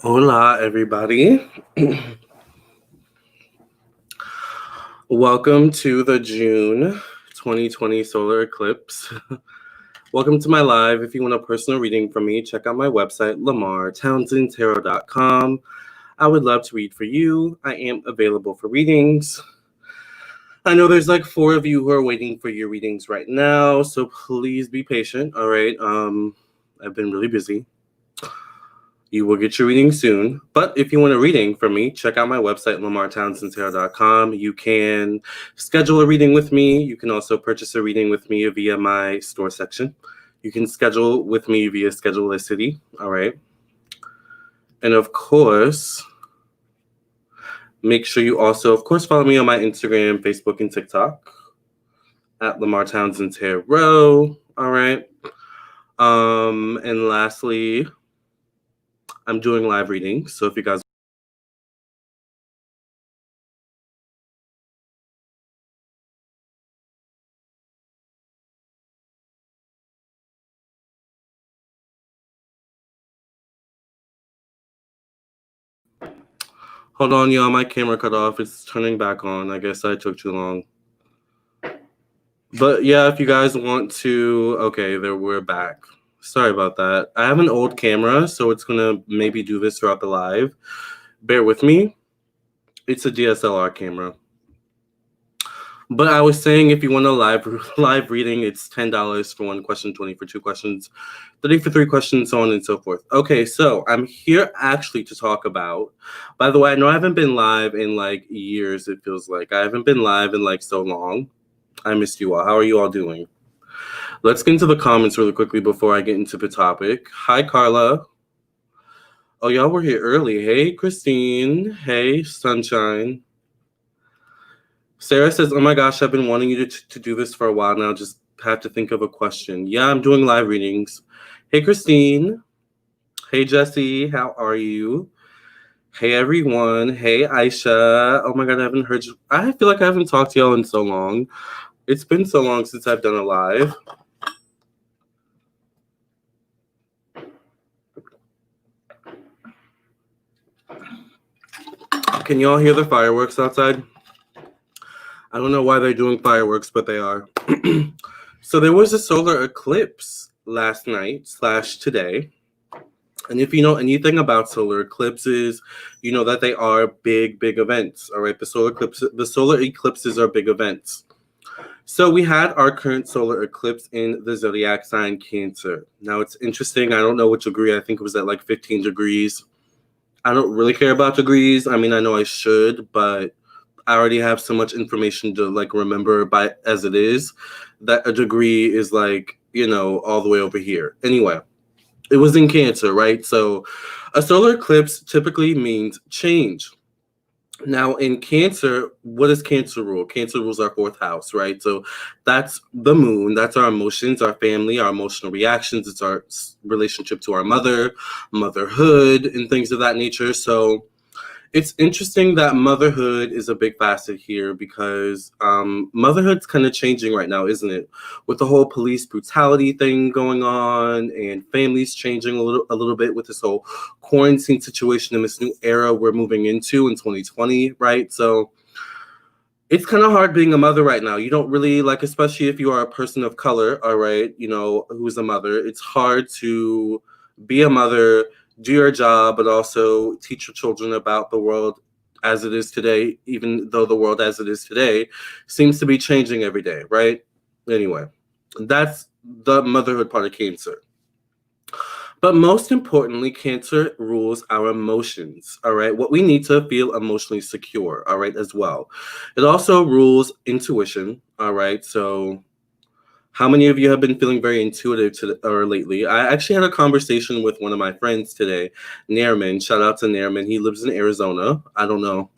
Hola, everybody. Welcome to the June 2020 solar eclipse. Welcome to my live. If you want a personal reading from me, check out my website, LamarrTownsendTarot.com. I would love to read for you. I am available for readings. I know there's like 4 of you who are waiting for your readings right now, so please be patient, all right? I've been really busy. You will get your reading soon. But if you want a reading from me, check out my website, LamarrTownsendTarot.com. You can schedule a reading with me. You can also purchase a reading with me via my store section. You can schedule with me via Schedulicity. All right. And of course, make sure you also, of course, follow me on my Instagram, Facebook, and TikTok at Lamarr Townsend Tarot. All right. And lastly, I'm doing live readings. So if you guys hold on, y'all. My camera cut off. It's turning back on. I guess I took too long. But yeah, if you guys want to... Okay, there, we're back. Sorry about that. I have an old camera, so it's going to maybe do this throughout the live. Bear with me. It's a DSLR camera. But I was saying, if you want a live reading, it's $10 for 1 question, 20 for 2 questions, 30 for 3 questions, so on and so forth. Okay, so I'm here actually to talk about... By the way, I know I haven't been live in like years, it feels like. I haven't been live in like so long. I missed you all. How are you all doing? Let's get into the comments really quickly before I get into the topic. Hi, Carla. Oh, y'all were here early. Hey, Christine. Hey, Sunshine. Sarah says, oh my gosh, I've been wanting you to do this for a while now. Just have to think of a question. Yeah, I'm doing live readings. Hey, Christine. Hey, Jesse. How are you? Hey, everyone. Hey, Aisha. Oh my God, I haven't heard you. I feel like I haven't talked to y'all in so long. It's been so long since I've done a live. Can y'all hear the fireworks outside? I don't know why they're doing fireworks, but they are. So there was a solar eclipse last night / today. And if you know anything about solar eclipses, you know that they are big events. All right, the solar eclipses are big events. So we had our current solar eclipse in the Zodiac sign Cancer. Now it's interesting. I don't know which degree. I think it was at like 15 degrees. I don't really care about degrees. I mean, I know I should, but I already have so much information to like remember by as it is that a degree is like, you know, all the way over here. Anyway, it was in Cancer, right? So a solar eclipse typically means change. Now in Cancer, what does Cancer rule? Cancer rules our 4th house, right? So that's the moon. That's our emotions, our family, our emotional reactions. It's our relationship to our motherhood, and things of that nature. So it's interesting that motherhood is a big facet here because motherhood's kind of changing right now, isn't it? With the whole police brutality thing going on and families changing a little bit with this whole quarantine situation and this new era we're moving into in 2020, right? So it's kind of hard being a mother right now. You don't really like, especially if you are a person of color, all right, you know, who's a mother. It's hard to be a mother, do your job, but also teach your children about the world as it is today, even though the world as it is today seems to be changing every day, right? Anyway, that's the motherhood part of Cancer. But most importantly, Cancer rules our emotions, all right? What we need to feel emotionally secure, all right, as well. It also rules intuition, all right? So how many of you have been feeling very intuitive lately? I actually had a conversation with one of my friends today, Nairman. Shout out to Nairman. He lives in Arizona. I don't know.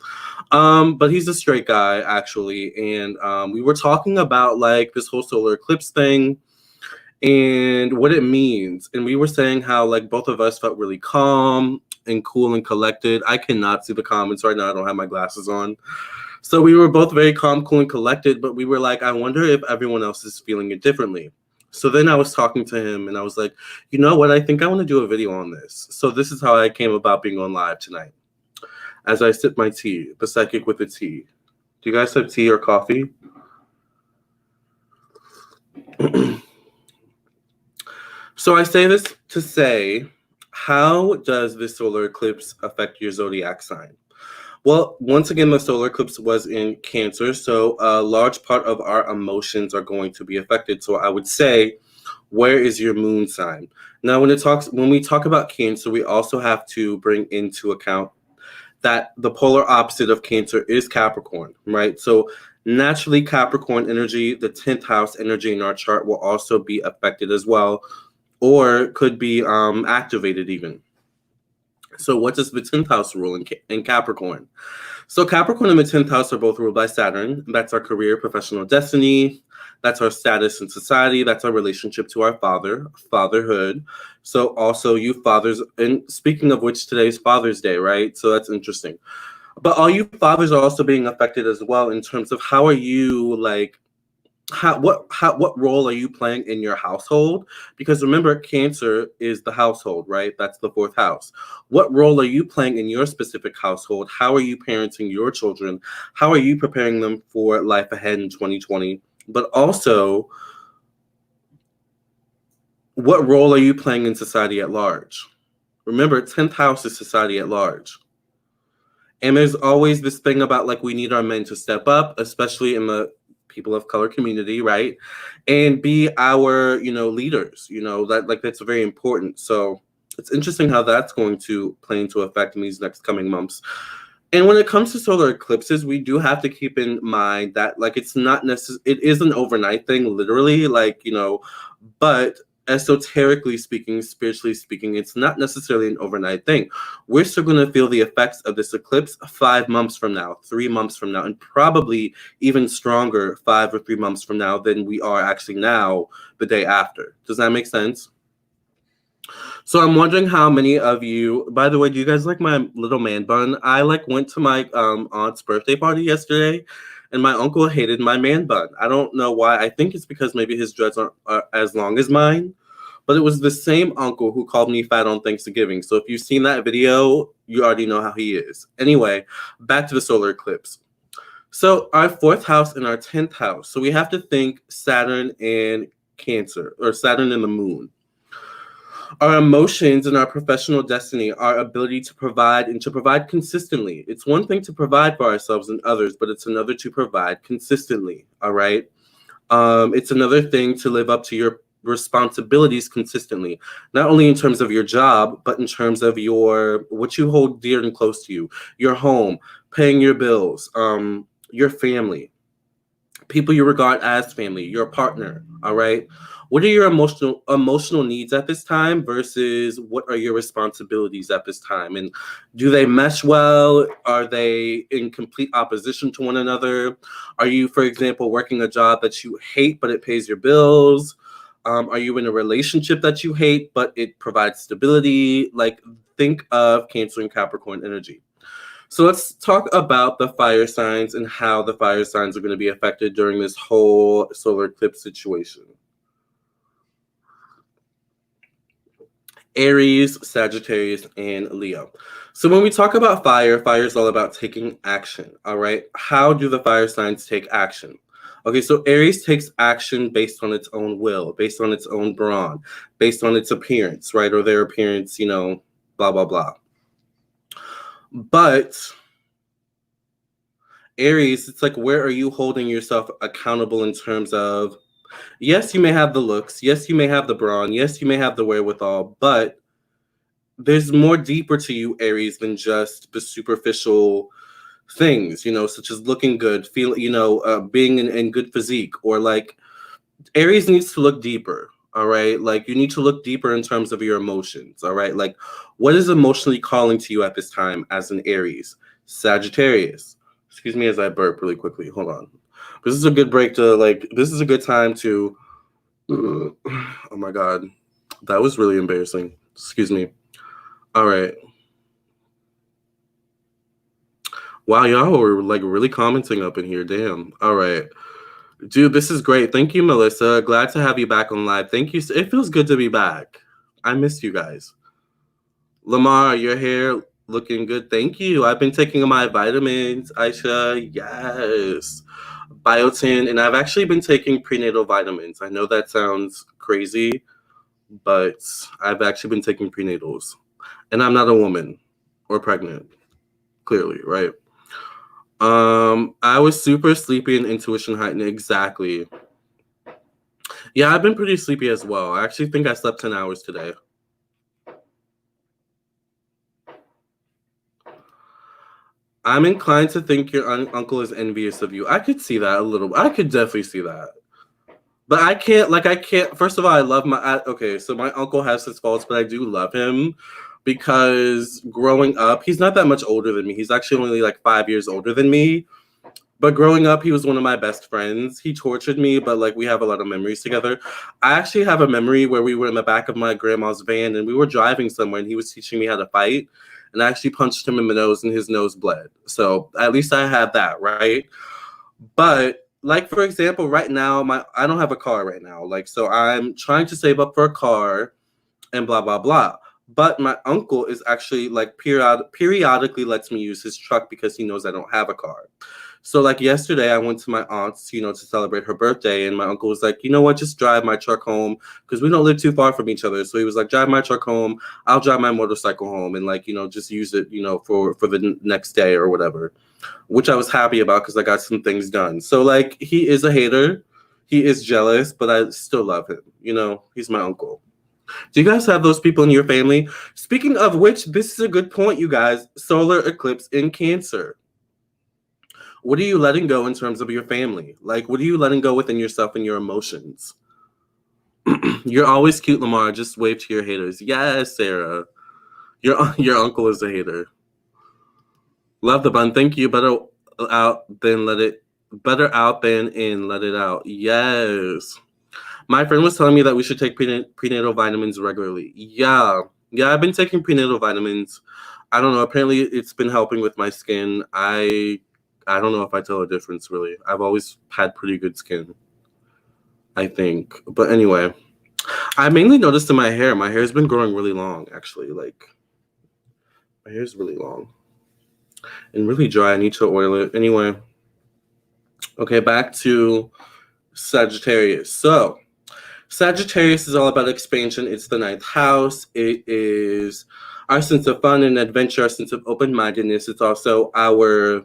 But he's a straight guy, actually. And we were talking about like this whole solar eclipse thing and what it means. And we were saying how like both of us felt really calm and cool and collected. I cannot see the comments right now. I don't have my glasses on. So we were both very calm, cool, and collected, but we were like, I wonder if everyone else is feeling it differently. So then I was talking to him and I was like, you know what? I think I want to do a video on this. So this is how I came about being on live tonight. As I sip my tea, the psychic with the tea. Do you guys have tea or coffee? So I say this to say, how does this solar eclipse affect your zodiac sign? Well, once again, the solar eclipse was in Cancer, so a large part of our emotions are going to be affected. So I would say, where is your moon sign? Now, when we talk about Cancer, we also have to bring into account that the polar opposite of Cancer is Capricorn, right? So naturally, Capricorn energy, the 10th house energy in our chart, will also be affected as well, or could be activated even. So what does the 10th house rule in Capricorn? So Capricorn and the 10th house are both ruled by Saturn. That's our career, professional destiny. That's our status in society. That's our relationship to our fatherhood. So also you fathers, and speaking of which, today's Father's Day, right? So that's interesting. But all you fathers are also being affected as well in terms of how are you like what role are you playing in your household? Because remember, Cancer is the household, right? That's the 4th house. What role are you playing in your specific household? How are you parenting your children? How are you preparing them for life ahead in 2020? But also, what role are you playing in society at large? Remember, 10th house is society at large. And there's always this thing about like we need our men to step up, especially in the people of color community, right? And be our, leaders, that's very important. So it's interesting how that's going to play into effect in these next coming months. And when it comes to solar eclipses, we do have to keep in mind that like it's not necessary, it is an overnight thing, literally, but esoterically speaking, spiritually speaking, it's not necessarily an overnight thing. We're still going to feel the effects of this eclipse 5 months from now, 3 months from now, and probably even stronger 5 or 3 months from now than we are actually now the day after. Does that make sense? So I'm wondering how many of you, by the way, do you guys like my little man bun? I went to my aunt's birthday party yesterday and my uncle hated my man bun. I don't know why. I think it's because maybe his dreads aren't as long as mine. But it was the same uncle who called me fat on Thanksgiving. So if you've seen that video, you already know how he is. Anyway, back to the solar eclipse. So our 4th house and our 10th house. So we have to think Saturn and Cancer, or Saturn and the moon. Our emotions and our professional destiny, our ability to provide and to provide consistently. It's one thing to provide for ourselves and others, but it's another to provide consistently, all right? It's another thing to live up to your responsibilities consistently, not only in terms of your job, but in terms of what you hold dear and close to you, your home, paying your bills, your family, people you regard as family, your partner, all right? What are your emotional needs at this time versus what are your responsibilities at this time? And do they mesh well? Are they in complete opposition to one another? Are you, for example, working a job that you hate but it pays your bills? Are you in a relationship that you hate but it provides stability? Like, think of Cancer and Capricorn energy. So let's talk about the fire signs and how the fire signs are going to be affected during this whole solar eclipse situation. Aries, Sagittarius, and Leo. So when we talk about fire, fire is all about taking action, all right? How do the fire signs take action? Okay, so Aries takes action based on its own will, based on its own brawn, based on its appearance, right? Or their appearance, blah, blah, blah. But Aries, it's like, where are you holding yourself accountable in terms of, yes, you may have the looks, yes, you may have the brawn, yes, you may have the wherewithal, but there's more deeper to you, Aries, than just the superficial things, such as looking good, being in good physique, or like Aries needs to look deeper. All right. Like you need to look deeper in terms of your emotions. All right. Like what is emotionally calling to you at this time as an Aries? Sagittarius. Excuse me as I burp really quickly. Hold on. This is a good break this is a good time to, oh my God. That was really embarrassing. Excuse me. All right. Wow, y'all were like really commenting up in here. Damn. All right. Dude, this is great. Thank you, Melissa. Glad to have you back on live. Thank you. It feels good to be back. I missed you guys. Lamarr, your hair looking good. Thank you. I've been taking my vitamins, Aisha. Yes. Biotin. And I've actually been taking prenatal vitamins. I know that sounds crazy, but I've actually been taking prenatals. And I'm not a woman or pregnant, clearly, right? I was super sleepy and intuition heightened. Exactly. Yeah, I've been pretty sleepy as well. I actually think I slept 10 hours today. I'm inclined to think your uncle is envious of you. I could see that a little. I could definitely see that. But I can't. First of all, I love okay, so my uncle has his faults, but I do love him because growing up, he's not that much older than me. He's actually only like 5 years older than me. But growing up, he was one of my best friends. He tortured me, but like we have a lot of memories together. I actually have a memory where we were in the back of my grandma's van and we were driving somewhere and he was teaching me how to fight. And I actually punched him in the nose and his nose bled. So at least I had that, right? But like for example, right now, I don't have a car right now. Like so I'm trying to save up for a car and blah blah blah. But my uncle is actually like periodically lets me use his truck because he knows I don't have a car. So like yesterday, I went to my aunt's, to celebrate her birthday, and my uncle was like, you know what, just drive my truck home because we don't live too far from each other. So he was like, drive my truck home, I'll drive my motorcycle home, and like just use it, for the next day or whatever, which I was happy about because I got some things done. So like he is a hater, he is jealous, but I still love him. He's my uncle. Do you guys have those people in your family? Speaking of which, this is a good point, you guys. Solar eclipse in Cancer. What are you letting go in terms of your family? Like, what are you letting go within yourself and your emotions? You're always cute, Lamarr. Just wave to your haters. Yes, Sarah. Your uncle is a hater. Love the bun. Thank you. Better out than let it. Better out than in. Let it out. Yes. My friend was telling me that we should take prenatal vitamins regularly. Yeah. I've been taking prenatal vitamins. I don't know. Apparently, it's been helping with my skin. I don't know if I tell a difference, really. I've always had pretty good skin, I think. But anyway, I mainly noticed in my hair. My hair's been growing really long, actually. Like, my hair's really long and really dry. I need to oil it. Anyway, okay, back to Sagittarius. So, Sagittarius is all about expansion. It's the ninth house. It is our sense of fun and adventure, our sense of open-mindedness. It's also our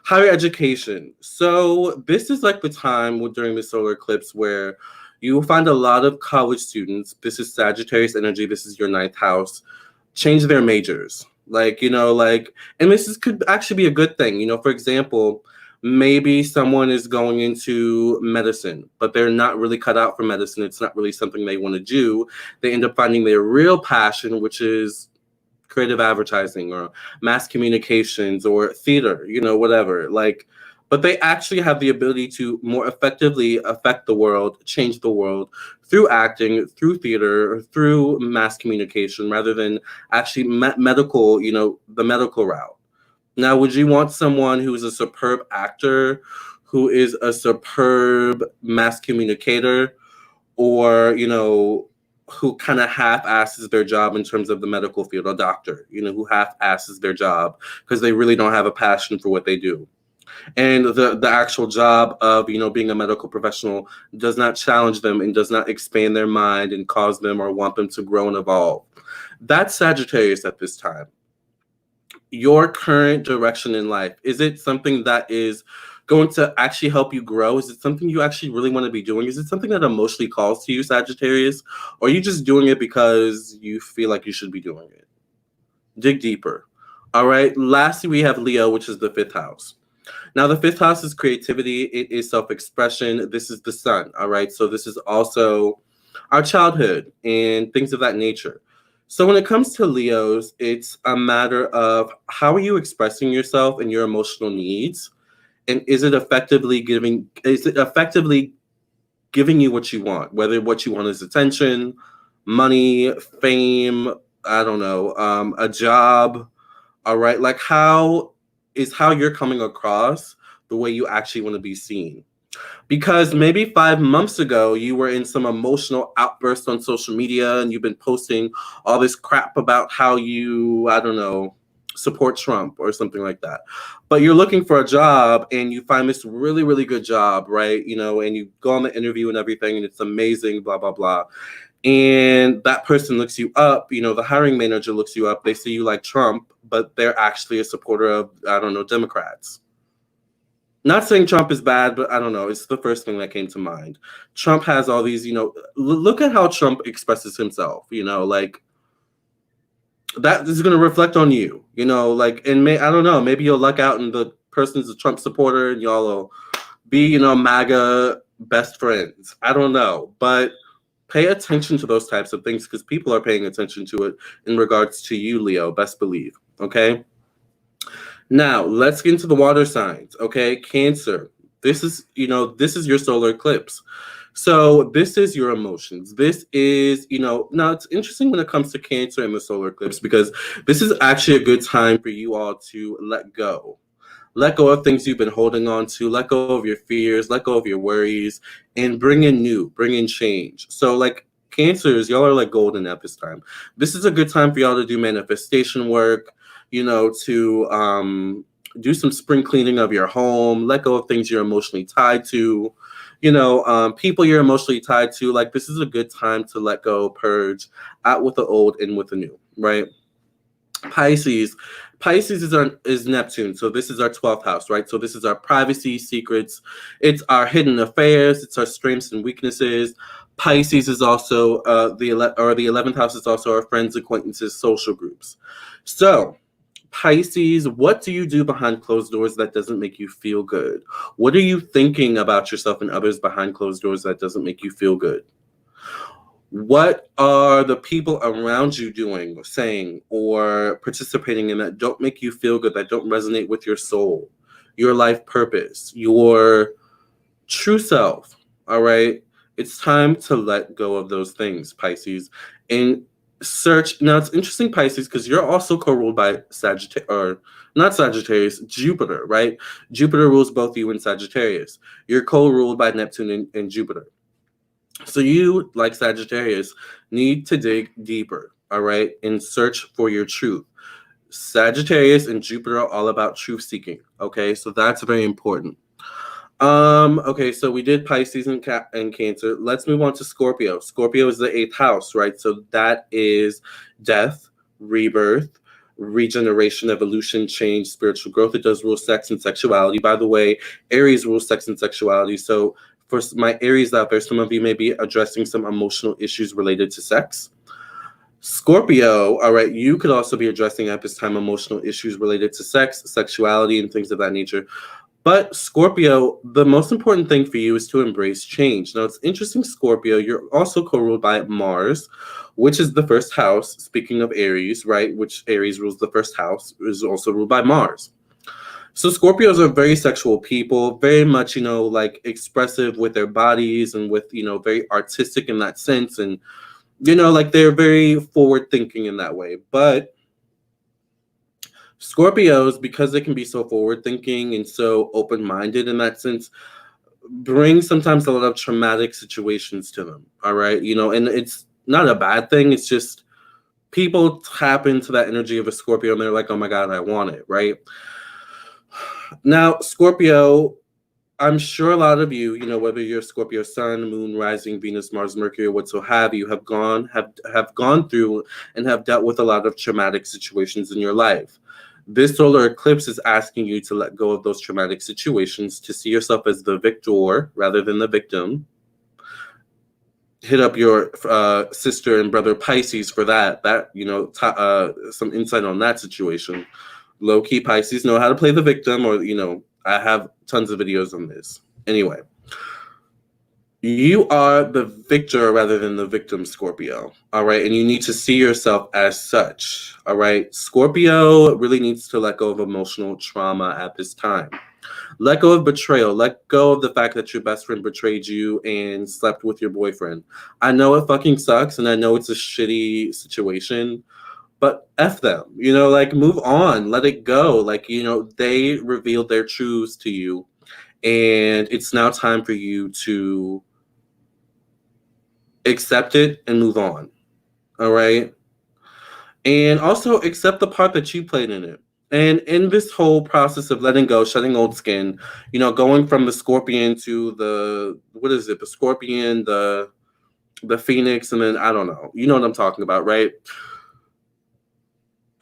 higher education. So this is like the time during the solar eclipse where you will find a lot of college students. This is Sagittarius energy. This is your ninth house. Change their majors. And could actually be a good thing. For example, maybe someone is going into medicine, but they're not really cut out for medicine. It's not really something they want to do. They end up finding their real passion, which is creative advertising or mass communications or theater, whatever. But they actually have the ability to more effectively affect the world, change the world through acting, through theater, through mass communication, rather than actually medical, the medical route. Now, would you want someone who is a superb actor, who is a superb mass communicator, or, who kind of half-asses their job in terms of the medical field, a doctor, who half-asses their job because they really don't have a passion for what they do? And the actual job of, being a medical professional does not challenge them and does not expand their mind and cause them or want them to grow and evolve. That's Sagittarius at this time. Your current direction in life, is it something that is going to actually help you grow? Is it something you actually really want to be doing? Is it something that emotionally calls to you, Sagittarius? Or are you just doing it because you feel like you should be doing it? Dig deeper. All right. Lastly, we have Leo, which is the fifth house. Now, the fifth house is creativity. It is self-expression. This is the sun. All right. So this is also our childhood and things of that nature. So when it comes to Leos, it's a matter of how are you expressing yourself and your emotional needs? And is it effectively giving you what you want? Whether what you want is attention, money, fame, I don't know, a job. All right. How you're coming across the way you actually want to be seen. Because maybe 5 months ago, you were in some emotional outburst on social media and you've been posting all this crap about how you, I don't know, support Trump or something like that. But you're looking for a job and you find this really, really good job, right? You know, and you go on the interview and everything and it's amazing, blah, blah, blah. And that person looks you up, you know, the hiring manager looks you up, they see you like Trump, but they're actually a supporter of, I don't know, Democrats. Not saying Trump is bad, but I don't know. It's the first thing that came to mind. Trump has all these, you know, look at how Trump expresses himself, you know, like that is going to reflect on you, you know, like, and I don't know, maybe you'll luck out and the person's a Trump supporter and y'all will be, you know, MAGA best friends. I don't know, but pay attention to those types of things because people are paying attention to it in regards to you, Leo, best believe, okay? Now, let's get into the water signs, okay? Cancer. This is, you know, this is your solar eclipse. So this is your emotions. This is, you know, now it's interesting when it comes to Cancer and the solar eclipse because this is actually a good time for you all to let go. Let go of things you've been holding on to, let go of your fears, let go of your worries, and bring in new, bring in change. So like Cancers, y'all are like golden at this time. This is a good time for y'all to do manifestation work, you know, to do some spring cleaning of your home, let go of things you're emotionally tied to, you know, people you're emotionally tied to. Like this is a good time to let go, purge, out with the old, in with the new, right? Pisces. Pisces is Neptune, so this is our 12th house, right? So this is our privacy, secrets. It's our hidden affairs. It's our strengths and weaknesses. Pisces is also the 11th house is also our friends, acquaintances, social groups. So Pisces, what do you do behind closed doors that doesn't make you feel good? What are you thinking about yourself and others behind closed doors that doesn't make you feel good? What are the people around you doing, saying, or participating in that don't make you feel good, that don't resonate with your soul, your life purpose, your true self? All right. It's time to let go of those things, Pisces, and search. Now, it's interesting, Pisces, because you're also co-ruled by Sagittarius, or not Sagittarius, Jupiter, right? Jupiter rules both you and Sagittarius. You're co-ruled by Neptune and Jupiter. So you, like Sagittarius, need to dig deeper, all right, and search for your truth. Sagittarius and Jupiter are all about truth seeking, okay? So that's very important. Okay, so we did Pisces and Cancer. Let's move on to Scorpio. Scorpio is the 8th house, right? So that is death, rebirth, regeneration, evolution, change, spiritual growth. It does rule sex and sexuality. By the way, Aries rules sex and sexuality. So for my Aries out there, some of you may be addressing some emotional issues related to sex. Scorpio, all right, you could also be addressing at this time emotional issues related to sex, sexuality, and things of that nature. But Scorpio, the most important thing for you is to embrace change. Now, it's interesting, Scorpio, you're also co-ruled by Mars, which is the first house. Speaking of Aries, right, which Aries rules the first house, is also ruled by Mars. So Scorpios are very sexual people, very much, you know, like expressive with their bodies and with, you know, very artistic in that sense. And, you know, like they're very forward thinking in that way. But Scorpios, because they can be so forward thinking and so open minded in that sense, bring sometimes a lot of traumatic situations to them. All right. You know, and it's not a bad thing. It's just people tap into that energy of a Scorpio and they're like, oh my God, I want it. Right. Now, Scorpio, I'm sure a lot of you, you know, whether you're Scorpio Sun, Moon, Rising, Venus, Mars, Mercury, or whatsoever, you have gone through and have dealt with a lot of traumatic situations in your life. This solar eclipse is asking you to let go of those traumatic situations, to see yourself as the victor rather than the victim. Hit up your sister and brother Pisces for that. That, you know, some insight on that situation. Low-key Pisces know how to play the victim, or, you know, I have tons of videos on this. Anyway, you are the victor rather than the victim, Scorpio. All right. And you need to see yourself as such. All right. Scorpio really needs to let go of emotional trauma at this time. Let go of betrayal. Let go of the fact that your best friend betrayed you and slept with your boyfriend. I know it fucking sucks and I know it's a shitty situation, but F them, you know, like move on, let it go. Like, you know, they revealed their truths to you And it's now time for you to accept it and move on. All right. And also accept the part that you played in it. And in this whole process of letting go, shedding old skin, going from the scorpion to the scorpion, the phoenix, and then I don't know. You know what I'm talking about, right?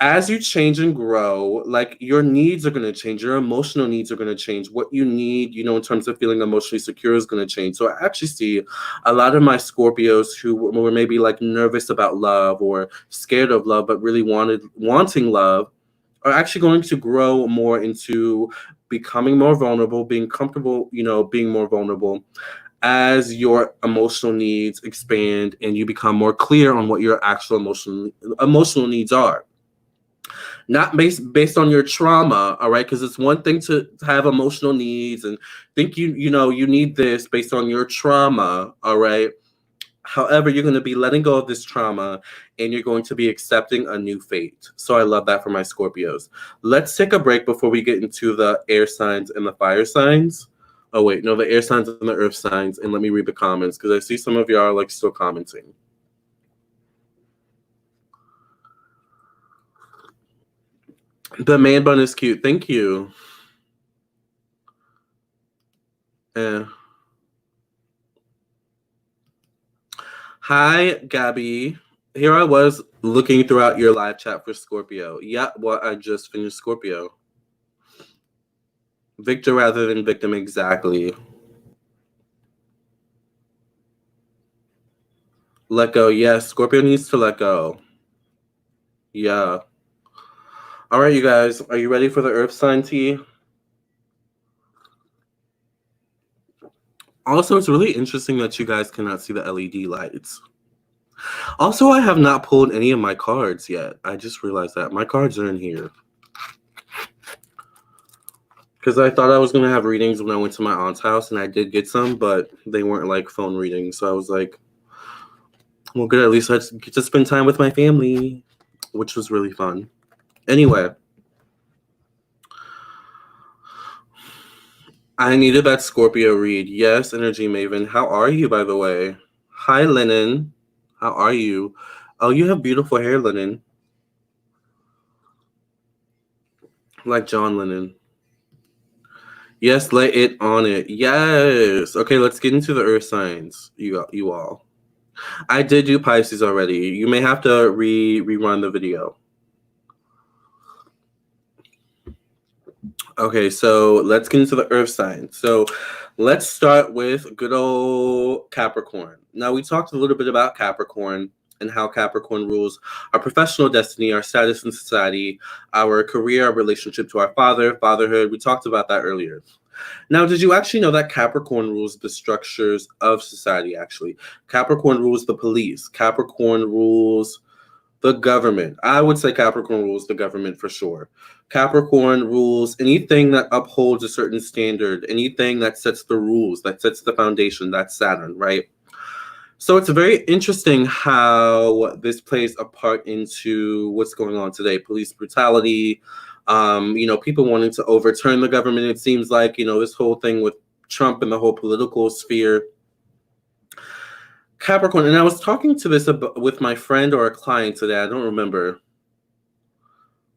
As you change and grow, like your needs are going to change, your emotional needs are going to change. What you need, in terms of feeling emotionally secure is going to change. So I actually see a lot of my Scorpios who were maybe like nervous about love or scared of love, but really wanting love, are actually going to grow more into becoming more vulnerable, being comfortable, being more vulnerable as your emotional needs expand and you become more clear on what your actual emotional needs are. Not based on your trauma, all right? Because it's one thing to have emotional needs and think you need this based on your trauma, all right? However, you're going to be letting go of this trauma and you're going to be accepting a new fate. So I love that for my Scorpios. Let's take a break before we get into the air signs and the fire signs. Oh, wait, no, the air signs and the earth signs. And let me read the comments because I see some of y'all are like still commenting. The man bun is cute. Thank you. Hi, Gabby. Here I was looking throughout your live chat for Scorpio. Yeah, well, I just finished Scorpio. Victor rather than victim, exactly. Let go. Yes, Scorpio needs to let go. Yeah. All right, you guys. Are you ready for the earth sign tea? Also, it's really interesting that you guys cannot see the LED lights. Also, I have not pulled any of my cards yet. I just realized that. My cards are in here. Because I thought I was going to have readings when I went to my aunt's house, and I did get some, but they weren't like phone readings. So I was like, well, good. At least I get to spend time with my family, which was really fun. Anyway, I needed that Scorpio read. Yes, Energy Maven. How are you, by the way? Hi, Lennon. How are you? Oh, you have beautiful hair, Lennon. Like John Lennon. Yes, lay it on it. Yes. Okay, let's get into the earth signs, you all. I did do Pisces already. You may have to rerun the video. Okay, so let's get into the earth signs. So let's start with good old Capricorn. Now, we talked a little bit about Capricorn and how Capricorn rules our professional destiny, our status in society, our career, our relationship to our fatherhood. We talked about that earlier. Now, did you actually know that Capricorn rules the structures of society, actually? Capricorn rules the police. Capricorn rules the government. I would say Capricorn rules the government for sure. Capricorn rules anything that upholds a certain standard, anything that sets the rules, that sets the foundation. That's Saturn, right? So it's very interesting how this plays a part into what's going on today. Police brutality, people wanting to overturn the government. It seems like, this whole thing with Trump and the whole political sphere. Capricorn, and I was talking to this with my friend or a client today. I don't remember.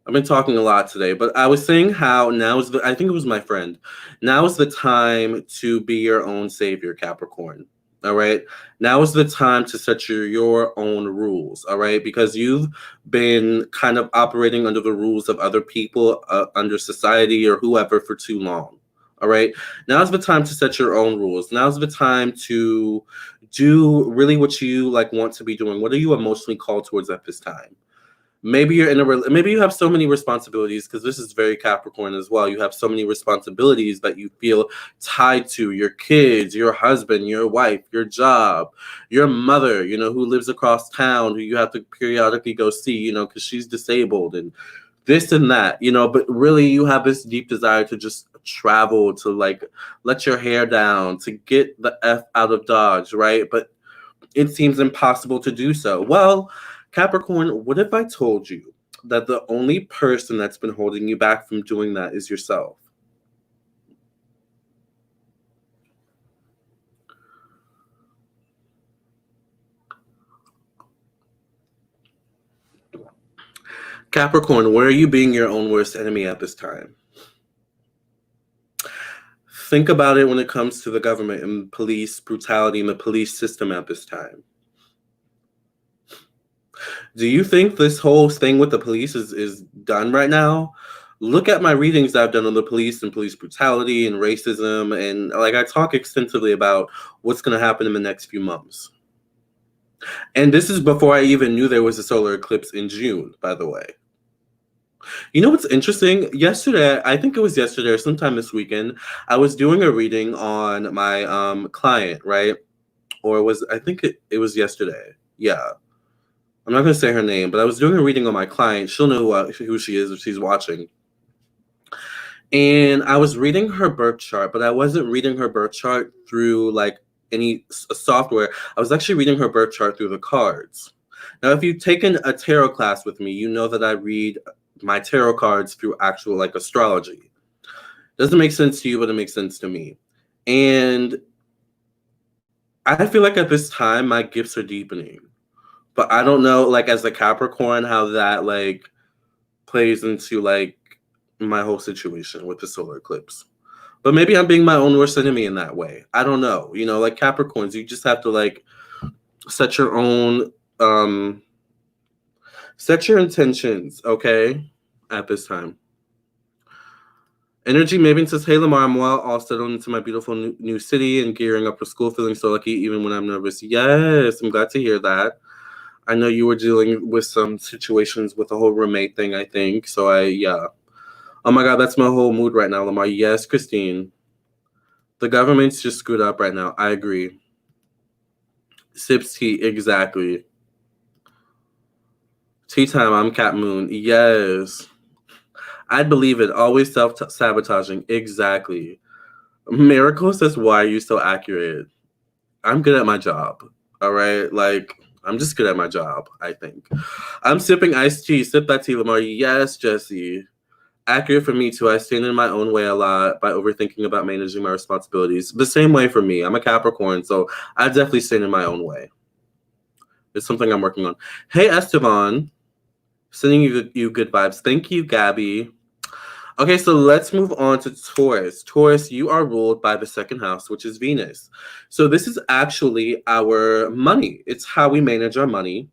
I've been talking a lot today, but I was saying how I think it was my friend. Now is the time to be your own savior, Capricorn. All right. Now is the time to set your own rules. All right. Because you've been kind of operating under the rules of other people, under society or whoever for too long. All right. Now's the time to set your own rules. Now's the time to do really what you want to be doing. What are you emotionally called towards at this time? Maybe you're maybe you have so many responsibilities, because this is very Capricorn as well. You have so many responsibilities that you feel tied to your kids, your husband, your wife, your job, your mother, who lives across town, who you have to periodically go see, because she's disabled and this and that, but really you have this deep desire to just travel, to let your hair down, to get the F out of Dodge, right? But it seems impossible to do so. Well, Capricorn, what if I told you that the only person that's been holding you back from doing that is yourself? Capricorn, where are you being your own worst enemy at this time? Think about it when it comes to the government and police brutality and the police system at this time. Do you think this whole thing with the police is done right now? Look at my readings that I've done on the police and police brutality and racism, and like I talk extensively about what's going to happen in the next few months. And this is before I even knew there was a solar eclipse in June, by the way. You know what's interesting? Yesterday, I think it was yesterday or sometime this weekend, I was doing a reading on my client, right? Or I think it was yesterday. Yeah. I'm not going to say her name, but I was doing a reading on my client. She'll know who she is if she's watching. And I was reading her birth chart, but I wasn't reading her birth chart through like any software. I was actually reading her birth chart through the cards. Now, if you've taken a tarot class with me, you know that I read my tarot cards through actual like astrology. Doesn't make sense to you, but it makes sense to me. And I feel like at this time, my gifts are deepening. But I don't know, like, as a Capricorn, how that, like, plays into, like, my whole situation with the solar eclipse. But maybe I'm being my own worst enemy in that way. I don't know. You know, like, Capricorns, you just have to, like, set your own, set your intentions, okay, at this time. Energy Maven says, hey, Lamarr, I'm well, all settled into my beautiful new city and gearing up for school, feeling so lucky even when I'm nervous. Yes, I'm glad to hear that. I know you were dealing with some situations with the whole roommate thing, I think. So yeah. Oh my God, that's my whole mood right now, Lamarr. Yes, Christine. The government's just screwed up right now. I agree. Sips tea, exactly. Tea time, I'm Cat Moon. Yes. I'd believe it. Always self-sabotaging. Exactly. Miracle says, why are you so accurate? I'm good at my job. All right? Like, I'm just good at my job, I think. I'm sipping iced tea. Sip that tea, Lamarr. Yes, Jesse. Accurate for me, too. I stand in my own way a lot by overthinking about managing my responsibilities. The same way for me. I'm a Capricorn, so I definitely stand in my own way. It's something I'm working on. Hey, Esteban. Sending you good vibes. Thank you, Gabby. Okay, so let's move on to Taurus. Taurus, you are ruled by the second house, which is Venus. So this is actually our money. It's how we manage our money.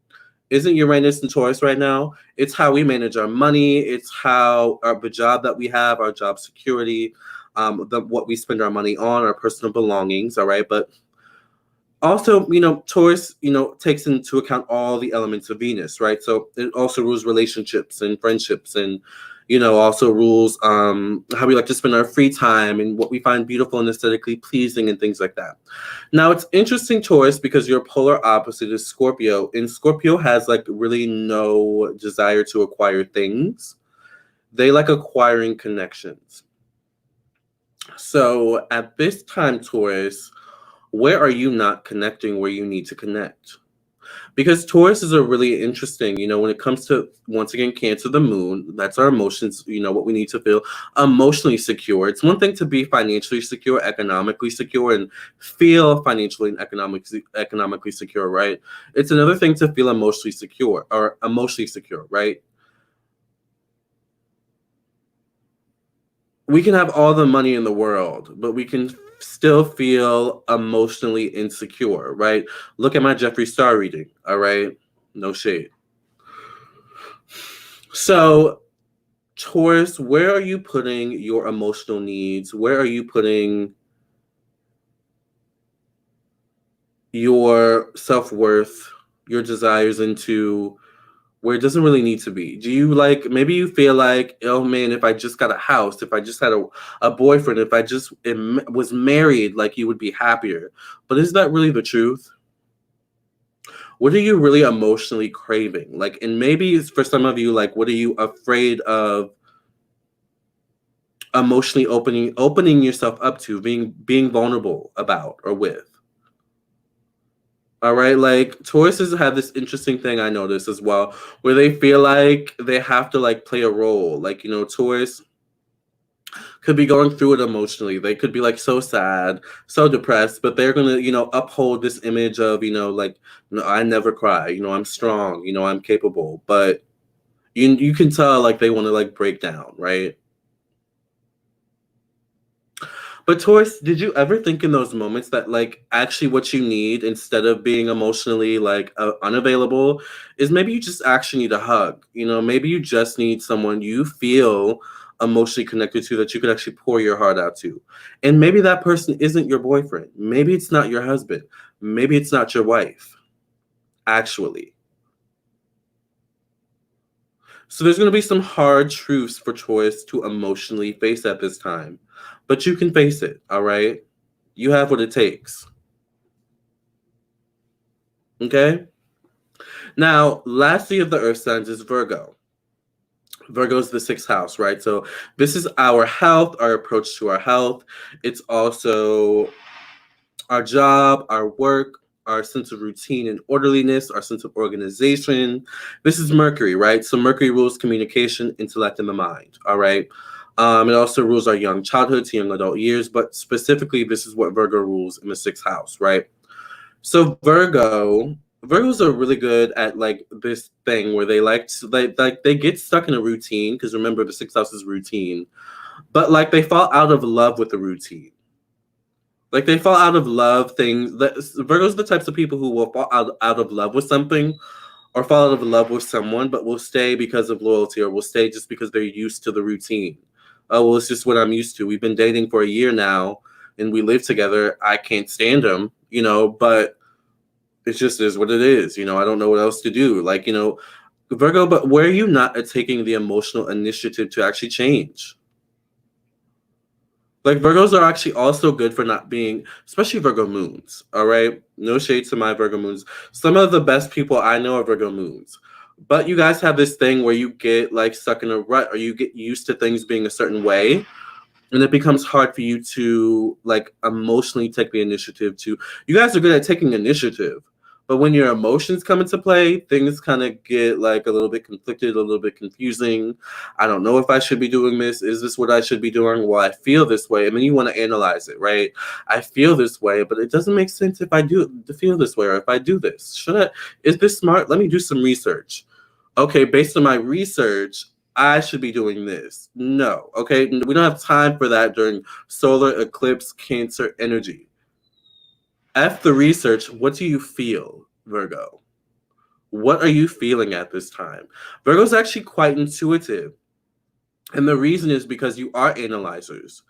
Isn't Uranus in Taurus right now? It's how we manage our money. It's how the job that we have, our job security, what we spend our money on, our personal belongings, all right? But also, you know, Taurus, you know, takes into account all the elements of Venus, right? So it also rules relationships and friendships and, you know, also rules how we like to spend our free time and what we find beautiful and aesthetically pleasing and things like that. Now, it's interesting, Taurus, because your polar opposite is Scorpio, and Scorpio has like really no desire to acquire things. They like acquiring connections. So at this time, Taurus, where are you not connecting where you need to connect? Because Taurus is a really interesting, you know, when it comes to, once again, Cancer, the moon, that's our emotions, you know, what we need to feel emotionally secure. It's one thing to be financially secure, economically secure, and feel financially and economically secure, right? It's another thing to feel emotionally secure, right? We can have all the money in the world, but we can still feel emotionally insecure, right? Look at my Jeffree Star reading, all right? No shade. So, Taurus, where are you putting your emotional needs? Where are you putting your self-worth, your desires into where it doesn't really need to be? Do you like, maybe you feel like, oh man, if I just got a house, if I just had a boyfriend, if I just was married, like you would be happier. But is that really the truth? What are you really emotionally craving? Like, and maybe it's for some of you, like, what are you afraid of emotionally opening yourself up to, being vulnerable about or with? All right, like Tauruses have this interesting thing I noticed as well, where they feel like they have to like play a role. Like, you know, Taurus could be going through it emotionally. They could be like so sad, so depressed, but they're gonna, you know, uphold this image of, you know, like, you know, I never cry, you know, I'm strong, you know, I'm capable. But You can tell like they want to like break down, right? But Taurus, did you ever think in those moments that like actually what you need instead of being emotionally like unavailable is maybe you just actually need a hug? You know, maybe you just need someone you feel emotionally connected to that you could actually pour your heart out to. And maybe that person isn't your boyfriend. Maybe it's not your husband. Maybe it's not your wife, actually. So there's going to be some hard truths for Taurus to emotionally face at this time. But you can face it, all right? You have what it takes. Okay? Now, lastly of the earth signs is Virgo. Virgo is the sixth house, right? So this is our health, our approach to our health. It's also our job, our work, our sense of routine and orderliness, our sense of organization. This is Mercury, right? So Mercury rules communication, intellect, and the mind, all right? It also rules our young childhood to young adult years, but specifically, this is what Virgo rules in the sixth house, right? So Virgos are really good at like this thing where they like to, like they get stuck in a routine because remember the sixth house is routine, but like they fall out of love with the routine. Like they fall out of love things. Virgos are the types of people who will fall out of love with something or fall out of love with someone, but will stay because of loyalty or will stay just because they're used to the routine. Oh, well, it's just what I'm used to. We've been dating for a year now and we live together. I can't stand him, you know, but it just is what it is. You know, I don't know what else to do. Like, you know, Virgo, but where are you not taking the emotional initiative to actually change? Like Virgos are actually also good for not being, especially Virgo moons. All right, no shade to my Virgo moons. Some of the best people I know are Virgo moons, but you guys have this thing where you get like stuck in a rut, or you get used to things being a certain way, and it becomes hard for you to like emotionally take the initiative to. You guys are good at taking initiative, but when your emotions come into play, things kind of get like a little bit conflicted, a little bit confusing. I don't know if I should be doing this. Is this what I should be doing? Well, I feel this way, and then you want to analyze it, right? I feel this way, but it doesn't make sense if I do to feel this way, or if I do this. Should I? Is this smart? Let me do some research. Okay, based on my research, I should be doing this. No, okay? We don't have time for that during solar eclipse Cancer energy. F the research. What do you feel, Virgo? What are you feeling at this time? Virgo's actually quite intuitive. And the reason is because you are analyzers.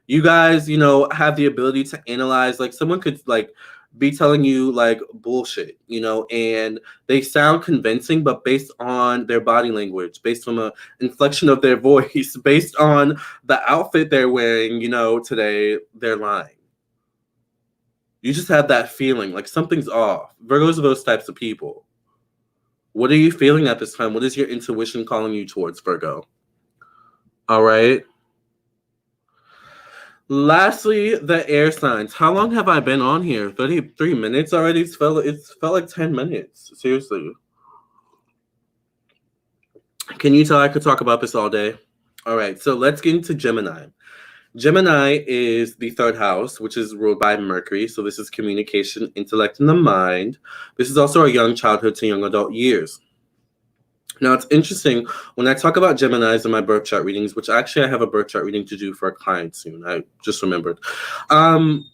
You guys, you know, have the ability to analyze. Like someone could like be telling you like bullshit, you know, and they sound convincing, but based on their body language, based on the inflection of their voice, based on the outfit they're wearing, you know, today, they're lying. You just have that feeling like something's off. Virgos are those types of people. What are you feeling at this time? What is your intuition calling you towards, Virgo? All right. Lastly, the air signs. How long have I been on here? 33 minutes already? It's felt like 10 minutes. Seriously. Can you tell I could talk about this all day? All right, so let's get into Gemini. Gemini is the third house, which is ruled by Mercury. So this is communication, intellect, and the mind. This is also our young childhood to young adult years. Now, it's interesting when I talk about Geminis in my birth chart readings, which actually I have a birth chart reading to do for a client soon. I just remembered. Um,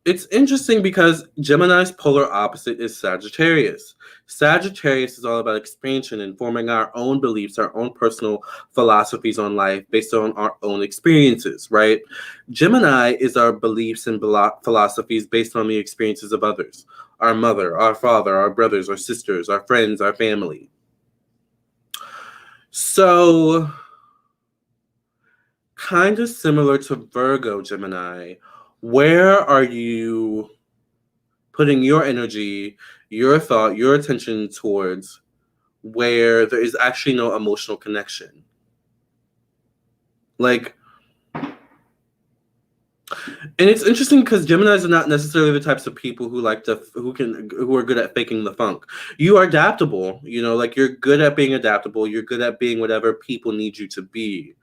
It's interesting because Gemini's polar opposite is Sagittarius. Sagittarius is all about expansion and forming our own beliefs, our own personal philosophies on life based on our own experiences, right? Gemini is our beliefs and philosophies based on the experiences of others, our mother, our father, our brothers, our sisters, our friends, our family. So, kind of similar to Virgo, Gemini, where are you putting your energy, your thought, your attention towards where there is actually no emotional connection? Like, and it's interesting because Geminis are not necessarily the types of people who like to, who are good at faking the funk. You are adaptable, you know, like you're good at being adaptable. You're good at being whatever people need you to be.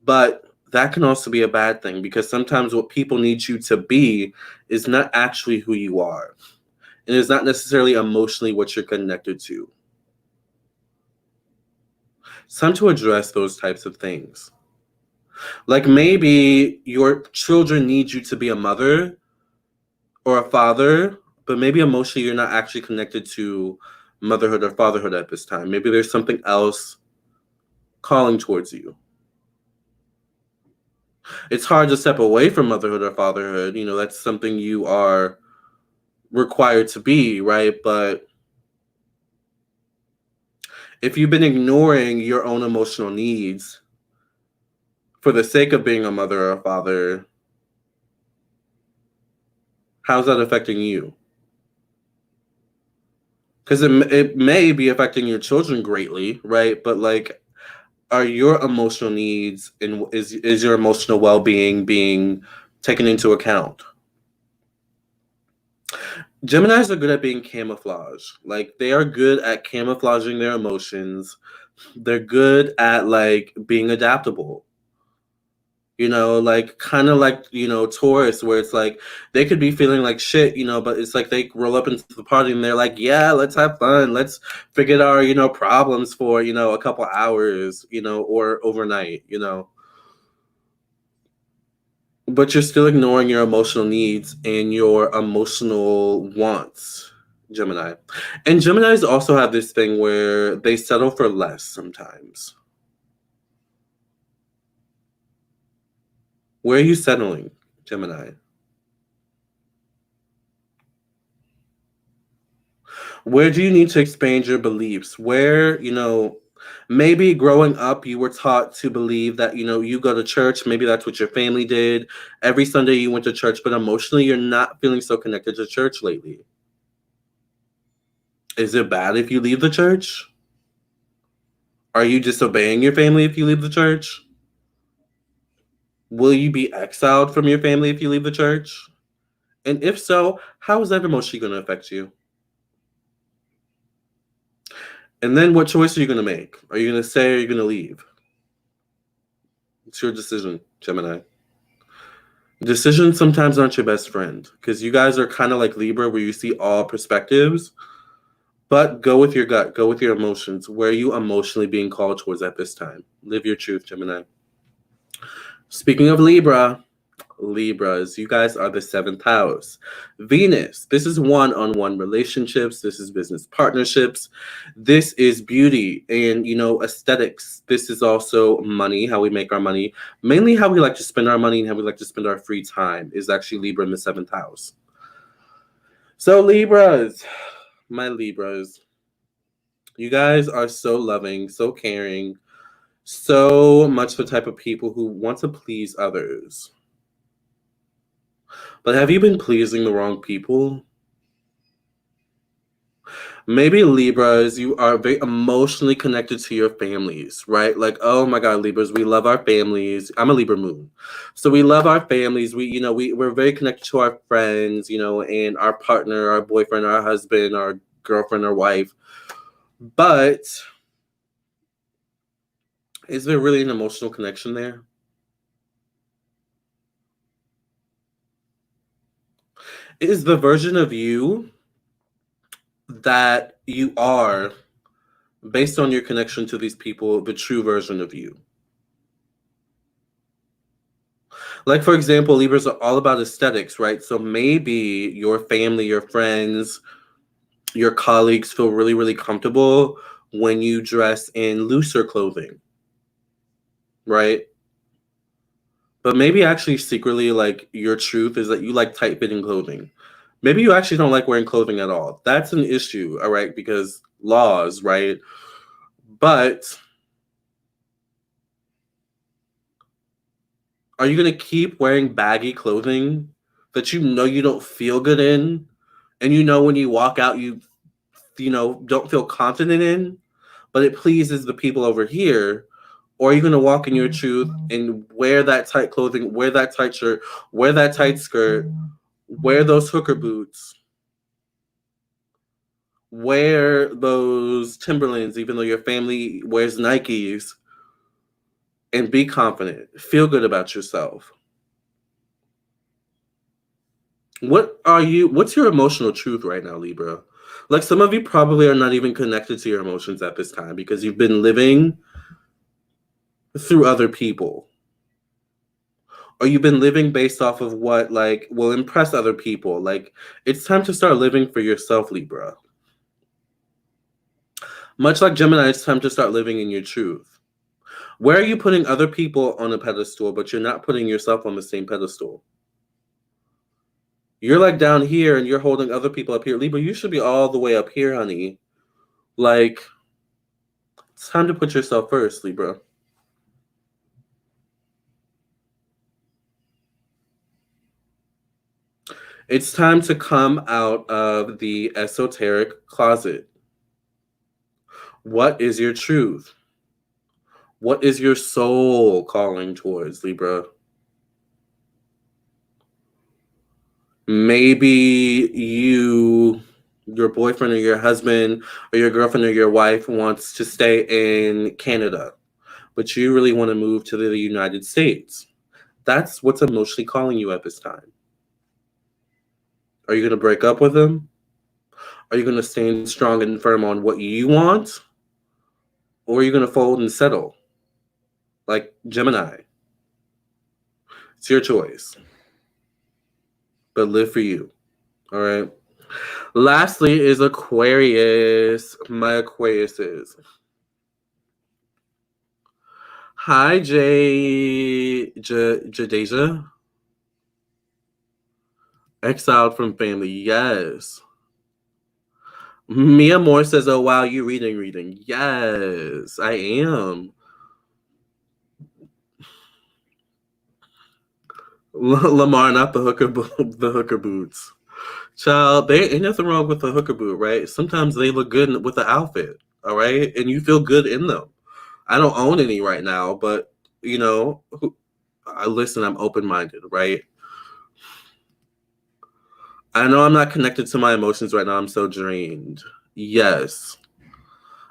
But that can also be a bad thing because sometimes what people need you to be is not actually who you are. And it's not necessarily emotionally what you're connected to. It's time to address those types of things. Like maybe your children need you to be a mother or a father, but maybe emotionally you're not actually connected to motherhood or fatherhood at this time. Maybe there's something else calling towards you. It's hard to step away from motherhood or fatherhood. You know, that's something you are required to be, right? But if you've been ignoring your own emotional needs for the sake of being a mother or a father, how's that affecting you? Because it may be affecting your children greatly, right? But like, are your emotional needs and is your emotional well-being being taken into account? Geminis are good at being camouflage. Like they are good at camouflaging their emotions. They're good at like being adaptable. You know, like kind of like, you know, Taurus, where it's like they could be feeling like shit, you know, but it's like they roll up into the party and they're like, yeah, let's have fun. Let's forget our, you know, problems for, you know, a couple hours, you know, or overnight, you know. But you're still ignoring your emotional needs and your emotional wants, Gemini. And Geminis also have this thing where they settle for less sometimes. Where are you settling, Gemini? Where do you need to expand your beliefs? Where, you know, maybe growing up you were taught to believe that, you know, you go to church, maybe that's what your family did. Every Sunday you went to church, but emotionally you're not feeling so connected to church lately. Is it bad if you leave the church? Are you disobeying your family if you leave the church? Will you be exiled from your family if you leave the church? And if so, how is that emotionally going to affect you? And then what choice are you going to make? Are you going to stay or are you going to leave? It's your decision, Gemini. Decisions sometimes aren't your best friend because you guys are kind of like Libra where you see all perspectives, but go with your gut, go with your emotions. Where are you emotionally being called towards at this time? Live your truth, Gemini. Speaking of Libras, you guys are the seventh house. Venus, this is one-on-one relationships. This is business partnerships. This is beauty and, you know, aesthetics. This is also money, how we make our money. Mainly how we like to spend our money and how we like to spend our free time is actually Libra in the seventh house. So Libras, my Libras, you guys are so loving, so caring, so much the type of people who want to please others. But have you been pleasing the wrong people? Maybe Libras, you are very emotionally connected to your families, right? Like, oh my God, Libras, we love our families. I'm a Libra moon. So we love our families. We, you know, we're very connected to our friends, you know, and our partner, our boyfriend, our husband, our girlfriend, our wife. But is there really an emotional connection there? Is the version of you that you are based on your connection to these people the true version of you? Like, for example, Libras are all about aesthetics, right? So maybe your family, your friends, your colleagues feel really, really comfortable when you dress in looser clothing, right? But maybe actually secretly, like, your truth is that you like tight fitting clothing. Maybe you actually don't like wearing clothing at all. That's an issue, all right? Because laws, right? But are you going to keep wearing baggy clothing that you know you don't feel good in? And you know when you walk out, you know, don't feel confident in, but it pleases the people over here? Or are you going to walk in your truth and wear that tight clothing, wear that tight shirt, wear that tight skirt, wear those hooker boots, wear those Timberlands, even though your family wears Nikes, and be confident, feel good about yourself? What's your emotional truth right now, Libra? Like some of you probably are not even connected to your emotions at this time because you've been living through other people. Or you've been living based off of what, like, will impress other people. Like, it's time to start living for yourself, Libra. Much like Gemini, it's time to start living in your truth. Where are you putting other people on a pedestal, but you're not putting yourself on the same pedestal? You're like down here and you're holding other people up here. Libra, you should be all the way up here, honey. Like, it's time to put yourself first, Libra. It's time to come out of the esoteric closet. What is your truth? What is your soul calling towards, Libra? Maybe your boyfriend or your husband or your girlfriend or your wife wants to stay in Canada, but you really want to move to the United States. That's what's emotionally calling you at this time. Are you going to break up with them? Are you going to stand strong and firm on what you want? Or are you going to fold and settle? Like Gemini. It's your choice. But live for you. All right. Lastly is Aquarius. My Aquariuses. Hi, Jadeja. Exiled from family. Yes. Mia Moore says, oh, wow, you reading. Yes, I am. Lamarr, not the hooker boots. Child, there ain't nothing wrong with a hooker boot, right? Sometimes they look good with the outfit, all right? And you feel good in them. I don't own any right now, but, you know, listen, I'm open-minded, right? I know I'm not connected to my emotions right now. I'm so drained. Yes.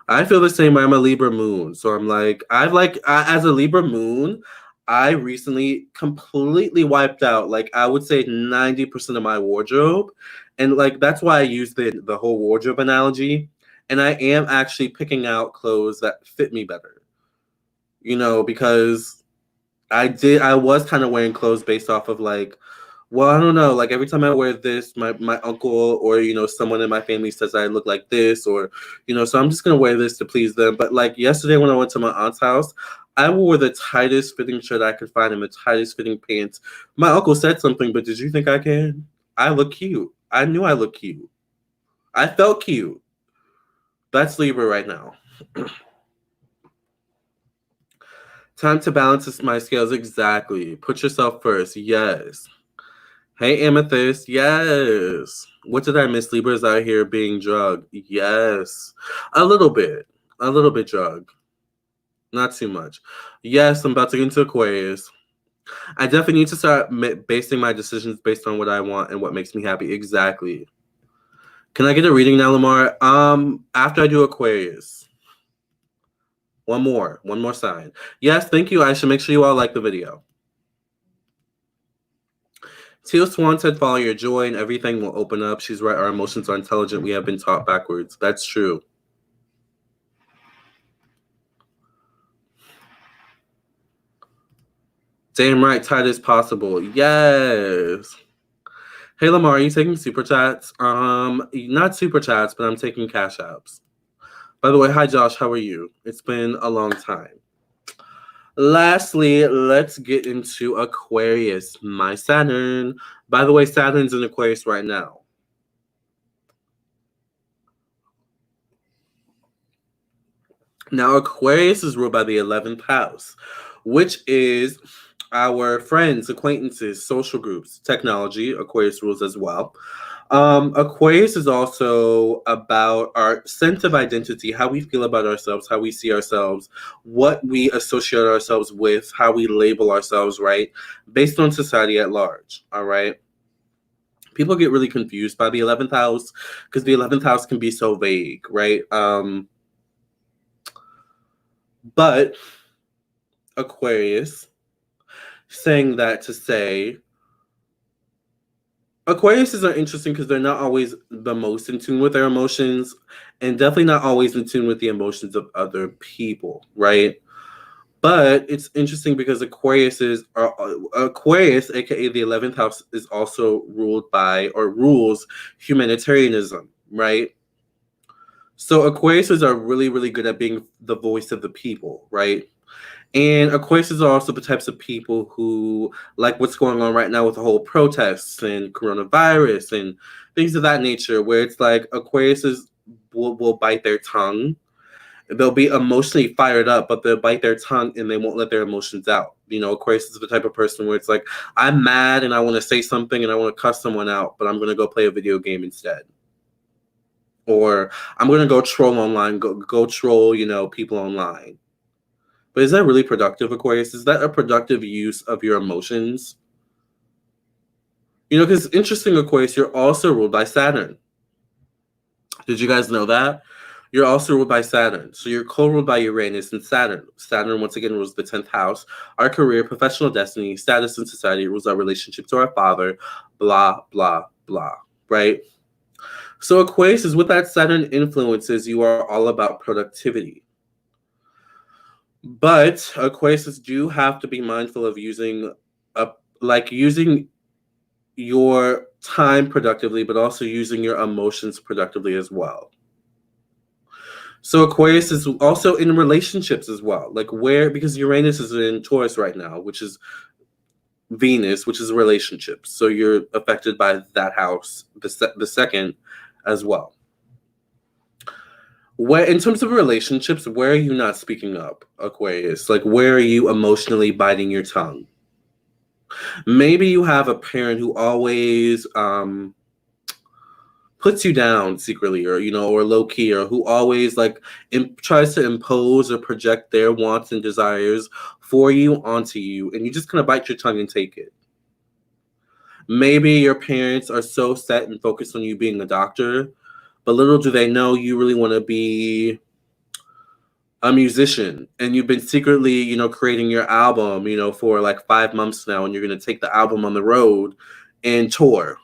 I feel the same way. I'm a Libra moon. So I'm like, as a Libra moon, I recently completely wiped out, like, I would say 90% of my wardrobe. And, like, that's why I use the whole wardrobe analogy. And I am actually picking out clothes that fit me better. You know, because I was kind of wearing clothes based off of, like, well, I don't know. Like, every time I wear this, my uncle or, you know, someone in my family says I look like this, or, you know, so I'm just going to wear this to please them. But, like, yesterday when I went to my aunt's house, I wore the tightest fitting shirt I could find and the tightest fitting pants. My uncle said something, but did you think I can? I look cute. I knew I looked cute. I felt cute. That's Libra right now. Time to balance my scales. Exactly. Put yourself first. Yes. Hey, Amethyst. Yes. What did I miss? Libra's out here being drugged. Yes. A little bit. A little bit drugged. Not too much. Yes, I'm about to get into Aquarius. I definitely need to start basing my decisions based on what I want and what makes me happy. Exactly. Can I get a reading now, Lamarr? After I do Aquarius. One more sign. Yes, thank you, Aisha. Make sure you all like the video. Teal Swan said, follow your joy and everything will open up. She's right. Our emotions are intelligent. We have been taught backwards. That's true. Damn right, tight as possible. Yes. Hey, Lamarr, are you taking super chats? Not super chats, but I'm taking cash apps. By the way, hi, Josh. How are you? It's been a long time. Lastly, let's get into Aquarius, my Saturn. By the way, Saturn's in Aquarius right now. Now, Aquarius is ruled by the 11th house, which is our friends, acquaintances, social groups, technology. Aquarius rules as well. Aquarius is also about our sense of identity, how we feel about ourselves, how we see ourselves, what we associate ourselves with, how we label ourselves, right? Based on society at large, all right? People get really confused by the 11th house because the 11th house can be so vague, right? But Aquarius, saying that to say, Aquariuses are interesting because they're not always the most in tune with their emotions and definitely not always in tune with the emotions of other people, right? But it's interesting because Aquarius, aka the 11th house, is also ruled by or rules humanitarianism, right? So Aquariuses are really, really good at being the voice of the people, right? And Aquariuses are also the types of people who like what's going on right now with the whole protests and coronavirus and things of that nature, where it's like Aquariuses will bite their tongue. They'll be emotionally fired up, but they'll bite their tongue and they won't let their emotions out. Aquarius is the type of person where it's like, I'm mad and I want to say something and I want to cuss someone out, but I'm going to go play a video game instead. Or I'm going to go troll online, go troll, people online. But is that really productive, Aquarius? Is that a productive use of your emotions? Because interesting, Aquarius, you're also ruled by Saturn. Did you guys know that? You're also ruled by Saturn. So you're co-ruled by Uranus and Saturn. Saturn, once again, rules the 10th house. Our career, professional destiny, status in society, rules our relationship to our father, blah, blah, blah, right? So Aquarius is with that Saturn influences, you are all about productivity. But Aquarius do have to be mindful of using your time productively, but also using your emotions productively as well. So Aquarius is also in relationships as well, because Uranus is in Taurus right now, which is Venus, which is relationships. So you're affected by that house, the second as well. Where, in terms of relationships, where are you not speaking up, Aquarius? Where are you emotionally biting your tongue? Maybe you have a parent who always puts you down secretly, or or low key, or who always tries to impose or project their wants and desires for you onto you, and you just kind of bite your tongue and take it. Maybe your parents are so set and focused on you being a doctor, but little do they know you really want to be a musician, and you've been secretly, creating your album, for 5 months now, and you're going to take the album on the road and tour.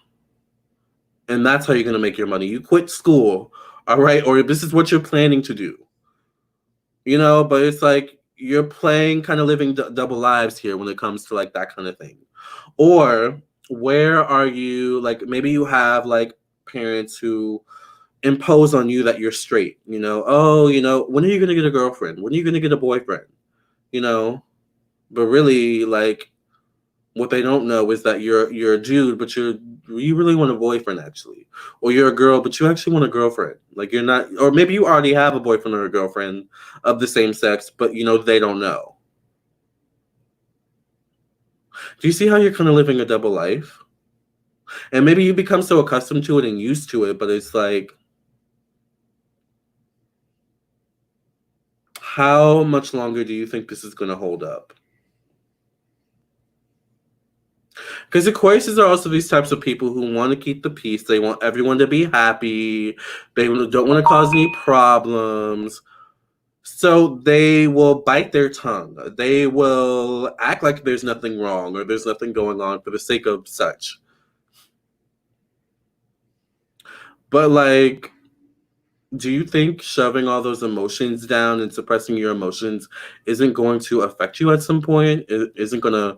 And that's how you're going to make your money. You quit school, all right? Or this is what you're planning to do. But it's you're playing, kind of living double lives here when it comes to that kind of thing. Or where are you, maybe you have parents who impose on you that you're straight, when are you going to get a girlfriend? When are you going to get a boyfriend? But really, what they don't know is that you're a dude, but you really want a boyfriend, actually. Or you're a girl, but you actually want a girlfriend. You're not, or maybe you already have a boyfriend or a girlfriend of the same sex, but they don't know. Do you see how you're kind of living a double life? And maybe you become so accustomed to it and used to it, but it's how much longer do you think this is going to hold up? Because Aquariuses are also these types of people who want to keep the peace. They want everyone to be happy. They don't want to cause any problems. So they will bite their tongue. They will act like there's nothing wrong or there's nothing going on for the sake of such. But do you think shoving all those emotions down and suppressing your emotions isn't going to affect you at some point? It isn't going to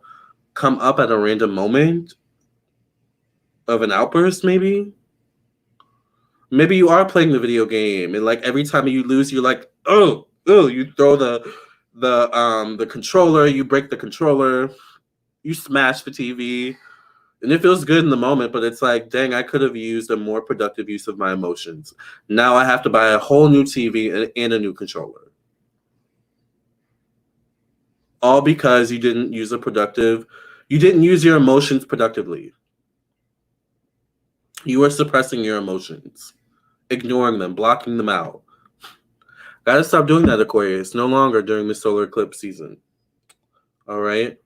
come up at a random moment of an outburst, maybe? Maybe you are playing the video game and every time you lose, you're like, oh, you throw the controller, you break the controller, you smash the TV, and it feels good in the moment, but it's dang, I could have used a more productive use of my emotions. Now I have to buy a whole new TV and a new controller. All because you didn't use your emotions productively. You are suppressing your emotions, ignoring them, blocking them out. Gotta stop doing that, Aquarius. No longer during the solar eclipse season. All right?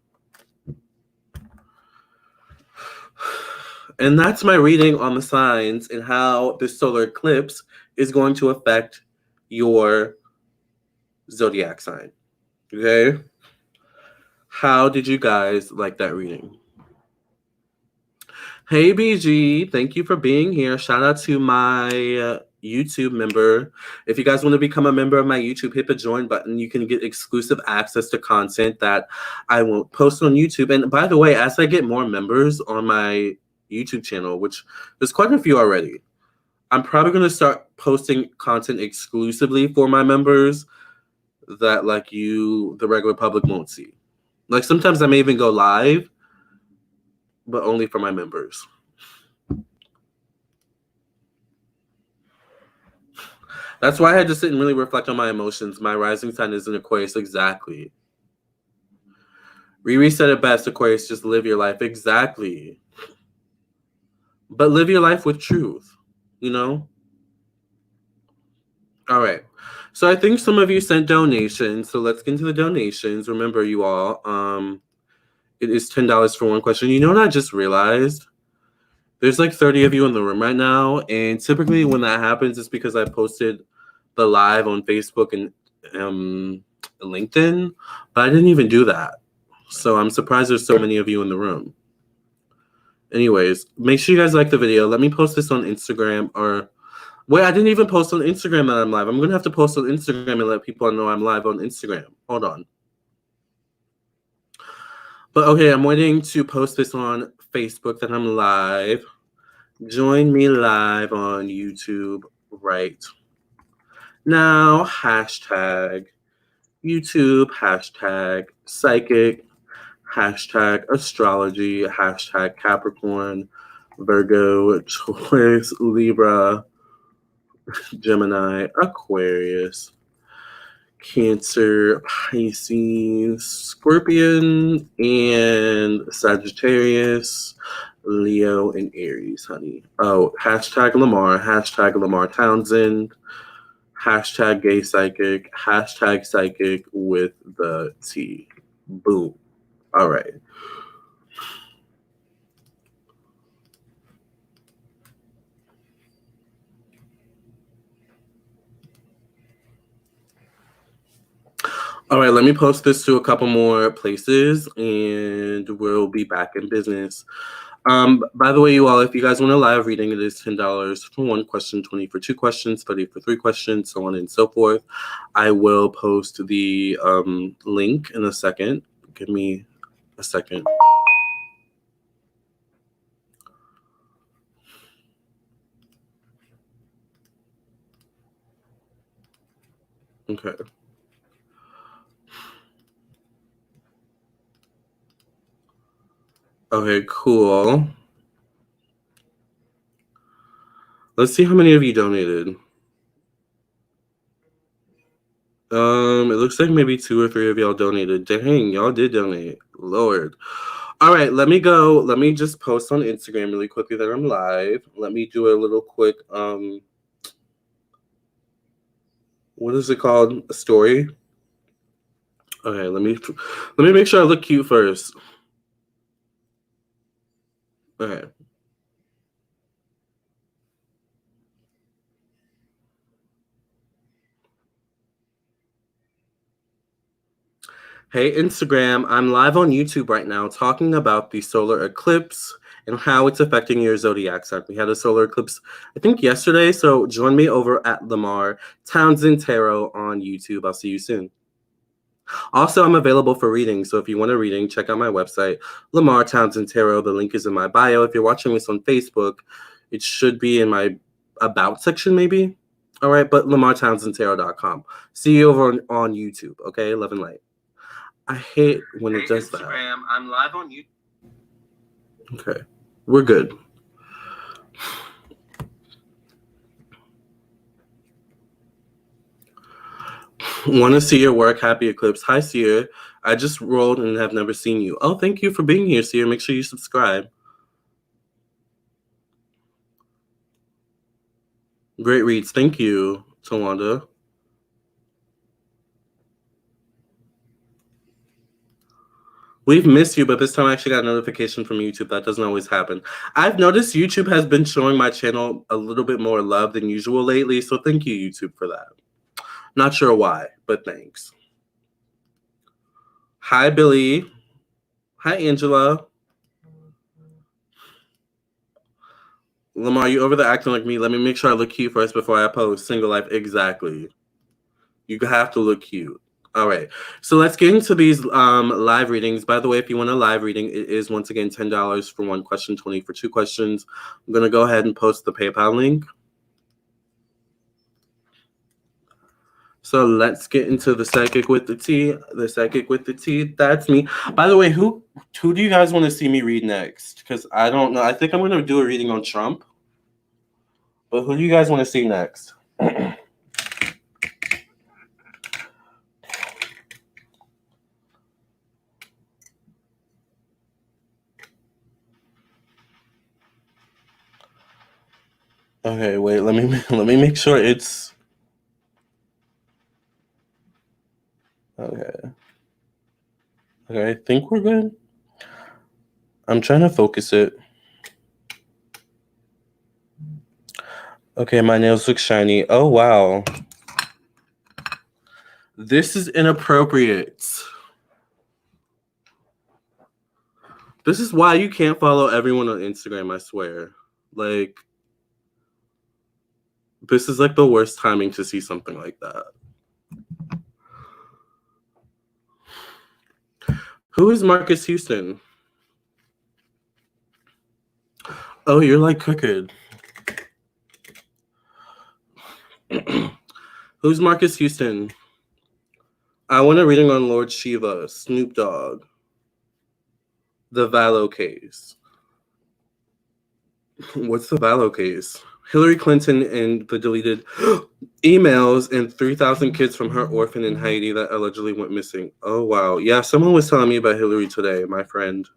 And that's my reading on the signs and how this solar eclipse is going to affect your zodiac sign. Okay? How did you guys like that reading? Hey, BG. Thank you for being here. Shout out to my YouTube member. If you guys want to become a member of my YouTube, hit the join button. You can get exclusive access to content that I won't post on YouTube. And by the way, as I get more members on my YouTube channel, which there's quite a few already, I'm probably going to start posting content exclusively for my members that like the regular public won't see. Like sometimes I may even go live, but only for my members. That's why I had to sit and really reflect on my emotions. My rising sign is in Aquarius, exactly. Riri said it best, Aquarius, just live your life. Exactly. But live your life with truth, you know? All right. So I think some of you sent donations. So let's get into the donations. Remember, you all, it is $10 for one question. You know what I just realized? There's like 30 of you in the room right now. And typically when that happens, it's because I posted the live on Facebook and LinkedIn. But I didn't even do that. So I'm surprised there's so many of you in the room. Anyways, make sure you guys like the video. Let me post this on Instagram or... Wait, I didn't even post on Instagram that I'm live. I'm going to have to post on Instagram and let people know I'm live on Instagram. Hold on. But okay, I'm waiting to post this on Facebook that I'm live. Join me live on YouTube right now. Hashtag YouTube, hashtag psychic, hashtag astrology, hashtag Capricorn, Virgo, Taurus, Libra, Gemini, Aquarius, Cancer, Pisces, Scorpion, and Sagittarius, Leo, and Aries, honey. Oh, hashtag Lamarr Townsend, hashtag gay psychic, hashtag psychic with the T. Boom. All right. All right, let me post this to a couple more places and we'll be back in business. By the way, you all, if you guys want a live reading, it is $10 for one question, 20 for two questions, 30 for three questions, so on and so forth. I will post the link in a second. Give me a second. Okay. Okay, cool. Let's see how many of you donated. It looks like maybe 2 or 3 of y'all donated. Dang, y'all did donate. Lord. All right, let me go. Let me just post on Instagram really quickly that I'm live. Let me do a little quick, what is it called? A story? Okay, let me make sure I look cute first. Okay. Hey, Instagram, I'm live on YouTube right now talking about the solar eclipse and how it's affecting your zodiac sign. We had a solar eclipse, I think, yesterday, so join me over at Lamarr Townsend Tarot on YouTube. I'll see you soon. Also, I'm available for reading, so if you want a reading, check out my website, Lamarr Townsend Tarot. The link is in my bio. If you're watching this on Facebook, it should be in my About section, maybe? All right, but LamarrTownsendTarot.com. See you over on YouTube, okay? Love and light. I hate when it does that. I'm live on YouTube. Okay, we're good. Want to see your work? Happy Eclipse. Hi, Seer. I just rolled and have never seen you. Oh, thank you for being here, Seer. Make sure you subscribe. Great reads. Thank you, Tawanda. We've missed you, but this time I actually got a notification from YouTube. That doesn't always happen. I've noticed YouTube has been showing my channel a little bit more love than usual lately, so thank you, YouTube, for that. Not sure why, but thanks. Hi, Billy. Hi, Angela. Lamar, you over there acting like me. Let me make sure I look cute first before I post. Single life, exactly. You have to look cute. All right. So let's get into these live readings. By the way, if you want a live reading, it is once again $10 for one question, 20 for two questions. I'm going to go ahead and post the PayPal link. So let's get into the psychic with the T. The psychic with the T. That's me. By the way, who do you guys want to see me read next? Because I don't know. I think I'm going to do a reading on Trump. But who do you guys want to see next? Okay, wait. Let me make sure it's okay. Okay, I think we're good. I'm trying to focus it. Okay, my nails look shiny. Oh, wow. This is inappropriate. This is why you can't follow everyone on Instagram, I swear. Like, this is like the worst timing to see something like that. Who is Marcus Houston? Oh, you're like crooked. Who's Marcus Houston? I want a reading on Lord Shiva, Snoop Dogg, the Vallow case. What's the Vallow case? Hillary Clinton and the deleted emails and 3,000 kids from her orphan in Haiti that allegedly went missing. Oh, wow. Yeah, someone was telling me about Hillary today. My friend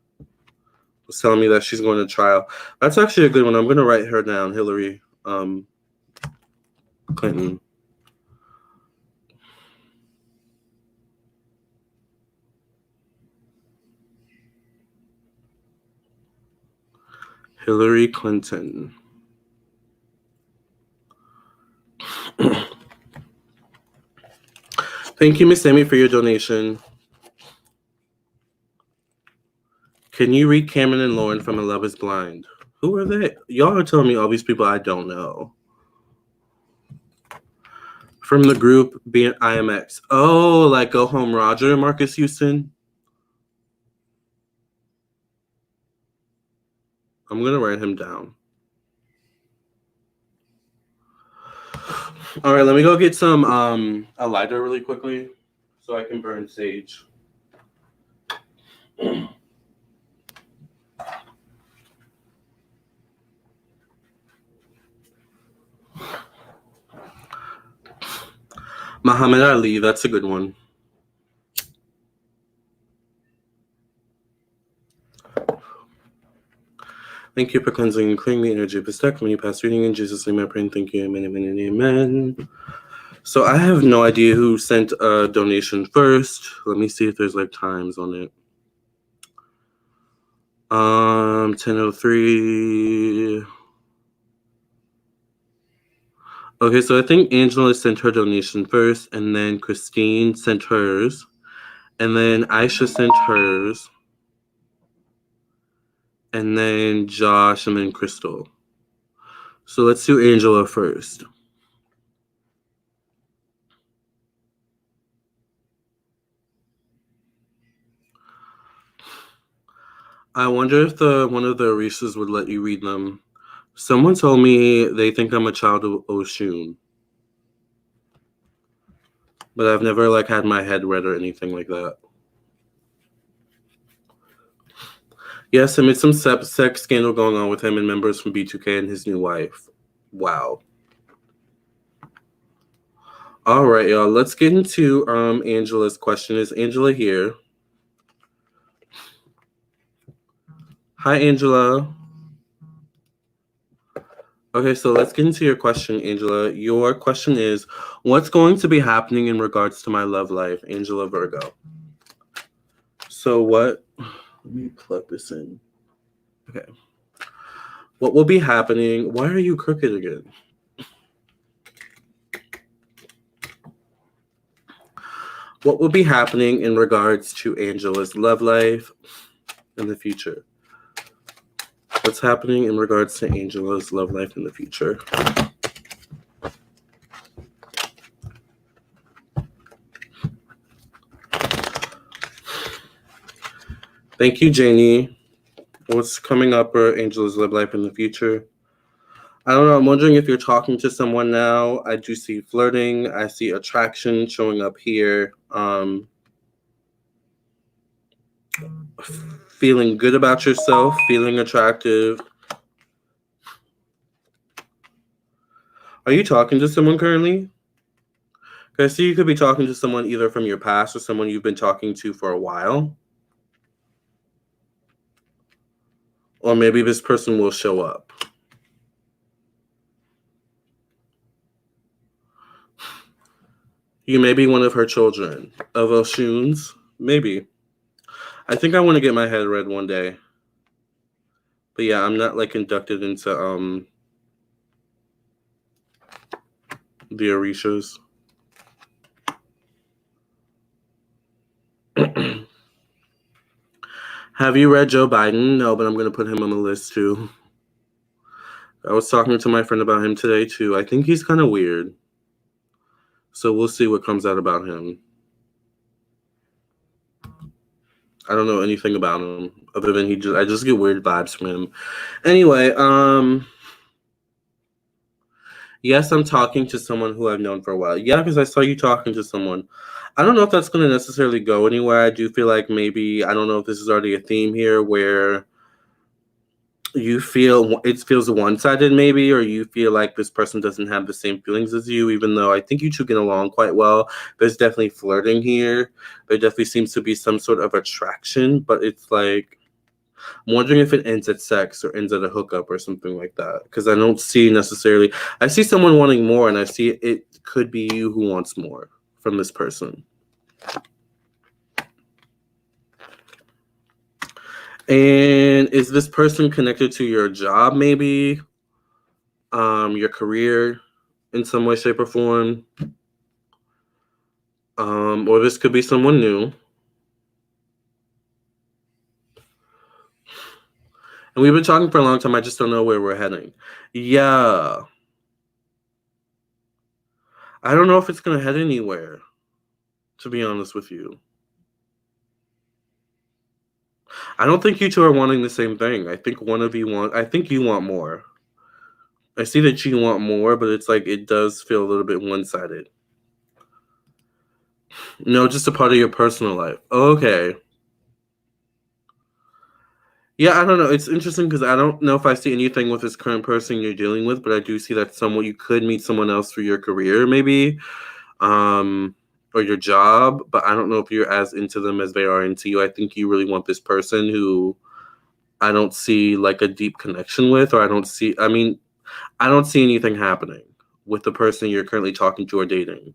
was telling me that she's going to trial. That's actually a good one. I'm going to write her down, Hillary Clinton. Hillary Clinton. Thank you, Miss Amy, for your donation. Can you read Cameron and Lauren from A Love is Blind? Who are they? Y'all are telling me all these people I don't know. From the group IMX. Oh, like Go Home Roger, Marcus Houston? I'm going to write him down. All right, let me go get some a lighter really quickly so I can burn sage. Muhammad Ali, that's a good one. Thank you for cleansing and clearing the energy of this deck. When you pass reading in Jesus' name, I pray and thank you. Amen, amen, and amen. So I have no idea who sent a donation first. Let me see if there's like times on it. 10:03. Okay, so I think Angela sent her donation first, and then Christine sent hers, and then Aisha sent hers, and then Josh, and then Crystal. So let's do Angela first. I wonder if one of the Orishas would let you read them. Someone told me they think I'm a child of Oshun. But I've never like had my head read or anything like that. Yes, amid some sex scandal going on with him and members from B2K and his new wife. Wow. All right, y'all. Let's get into Angela's question. Is Angela here? Hi, Angela. Okay, so let's get into your question, Angela. Your question is, what's going to be happening in regards to my love life, Angela Virgo? So what? Let me plug this in. Okay. What will be happening? Why are you crooked again? What will be happening in regards to Angela's love life in the future? What's happening in regards to Angela's love life in the future? Thank you, Janie. What's coming up for Angela's love life in the future? I don't know. I'm wondering if you're talking to someone now. I do see flirting. I see attraction showing up here. Feeling good about yourself, feeling attractive. Are you talking to someone currently? I see you could be talking to someone either from your past or someone you've been talking to for a while. Or maybe this person will show up. You may be one of her children. Of Oshun's? Maybe. I think I want to get my head read one day. But yeah, I'm not like inducted into the Orishas. Have you read Joe Biden? No, but I'm going to put him on the list too. I was talking to my friend about him today too. I think he's kind of weird. So we'll see what comes out about him. I don't know anything about him other than I just get weird vibes from him. Anyway, yes, I'm talking to someone who I've known for a while. Yeah, because I saw you talking to someone. I don't know if that's going to necessarily go anywhere. I do feel like maybe, I don't know if this is already a theme here where you feel it feels one-sided maybe, or you feel like this person doesn't have the same feelings as you, even though I think you two get along quite well. There's definitely flirting here. There definitely seems to be some sort of attraction, but it's like, I'm wondering if it ends at sex or ends at a hookup or something like that, because I don't see necessarily, I see someone wanting more, and I see it could be you who wants more from this person. And is this person connected to your job, maybe? Your career in some way, shape, or form? Or this could be someone new. And we've been talking for a long time. I just don't know where we're heading. Yeah. I don't know if it's going to head anywhere, to be honest with you. I don't think you two are wanting the same thing. I think one of you I think you want more. I see that you want more, but it's like it does feel a little bit one-sided. No, just a part of your personal life. Okay. Yeah, I don't know. It's interesting because I don't know if I see anything with this current person you're dealing with, but I do see that you could meet someone else through your career, maybe, or your job. But I don't know if you're as into them as they are into you. I think you really want this person who I don't see like a deep connection with, or I don't see anything happening with the person you're currently talking to or dating.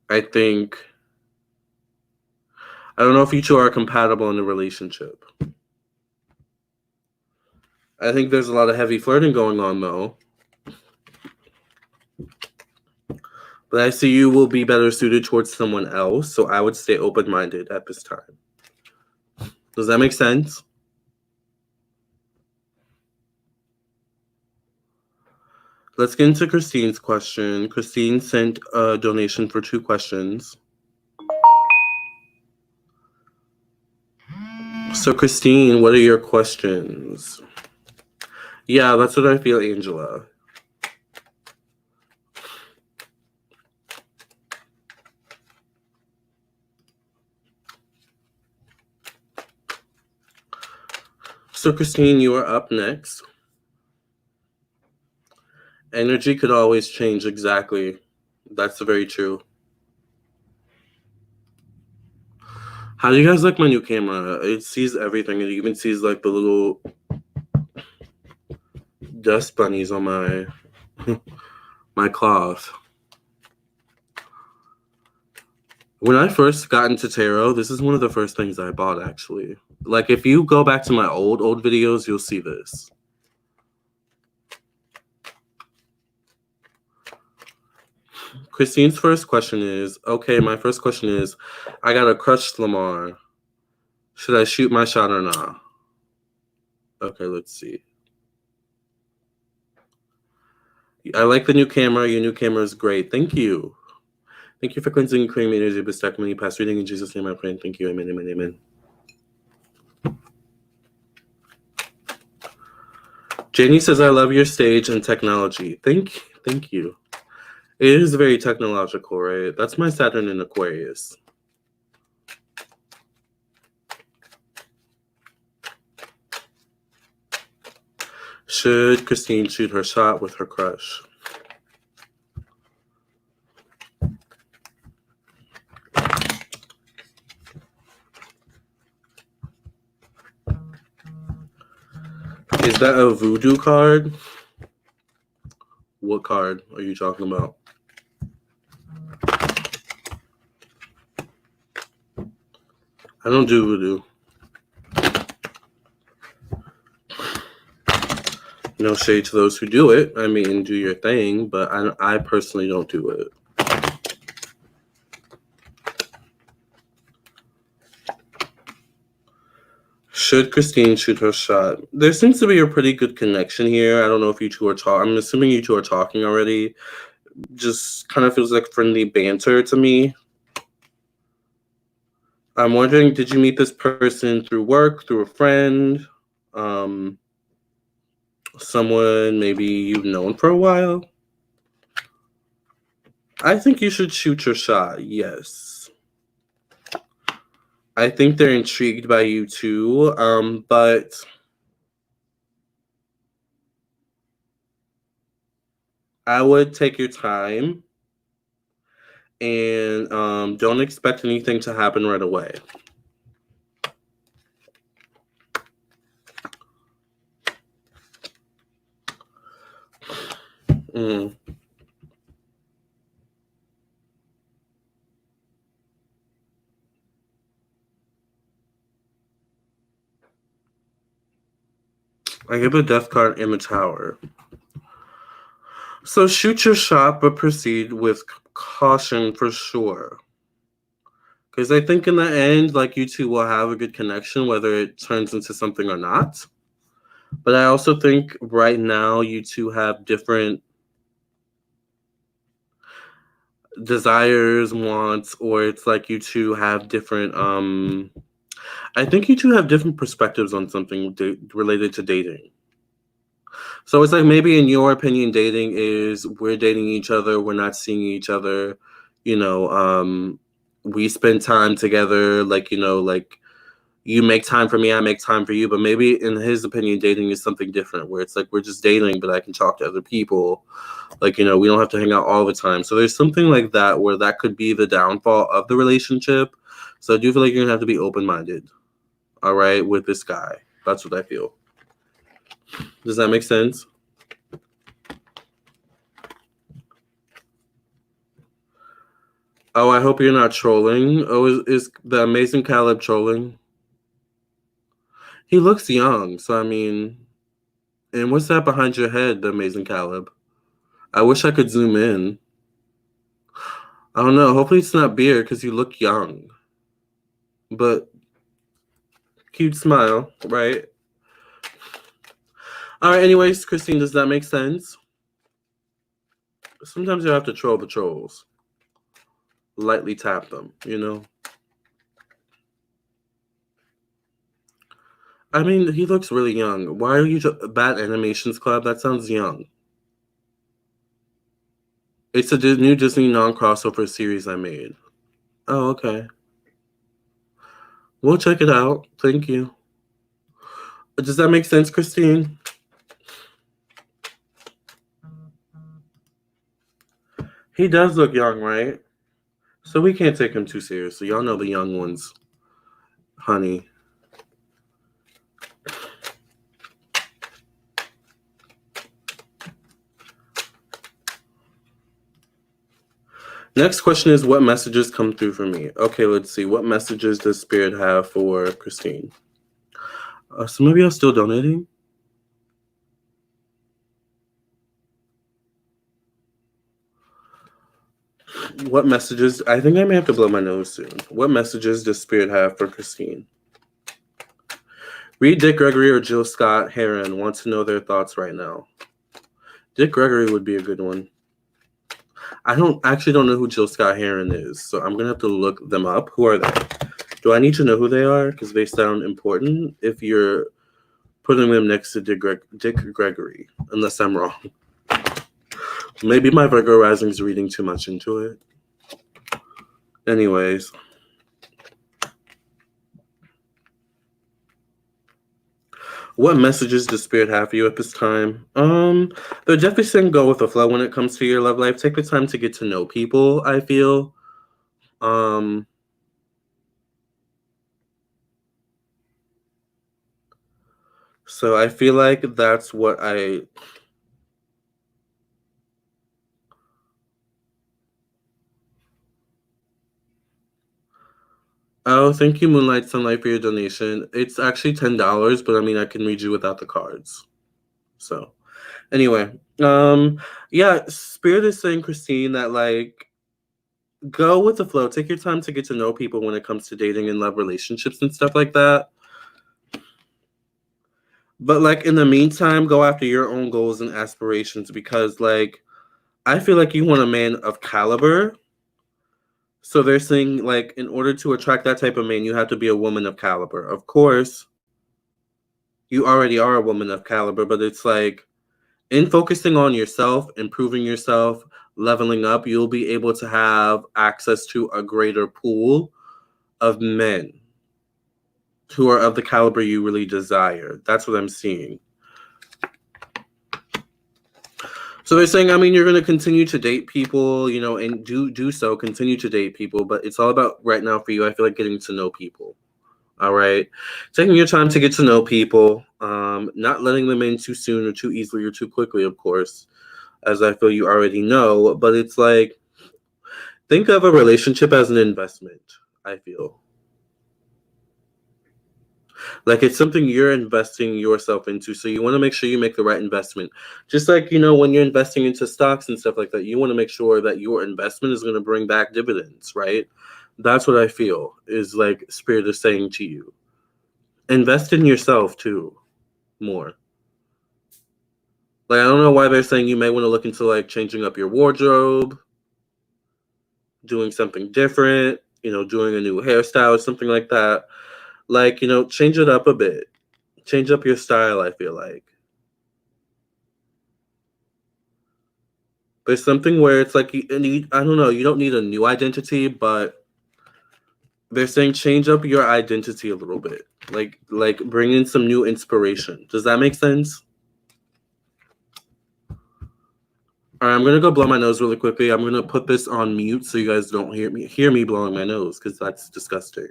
I don't know if you two are compatible in a relationship. I think there's a lot of heavy flirting going on, though. But I see you will be better suited towards someone else, so I would stay open-minded at this time. Does that make sense? Let's get into Christine's question. Christine sent a donation for 2 questions. So, Christine, what are your questions? Yeah, that's what I feel, Angela. So, Christine, you are up next. Energy could always change, exactly. That's very true. How do you guys like my new camera? It sees everything. It even sees like the little dust bunnies on my my cloth. When I first got into tarot, this is one of the first things I bought, actually. Like, if you go back to my old videos, you'll see this. Christine's first question is, okay, my first question is, I got a crush, Lamarr. Should I shoot my shot or not? Okay, let's see. I like the new camera. Your new camera is great. Thank you. Thank you for cleansing and clearing me energy, bestacking me past reading. In Jesus' name I pray. Thank you. Amen, amen, amen. Janie says, I love your stage and technology. Thank you. It is very technological, right? That's my Saturn in Aquarius. Should Christine shoot her shot with her crush? Is that a voodoo card? What card are you talking about? I don't do voodoo. No shade to those who do it. I mean, do your thing, but I personally don't do it. Should Christine shoot her shot? There seems to be a pretty good connection here. I don't know if you two are talking. I'm assuming you two are talking already. Just kind of feels like friendly banter to me. I'm wondering, did you meet this person through work, through a friend? Someone maybe you've known for a while? I think you should shoot your shot, yes. I think they're intrigued by you too, but I would take your time and don't expect anything to happen right away. I give a death card in the tower. So shoot your shot, but proceed with caution for sure. Because I think in the end, like, you two will have a good connection, whether it turns into something or not. But I also think right now you two have different desires, wants, or it's like you two have different I think you two have different perspectives on something related to dating. So it's like, maybe in your opinion, dating is we're dating each other, we're not seeing each other, we spend time together, like, like, you make time for me, I make time for you. But maybe in his opinion, dating is something different, where it's like, we're just dating, but I can talk to other people. Like, we don't have to hang out all the time. So there's something like that where that could be the downfall of the relationship. So I do feel like you're going to have to be open-minded, all right, with this guy. That's what I feel. Does that make sense? Oh, I hope you're not trolling. Oh, is the amazing Caleb trolling? He looks young, so I mean, and what's that behind your head, the amazing Caleb? I wish I could zoom in. I don't know. Hopefully it's not beer, because you look young. But cute smile, right? All right, anyways, Christine, does that make sense? Sometimes you have to troll the trolls. Lightly tap them, I mean, he looks really young. Why are you Bat Animations Club? That sounds young. It's a new Disney non-crossover series I made. Oh, okay. We'll check it out. Thank you. Does that make sense, Christine? He does look young, right? So we can't take him too seriously. Y'all know the young ones, honey. Next question is, what messages come through for me? Okay, let's see. What messages does Spirit have for Christine? Some of you are still donating? What messages? I think I may have to blow my nose soon. What messages does Spirit have for Christine? Read Dick Gregory or Jill Scott Heron. Want to know their thoughts right now. Dick Gregory would be a good one. I actually don't know who Jill Scott Heron is, so I'm going to have to look them up. Who are they? Do I need to know who they are? Because they sound important if you're putting them next to Dick Gregory, unless I'm wrong. Maybe my Virgo rising is reading too much into it. Anyways. What messages does Spirit have for you at this time? They're definitely saying go with the flow when it comes to your love life. Take the time to get to know people, I feel. So I feel like that's what Oh, thank you, Moonlight Sunlight, for your donation. It's actually $10, but I mean, I can read you without the cards. So, anyway, yeah, Spirit is saying, Christine, that like, go with the flow. Take your time to get to know people when it comes to dating and love relationships and stuff like that. But like in the meantime, go after your own goals and aspirations because like, I feel like you want a man of caliber. So they're saying, like, in order to attract that type of man, you have to be a woman of caliber. Of course, you already are a woman of caliber, but it's like, in focusing on yourself, improving yourself, leveling up, you'll be able to have access to a greater pool of men who are of the caliber you really desire. That's what I'm seeing. So they're saying, I mean, you're going to continue to date people, you know, and do so, continue to date people, but it's all about right now for you, I feel like getting to know people. All right. Taking your time to get to know people, not letting them in too soon or too easily or too quickly, of course, as I feel you already know, but it's like, think of a relationship as an investment, I feel. Like it's something you're investing yourself into. So you want to make sure you make the right investment. Just like, you know, when you're investing into stocks and stuff like that, you want to make sure that your investment is going to bring back dividends, right? That's what I feel is like Spirit is saying to you. Invest in yourself too, more. Like, I don't know why they're saying you may want to look into like changing up your wardrobe, doing something different, you know, doing a new hairstyle or something like that. Like, you know, change it up a bit. Change up your style, I feel like. There's something where it's like you need, I don't know, you don't need a new identity, but they're saying change up your identity a little bit. Like bring in some new inspiration. Does that make sense? All right, I'm gonna go blow my nose really quickly. I'm gonna put this on mute so you guys don't hear me blowing my nose because that's disgusting.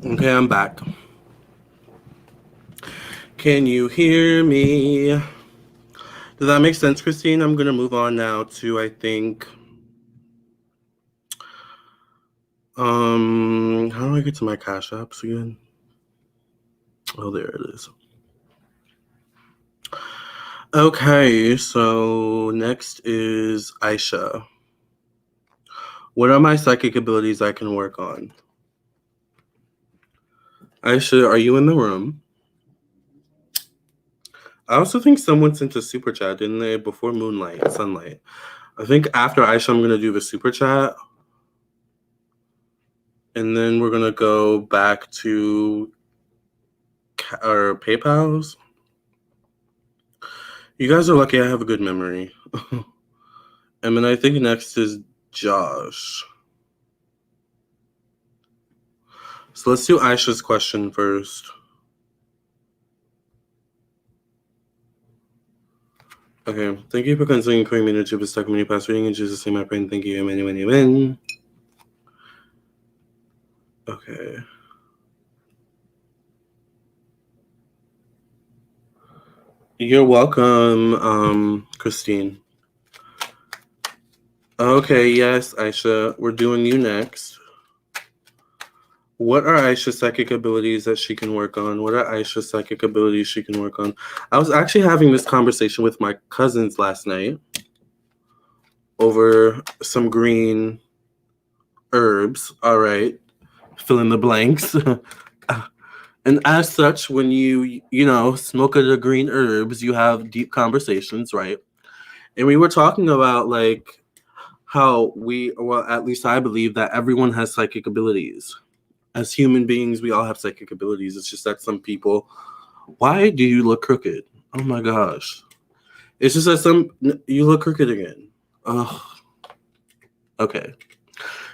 Okay, I'm back. Can you hear me? Does that make sense, Christine? I'm gonna move on now to I think how do I get to my Cash Apps again? Oh, there it is. Okay, so next is Aisha. What are my psychic abilities I can work on? Aisha, are you in the room? I also think someone sent a super chat, didn't they? Before Sunlight. I think after Aisha, I'm going to do the super chat. And then we're going to go back to our PayPal's. You guys are lucky I have a good memory. And then I think next is Josh. So let's do Aisha's question first. Okay, thank you for considering calling me to Jupiter's stuck many past reading in Jesus' name I pray and thank you, amen, amen, amen. Okay. You're welcome, Christine. Okay, yes, Aisha, we're doing you next. What are Aisha's psychic abilities that she can work on? What are Aisha's psychic abilities she can work on? I was actually having this conversation with my cousins last night over some green herbs. All right, fill in the blanks. And as such, when you smoke the green herbs, you have deep conversations, right? And we were talking about like how at least I believe that everyone has psychic abilities. As human beings, we all have psychic abilities. It's just that some people, why do you look crooked? Oh my gosh. It's just that you look crooked again. Oh, okay.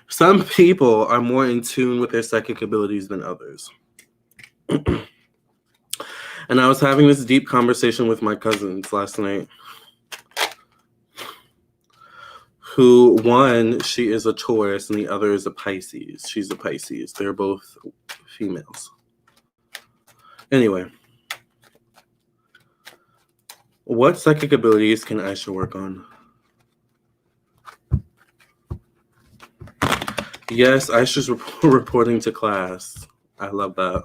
Some people are more in tune with their psychic abilities than others. And I was having this deep conversation with my cousins last night. Who, one, she is a Taurus and the other is a Pisces. She's a Pisces. They're both females. Anyway. What psychic abilities can Aisha work on? Yes, Aisha's reporting to class. I love that.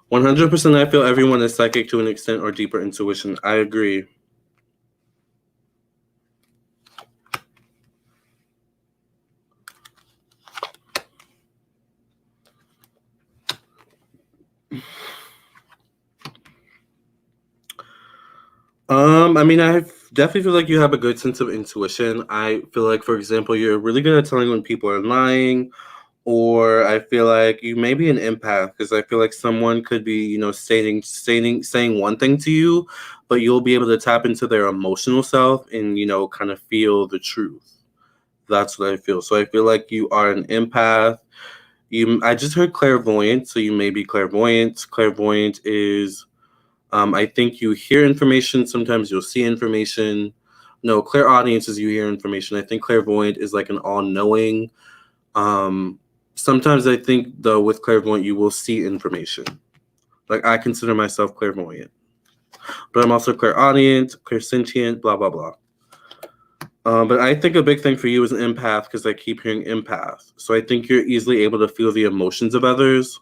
"100% I feel everyone is psychic to an extent or deeper intuition." I agree. I mean, I definitely feel like you have a good sense of intuition. I feel like, for example, you're really good at telling when people are lying, or I feel like you may be an empath because I feel like someone could be, saying one thing to you, but you'll be able to tap into their emotional self and, kind of feel the truth. That's what I feel. So I feel like you are an empath. I just heard clairvoyant, so you may be clairvoyant. Clairvoyant is, I think you hear information. Sometimes you'll see information. No, clairaudience is you hear information. I think clairvoyant is like an all-knowing. Sometimes I think, though, with clairvoyant, you will see information. Like, I consider myself clairvoyant. But I'm also clairaudient, clairsentient, blah, blah, blah. But I think a big thing for you is an empath because I keep hearing empath. So I think you're easily able to feel the emotions of others.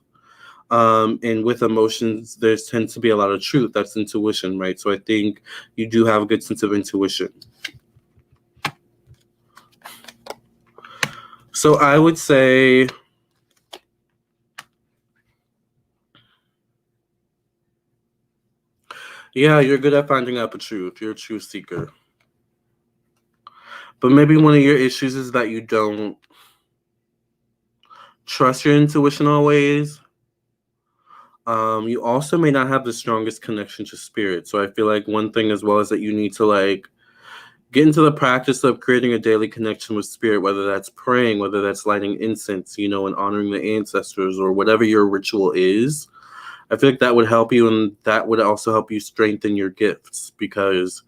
And with emotions, there tends to be a lot of truth. That's intuition, right? So I think you do have a good sense of intuition. So I would say, yeah, you're good at finding out the truth. You're a truth seeker. But maybe one of your issues is that you don't trust your intuition always. You also may not have the strongest connection to spirit. So I feel like one thing as well is that you need to get into the practice of creating a daily connection with spirit, whether that's praying, whether that's lighting incense, and honoring the ancestors or whatever your ritual is. I feel like that would help you, and that would also help you strengthen your gifts because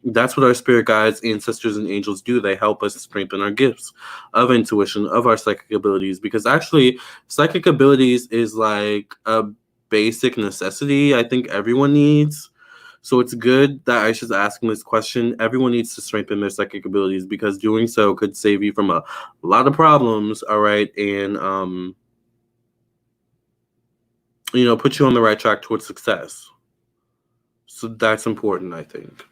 that's what our spirit guides, ancestors, and angels do. They help us strengthen our gifts of intuition, of our psychic abilities, because actually psychic abilities is like a basic necessity I think everyone needs. So it's good that Aisha's asking this question. Everyone needs to strengthen their psychic abilities because doing so could save you from a lot of problems, all right, and put you on the right track towards success. So that's important, I think.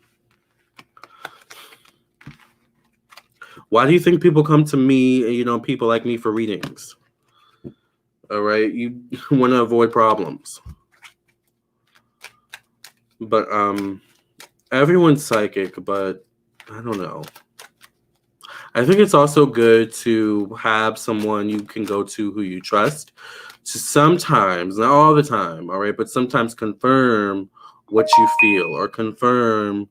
Why do you think people come to me, people like me for readings? All right, you want to avoid problems. But everyone's psychic, but I don't know. I think it's also good to have someone you can go to who you trust to sometimes, not all the time, all right, but sometimes confirm what you feel or confirm,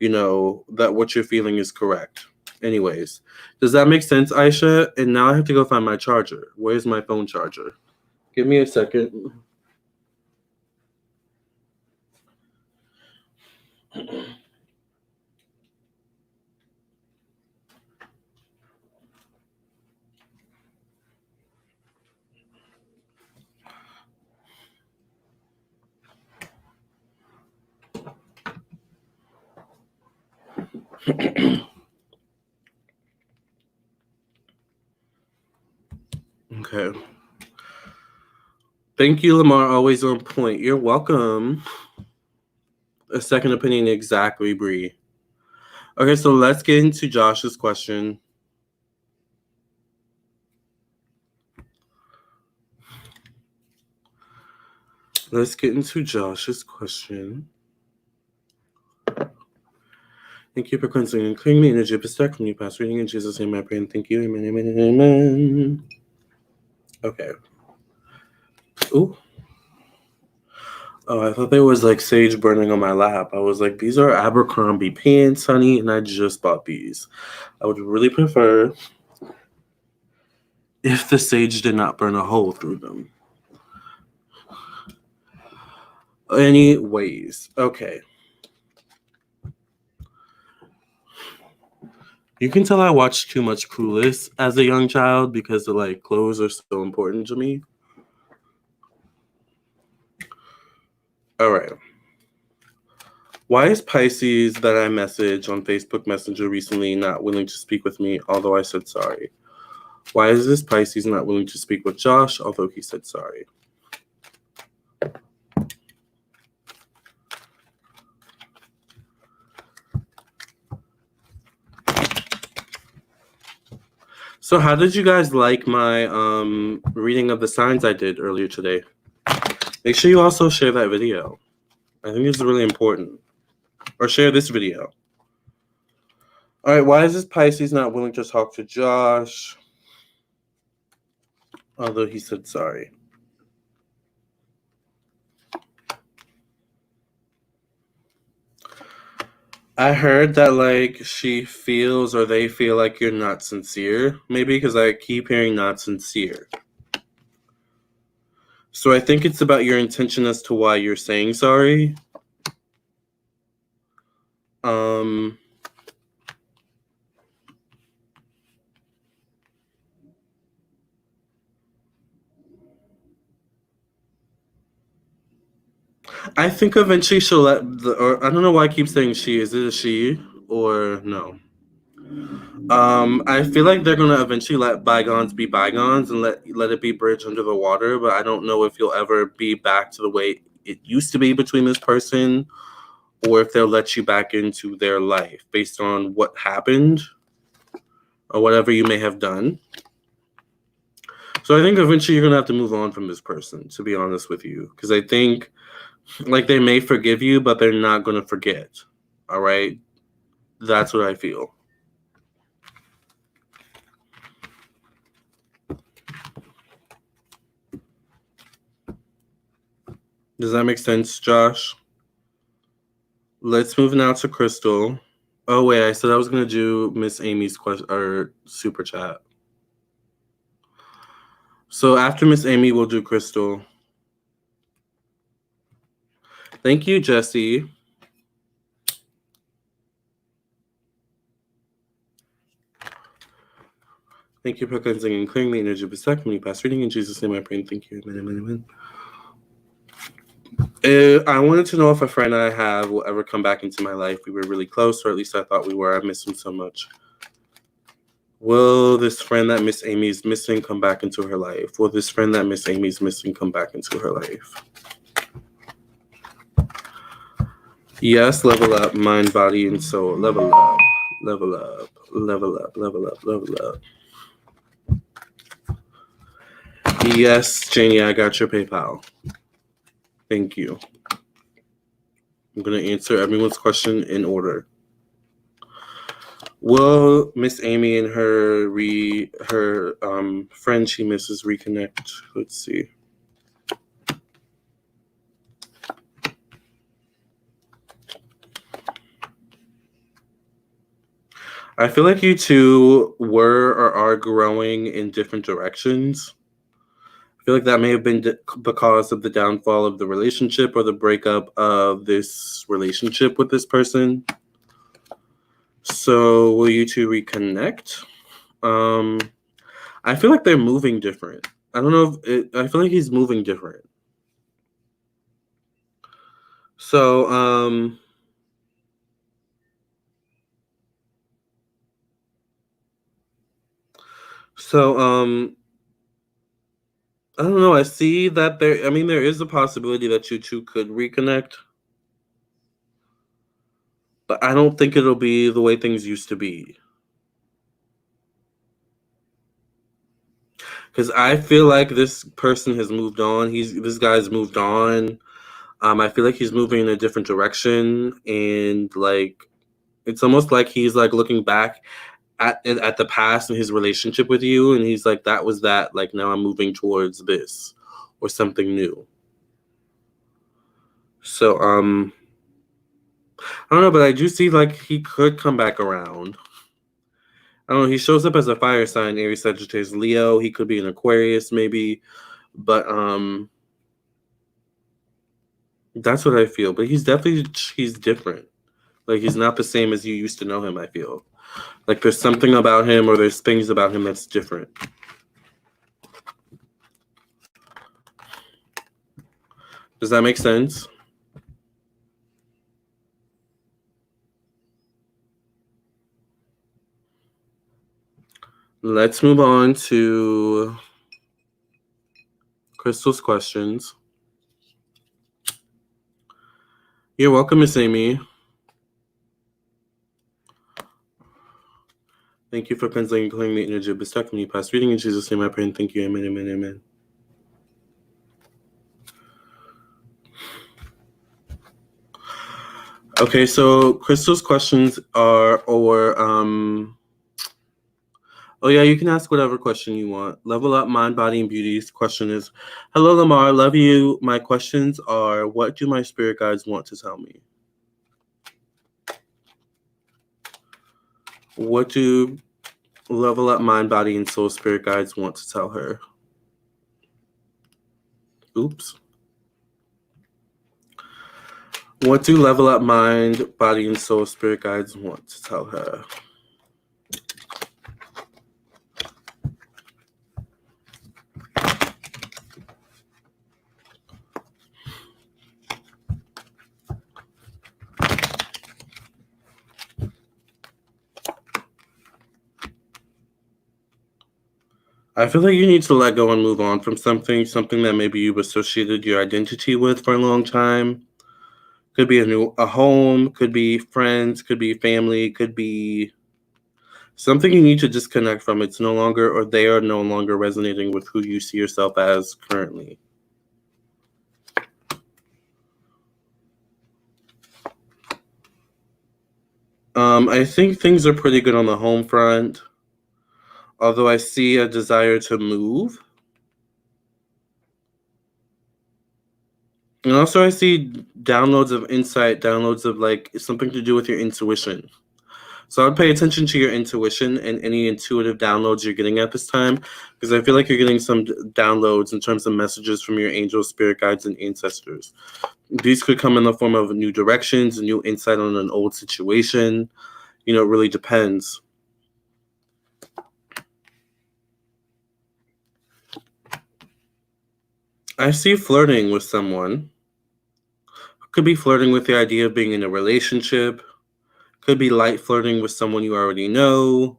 that what you're feeling is correct. Anyways, does that make sense, Aisha? And now I have to go find my charger. Where's my phone charger? Give me a second. Okay. Thank you, Lamarr. Always on point. You're welcome. A second opinion, exactly, Bree. Okay, so let's get into Josh's question. Let's get into Josh's question. Thank you for cleansing and clearing me energy, protect from you past reading. In Jesus' name I pray and thank you. Amen, amen, amen. Okay. Ooh. Oh, I thought there was like sage burning on my lap. I was like, these are Abercrombie pants, honey, and I just bought these. I would really prefer if the sage did not burn a hole through them. Anyways, okay. You can tell I watched too much Clueless as a young child because the like clothes are so important to me. All right. Why is Pisces that I messaged on Facebook Messenger recently not willing to speak with me, although I said sorry? Why is this Pisces not willing to speak with Josh, although he said sorry? So how did you guys like my reading of the signs I did earlier today? Make sure you also share that video. I think it's really important. Or share this video. All right, why is this Pisces not willing to talk to Josh, although he said sorry? I heard that like she feels or they feel like you're not sincere, maybe because I keep hearing not sincere. So I think it's about your intention as to why you're saying sorry. I think eventually she'll let or I don't know why I keep saying she. Is it a she or no? I feel like they're gonna eventually let bygones be bygones and let it be bridge under the water. But I don't know if you'll ever be back to the way it used to be between this person, or if they'll let you back into their life based on what happened or whatever you may have done. So I think eventually you're gonna have to move on from this person, to be honest with you, because I think like they may forgive you, but they're not gonna forget. All right, that's what I feel. Does that make sense, Josh? Let's move now to Crystal. Oh wait, I said I was gonna do Miss Amy's question or super chat. So after Miss Amy, we'll do Crystal. Thank you, Jesse. Thank you for cleansing and clearing the energy of protect me past reading. In Jesus' name I pray and thank you. Amen, amen, amen. I wanted to know if a friend I have will ever come back into my life. We were really close, or at least I thought we were. I miss him so much. Will this friend that Miss Amy's missing come back into her life? Will this friend that Miss Amy's missing come back into her life? Yes, level up, mind, body, and soul. Level up, level up, level up, level up, level up. Yes, Janie, I got your PayPal. Thank you. I'm going to answer everyone's question in order. Will Miss Amy and her friend she misses reconnect? Let's see. I feel like you two were or are growing in different directions. I feel like that may have been because of the downfall of the relationship or the breakup of this relationship with this person. So will you two reconnect? I feel like they're moving different. I don't know if I feel like he's moving different. So I don't know. I see that there is a possibility that you two could reconnect. But I don't think it'll be the way things used to be. Because I feel like this person has moved on. This guy's moved on. I feel like he's moving in a different direction, and like it's almost like he's like looking back at the past and his relationship with you, and he's like, that was that. Like now I'm moving towards this or something new. So I don't know, but I do see like he could come back around. I don't know. He shows up as a fire sign, Aries, Sagittarius, Leo. He could be an Aquarius, maybe, but that's what I feel. But he's different. Like he's not the same as you used to know him. I feel like there's something about him, or there's things about him that's different. Does that make sense? Let's move on to Crystal's questions. You're welcome, Miss Amy. Thank you for penciling and clearing the energy of me past reading. In Jesus' name I pray and thank you. Amen, amen, amen. Okay, so Crystal's questions are, oh yeah, you can ask whatever question you want. Level Up, Mind, Body, and Beauty's question is, hello, Lamarr, love you. My questions are, what do my spirit guides want to tell me? What do Level Up, Mind, Body, and Soul spirit guides want to tell her? Oops. What do Level Up, Mind, Body, and Soul spirit guides want to tell her? I feel like you need to let go and move on from something that maybe you've associated your identity with for a long time. Could be a home, could be friends, could be family, could be something you need to disconnect from. It's no longer, or they are no longer resonating with who you see yourself as currently. I think things are pretty good on the home front, although I see a desire to move. And also I see downloads of insight, downloads of like something to do with your intuition. So I'd pay attention to your intuition and any intuitive downloads you're getting at this time, because I feel like you're getting some downloads in terms of messages from your angels, spirit guides, and ancestors. These could come in the form of new directions, new insight on an old situation. It really depends. I see flirting with someone. Could be flirting with the idea of being in a relationship. Could be light flirting with someone you already know.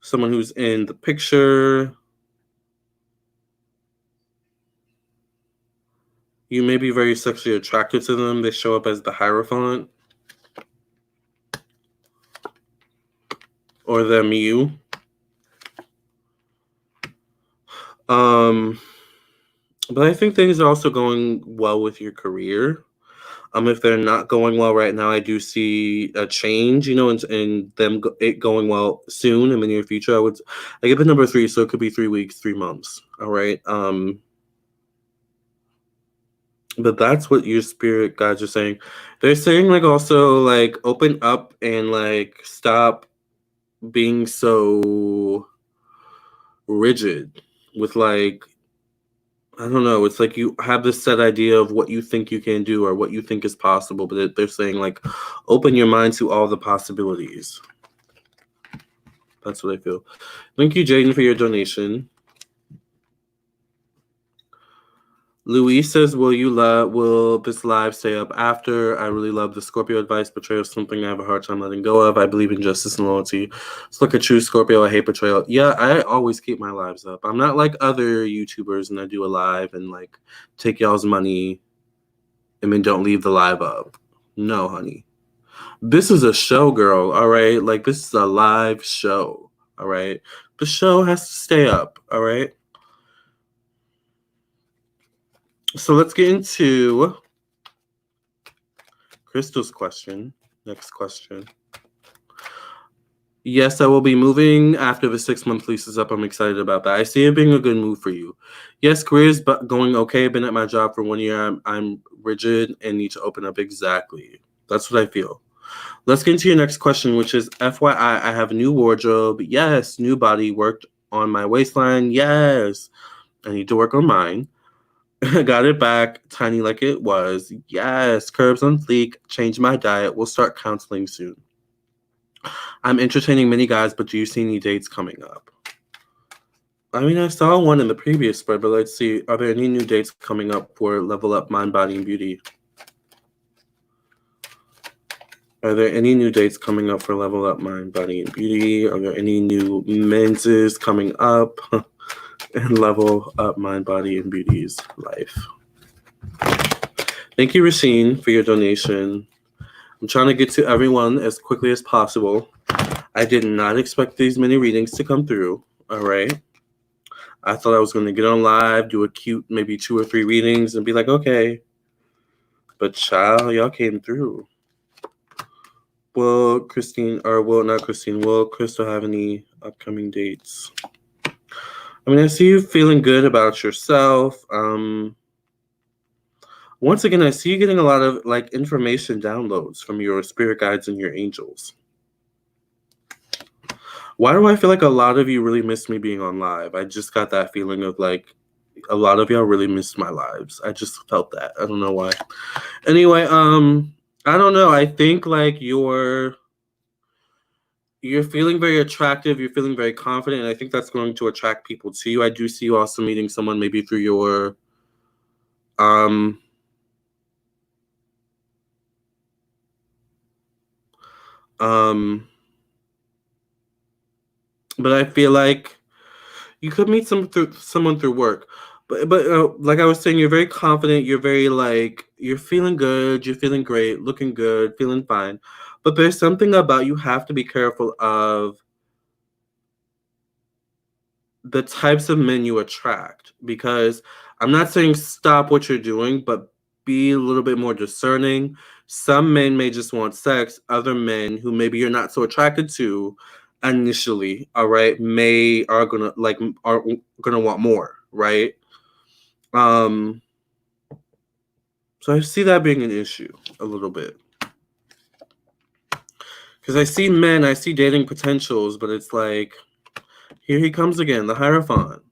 Someone who's in the picture. You may be very sexually attracted to them. They show up as the Hierophant. Or them, you. But I think things are also going well with your career. If they're not going well right now, I do see a change, and them it going well soon in the near future. I get the number 3, so it could be 3 weeks, 3 months. All right. But that's what your spirit guides are saying. They're saying like also like open up and like stop being so rigid with like, I don't know, it's like you have this set idea of what you think you can do or what you think is possible, but they're saying like, open your mind to all the possibilities. That's what I feel. Thank you, Jaden, for your donation. Louise says, will this live stay up after? I really love the Scorpio advice. Betrayal is something I have a hard time letting go of. I believe in justice and loyalty. It's like a true Scorpio. I hate betrayal. Yeah, I always keep my lives up. I'm not like other YouTubers and I do a live and like take y'all's money and then don't leave the live up. No, honey. This is a show, girl, all right? Like, this is a live show, all right? The show has to stay up, all right? So let's get into Crystal's question. Next question. Yes, I will be moving after the 6-month lease is up. I'm excited about that. I see it being a good move for you. Yes, career is going okay. I've been at my job for 1 year. I'm rigid and need to open up. Exactly. That's what I feel. Let's get into your next question, which is FYI, I have a new wardrobe. Yes, new body, worked on my waistline. Yes, I need to work on mine. Got it back, tiny like it was. Yes, curves on fleek, change my diet. We'll start counseling soon. I'm entertaining many guys, but do you see any dates coming up? I mean, I saw one in the previous spread, but let's see. Are there any new dates coming up for Level Up Mind, Body, and Beauty? Are there any new dates coming up for Level Up Mind, Body, and Beauty? Are there any new menses coming up and Level Up Mind, Body, and Beauty's life? Thank you, Rasheen, for your donation. I'm trying to get to everyone as quickly as possible. I did not expect these many readings to come through, all right? I thought I was going to get on live, do a cute maybe 2 or 3 readings, and be like, okay. But child, y'all came through. Will Crystal have any upcoming dates? I mean, I see you feeling good about yourself. Once again, I see you getting a lot of like information downloads from your spirit guides and your angels. Why do I feel like a lot of you really miss me being on live? I just got that feeling of like a lot of y'all really missed my lives. I just felt that. I don't know why. Anyway, I don't know. I think like you're feeling very attractive. You're feeling very confident. And I think that's going to attract people to you. I do see you also meeting someone maybe through your but I feel like you could meet someone through work. But like I was saying, you're very confident. You're very like, you're feeling good. You're feeling great, looking good, feeling fine. But there's something about you have to be careful of the types of men you attract, because I'm not saying stop what you're doing, but be a little bit more discerning. Some men may just want sex. Other men who maybe you're not so attracted to initially, all right, are gonna want more, right? So I see that being an issue a little bit. Because I see dating potentials, but it's like, here he comes again, the Hierophant.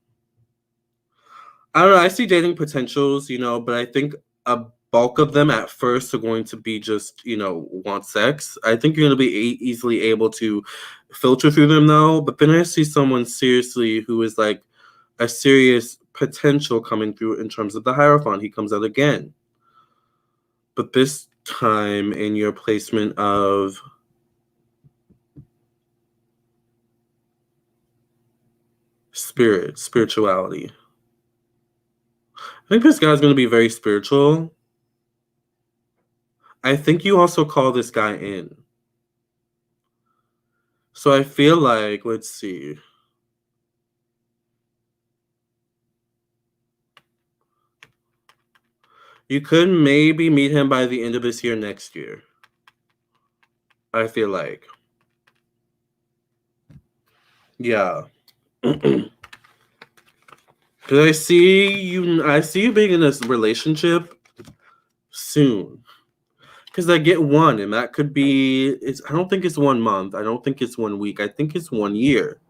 I don't know. I see dating potentials, but I think a bulk of them at first are going to be just, want sex. I think you're going to be easily able to filter through them, though. But then I see someone seriously who is like a serious potential coming through in terms of the Hierophant. He comes out again. But this time in your placement of spirituality. I think this guy's going to be very spiritual. I think you also call this guy in. So I feel like, let's see. You could maybe meet him by the end of this year, next year. I feel like. Yeah. Because I see you being in this relationship soon. Because I get one, and that could be, I don't think it's 1 month. I don't think it's 1 week. I think it's 1 year.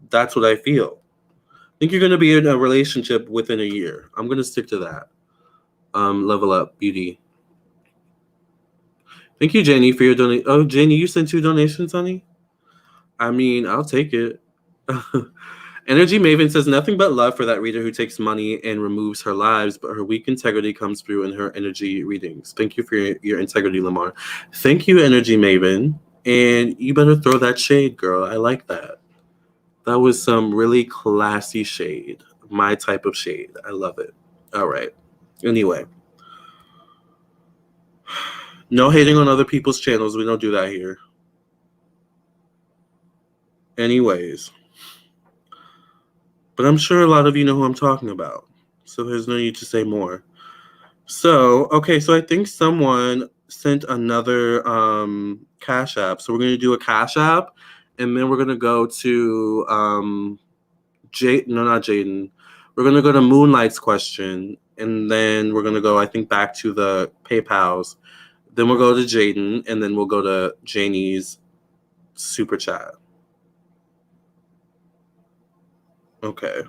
That's what I feel. I think you're going to be in a relationship within a year. I'm going to stick to that. Level up, beauty. Thank you, Janie, for your donation. Oh, Janie, you sent 2 donations, honey? I mean, I'll take it. Energy Maven says nothing but love for that reader who takes money and removes her lives, but her weak integrity comes through in her energy readings. Thank you for your integrity, Lamarr. Thank you, Energy Maven. And you better throw that shade, girl. I like that. That was some really classy shade. My type of shade. I love it. All right. Anyway. No hating on other people's channels. We don't do that here. Anyways. But I'm sure a lot of you know who I'm talking about. So there's no need to say more. So, okay, so I think someone sent another Cash App. So we're going to do a Cash App, and then we're going to go to not Jaden. We're going to go to Moonlight's question, and then we're going to go, I think, back to the PayPal's. Then we'll go to Jaden, and then we'll go to Janie's Super Chat. Okay.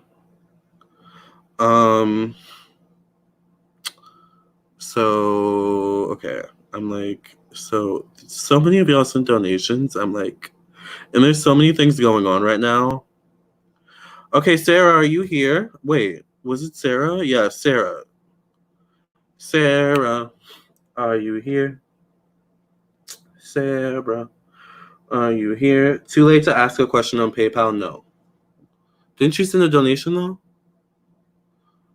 So, okay. I'm like, so many of y'all sent donations. I'm like, and there's so many things going on right now. Okay, Sarah, are you here? Wait, was it Sarah? Yeah, Sarah. Sarah, are you here? Sarah, are you here? Too late to ask a question on PayPal? No. Didn't you send a donation, though?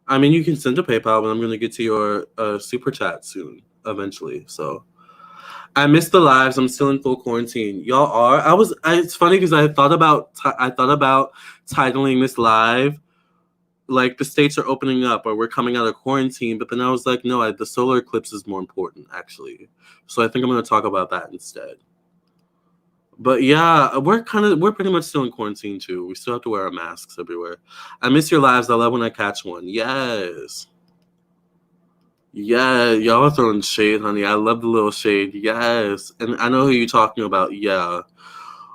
I mean, you can send a PayPal, but I'm going to get to your Super Chat soon, eventually, so. I missed the lives. I'm still in full quarantine. Y'all are? It's funny because I thought about titling this live, like the states are opening up or we're coming out of quarantine, but then I was like, no, the solar eclipse is more important, actually. So I think I'm going to talk about that instead. But yeah, we're pretty much still in quarantine too. We still have to wear our masks everywhere. I miss your lives. I love when I catch one. Yes. Yeah, y'all are throwing shade, honey. I love the little shade. Yes. And I know who you're talking about. Yeah.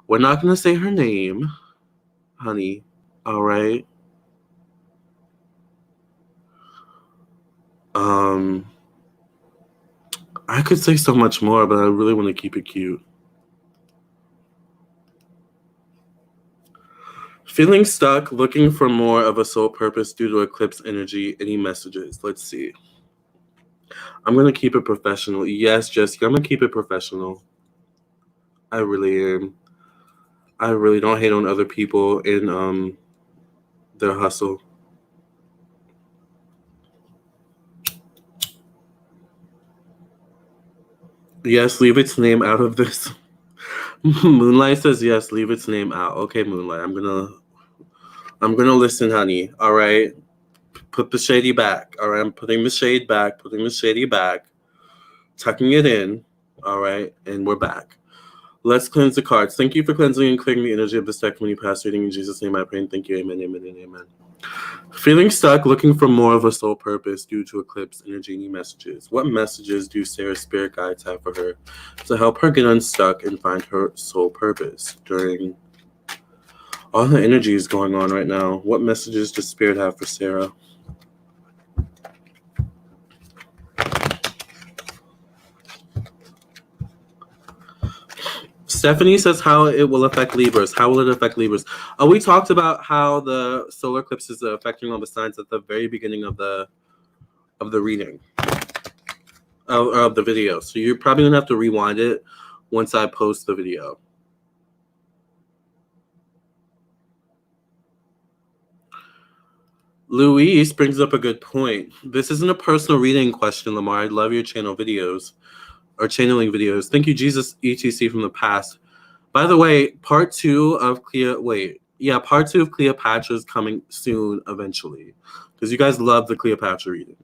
We're not going to say her name, honey. All right? I could say so much more, but I really want to keep it cute. Feeling stuck, looking for more of a soul purpose due to eclipse energy. Any messages? Let's see. I'm going to keep it professional. Yes, Jessica, I'm going to keep it professional. I really am. I really don't hate on other people in their hustle. Yes, leave its name out of this. Moonlight says yes, leave its name out. Okay, Moonlight, I'm gonna listen, honey. All right, put the shady back. All right, I'm putting the shade back, putting the shady back, tucking it in. All right, and we're back. Let's cleanse the cards. Thank you for cleansing and clearing the energy of this deck when you pass reading. In Jesus' name I pray and thank you. Amen, amen, and amen. Feeling stuck, looking for more of a soul purpose due to eclipse energy. Any messages? What messages do Sarah's spirit guides have for her to help her get unstuck and find her soul purpose during all the energies going on right now? What messages does spirit have for Sarah? Stephanie says how it will affect Libras. How will it affect Libras? We talked about how the solar eclipse is affecting all the signs at the very beginning of the reading of the video. So you're probably gonna have to rewind it once I post the video. Louise brings up a good point. This isn't a personal reading question, Lamarr. I love your channel videos or channeling videos. Thank you, Jesus ETC from the past. By the way, part 2 of Cleopatra is coming soon eventually. Because you guys love the Cleopatra reading.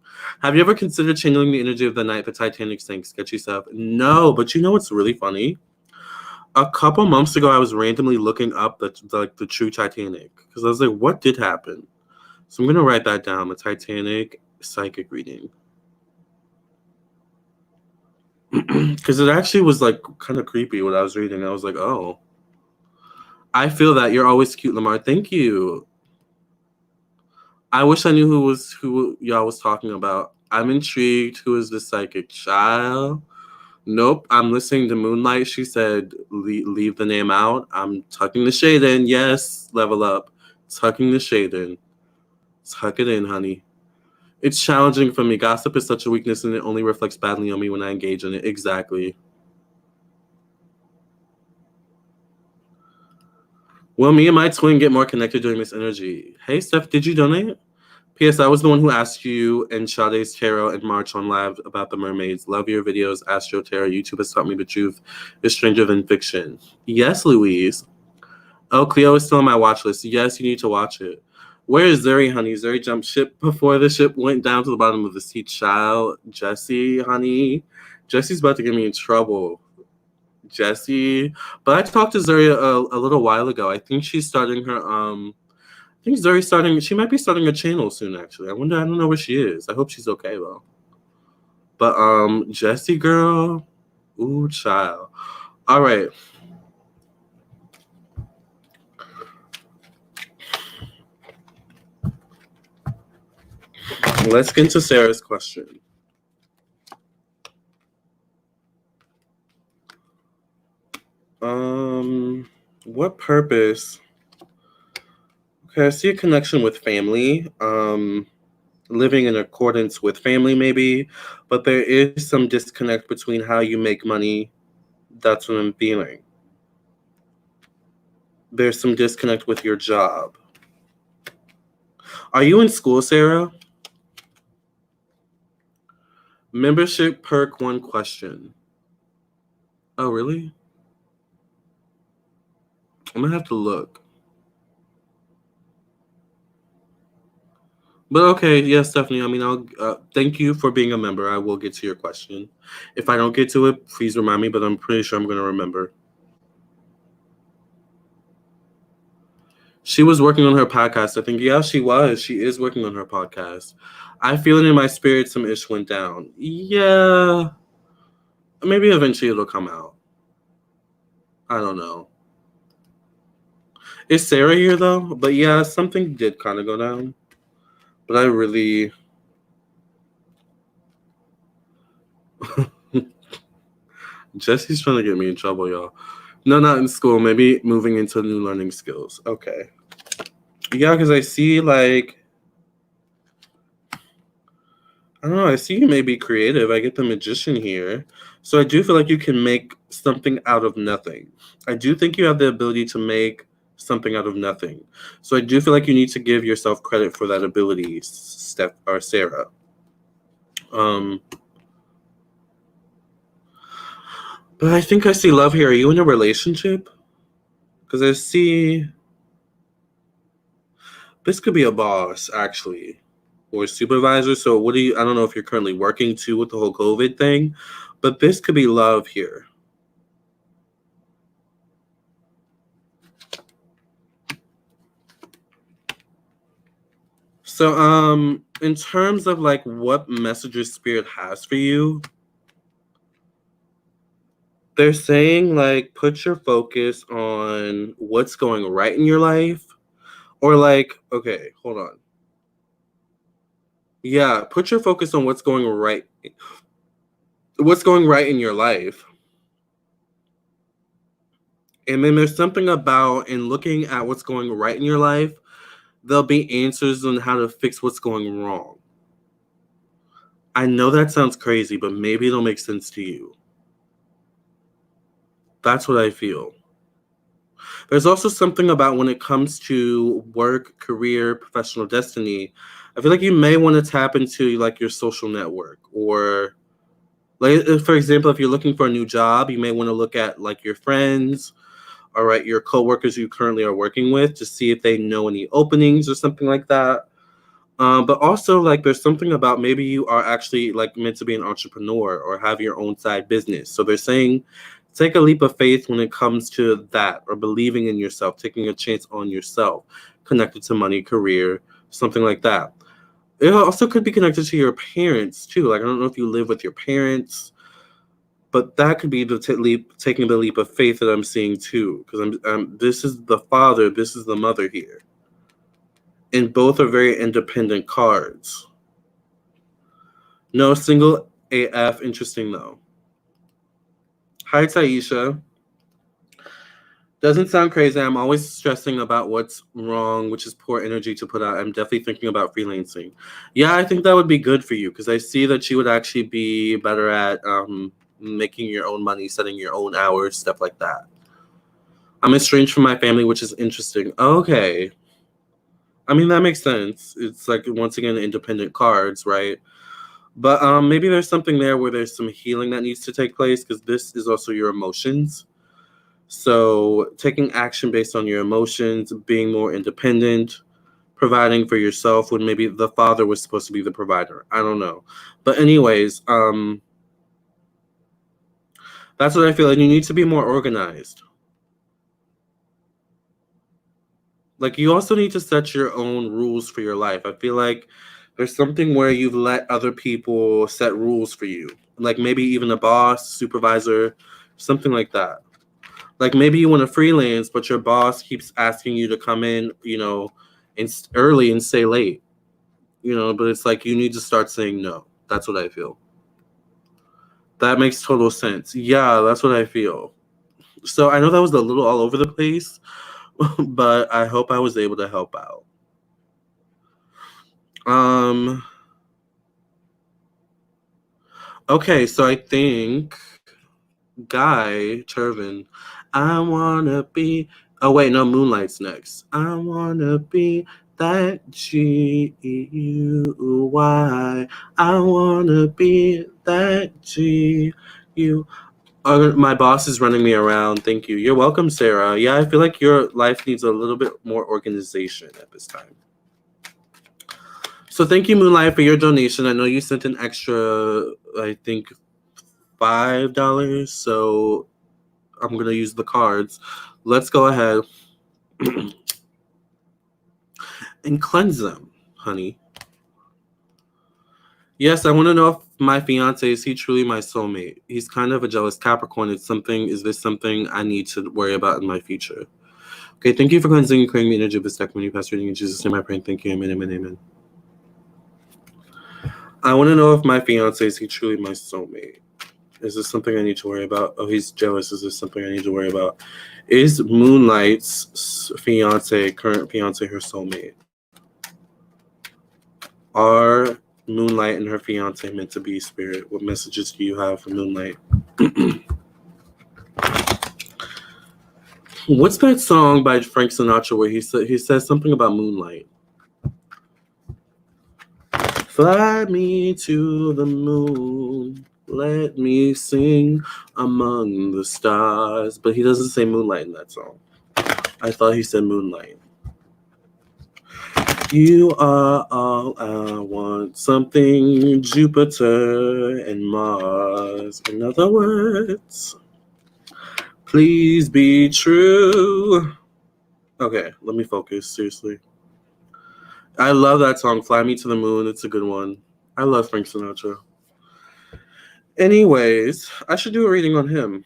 Have you ever considered channeling the energy of the night the Titanic sank? Sketchy stuff. No, but you know what's really funny? A couple months ago, I was randomly looking up the true Titanic. Because I was like, what did happen? So I'm going to write that down, the Titanic psychic reading. Because it actually was like kind of creepy what I was reading. I was like, oh, I feel that. You're always cute, Lamarr. Thank you. I wish I knew who y'all was talking about. I'm intrigued. Who is this psychic child? Nope, I'm listening to Moonlight. She said, leave the name out. I'm tucking the shade in. Yes, level up. Tucking the shade in. Tuck it in, honey. It's challenging for me. Gossip is such a weakness, and it only reflects badly on me when I engage in it. Exactly. Will me and my twin get more connected during this energy? Hey, Steph, did you donate? P.S. I was the one who asked you and Sade's Tarot in March on live about the mermaids. Love your videos, Astro Tarot. YouTube has taught me the truth is stranger than fiction. Yes, Louise. Oh, Cleo is still on my watch list. Yes, you need to watch it. Where is Zuri, honey? Zuri jumped ship before the ship went down to the bottom of the sea. Child, Jesse, honey. Jesse's about to get me in trouble. Jesse. But I talked to Zuri a little while ago. I think she's starting her I think Zuri's starting. She might be starting a channel soon. Actually, I don't know where she is. I hope she's okay though. But Jessie girl, ooh child. All right. Let's get into Sarah's question. What purpose? Okay, I see a connection with family. Living in accordance with family, maybe, but there is some disconnect between how you make money. That's what I'm feeling. There's some disconnect with your job. Are you in school, Sarah? Membership perk, one question. Oh, really? I'm gonna have to look. But okay, yes, Stephanie. I mean, I'll thank you for being a member. I will get to your question. If I don't get to it, please remind me. But I'm pretty sure I'm gonna remember. She was working on her podcast. I think, yeah, she was. She is working on her podcast. I feel it in my spirit. Some ish went down. Yeah, maybe eventually it'll come out. I don't know. Is Sarah here though? But yeah, something did kind of go down. But I really. Jesse's trying to get me in trouble, y'all. No, not in school. Maybe moving into new learning skills. Okay. Yeah, because I see like. I don't know. I see you may be creative. I get the magician here. So I do feel like you can make something out of nothing. I do think you have the ability to make something out of nothing. So I do feel like you need to give yourself credit for that ability, Steph or Sarah. But I think I see love here. Are you in a relationship? Because I see this could be a boss, actually, or a supervisor. So what do you, I don't know if you're currently working too with the whole COVID thing, but this could be love here. So in terms of like what messages spirit has for you, they're saying like put your focus on what's going right in your life, or like, okay, hold on. Yeah, put your focus on what's going right in your life. And then there's something about in looking at what's going right in your life, there'll be answers on how to fix what's going wrong. I know that sounds crazy, but maybe it'll make sense to you. That's what I feel. There's also something about when it comes to work, career, professional destiny, I feel like you may want to tap into like your social network, or like, for example, if you're looking for a new job, you may want to look at like your friends, all right, your coworkers you currently are working with to see if they know any openings or something like that. But also, like, there's something about maybe you are actually like meant to be an entrepreneur or have your own side business. So they're saying take a leap of faith when it comes to that, or believing in yourself, taking a chance on yourself, connected to money, career, something like that. It also could be connected to your parents too. Like, I don't know if you live with your parents, But that could be the taking the leap of faith that I'm seeing too, because this is the father, this is the mother here, and both are very independent cards. No, single AF. Interesting though. Hi, Taisha. Doesn't sound crazy. I'm always stressing about what's wrong, which is poor energy to put out. I'm definitely thinking about freelancing. Yeah, I think that would be good for you because I see that you would actually be better at making your own money, setting your own hours, stuff like that. I'm estranged from my family, which is interesting. Okay. I mean, that makes sense. It's like, once again, independent cards, right? But maybe there's something there where there's some healing that needs to take place because this is also your emotions. So taking action based on your emotions, being more independent, providing for yourself when maybe the father was supposed to be the provider. I don't know. But anyways, that's what I feel. And you need to be more organized. Like, you also need to set your own rules for your life. I feel like there's something where you've let other people set rules for you. Like maybe even a boss, supervisor, something like that. Like maybe you want to freelance, but your boss keeps asking you to come in, early and stay late. But it's like you need to start saying no. That's what I feel. That makes total sense. Yeah, that's what I feel. So I know that was a little all over the place, but I hope I was able to help out. Okay, so I think Guy Turvin, I wanna be. Oh wait, no, Moonlight's next. I wanna be that G-U-Y. I wanna be that G-U. My boss is running me around. Thank you. You're welcome, Sarah. Yeah, I feel like your life needs a little bit more organization at this time. So thank you, Moonlight, for your donation. I know you sent an extra, I think, $5. So I'm going to use the cards. Let's go ahead and cleanse them, honey. Yes, I want to know if my fiance, is he truly my soulmate? He's kind of a jealous Capricorn. Is this something I need to worry about in my future? Okay, thank you for cleansing and clearing the energy of this deck. When you pass reading in Jesus' name, I pray and thank you. Amen, amen, amen. I want to know if my fiance, is he truly my soulmate? Is this something I need to worry about? Oh, he's jealous. Is this something I need to worry about? Is Moonlight's current fiance, her soulmate? Are Moonlight and her fiance meant to be, Spirit? What messages do you have for Moonlight? What's that song by Frank Sinatra where he says something about moonlight? Fly me to the moon, let me sing among the stars. But he doesn't say moonlight in that song. I thought he said moonlight. You are all I want, something Jupiter and Mars. In other words, please be true. Okay, let me focus, seriously. I love that song, Fly Me to the Moon. It's a good one. I love Frank Sinatra. Anyways, I should do a reading on him.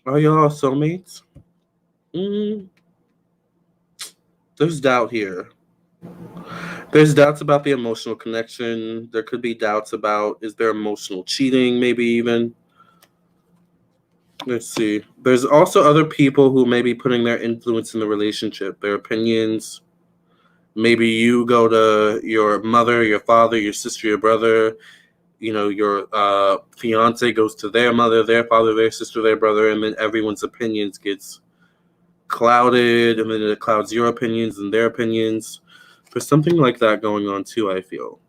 Are y'all soulmates? There's doubt here. There's doubts about the emotional connection. There could be doubts about, is there emotional cheating, maybe even? Let's see. There's also other people who may be putting their influence in the relationship, their opinions. Maybe you go to your mother, your father, your sister, your brother. Your fiance goes to their mother, their father, their sister, their brother, and then everyone's opinions gets clouded, and then it clouds your opinions and their opinions. There's something like that going on too, I feel.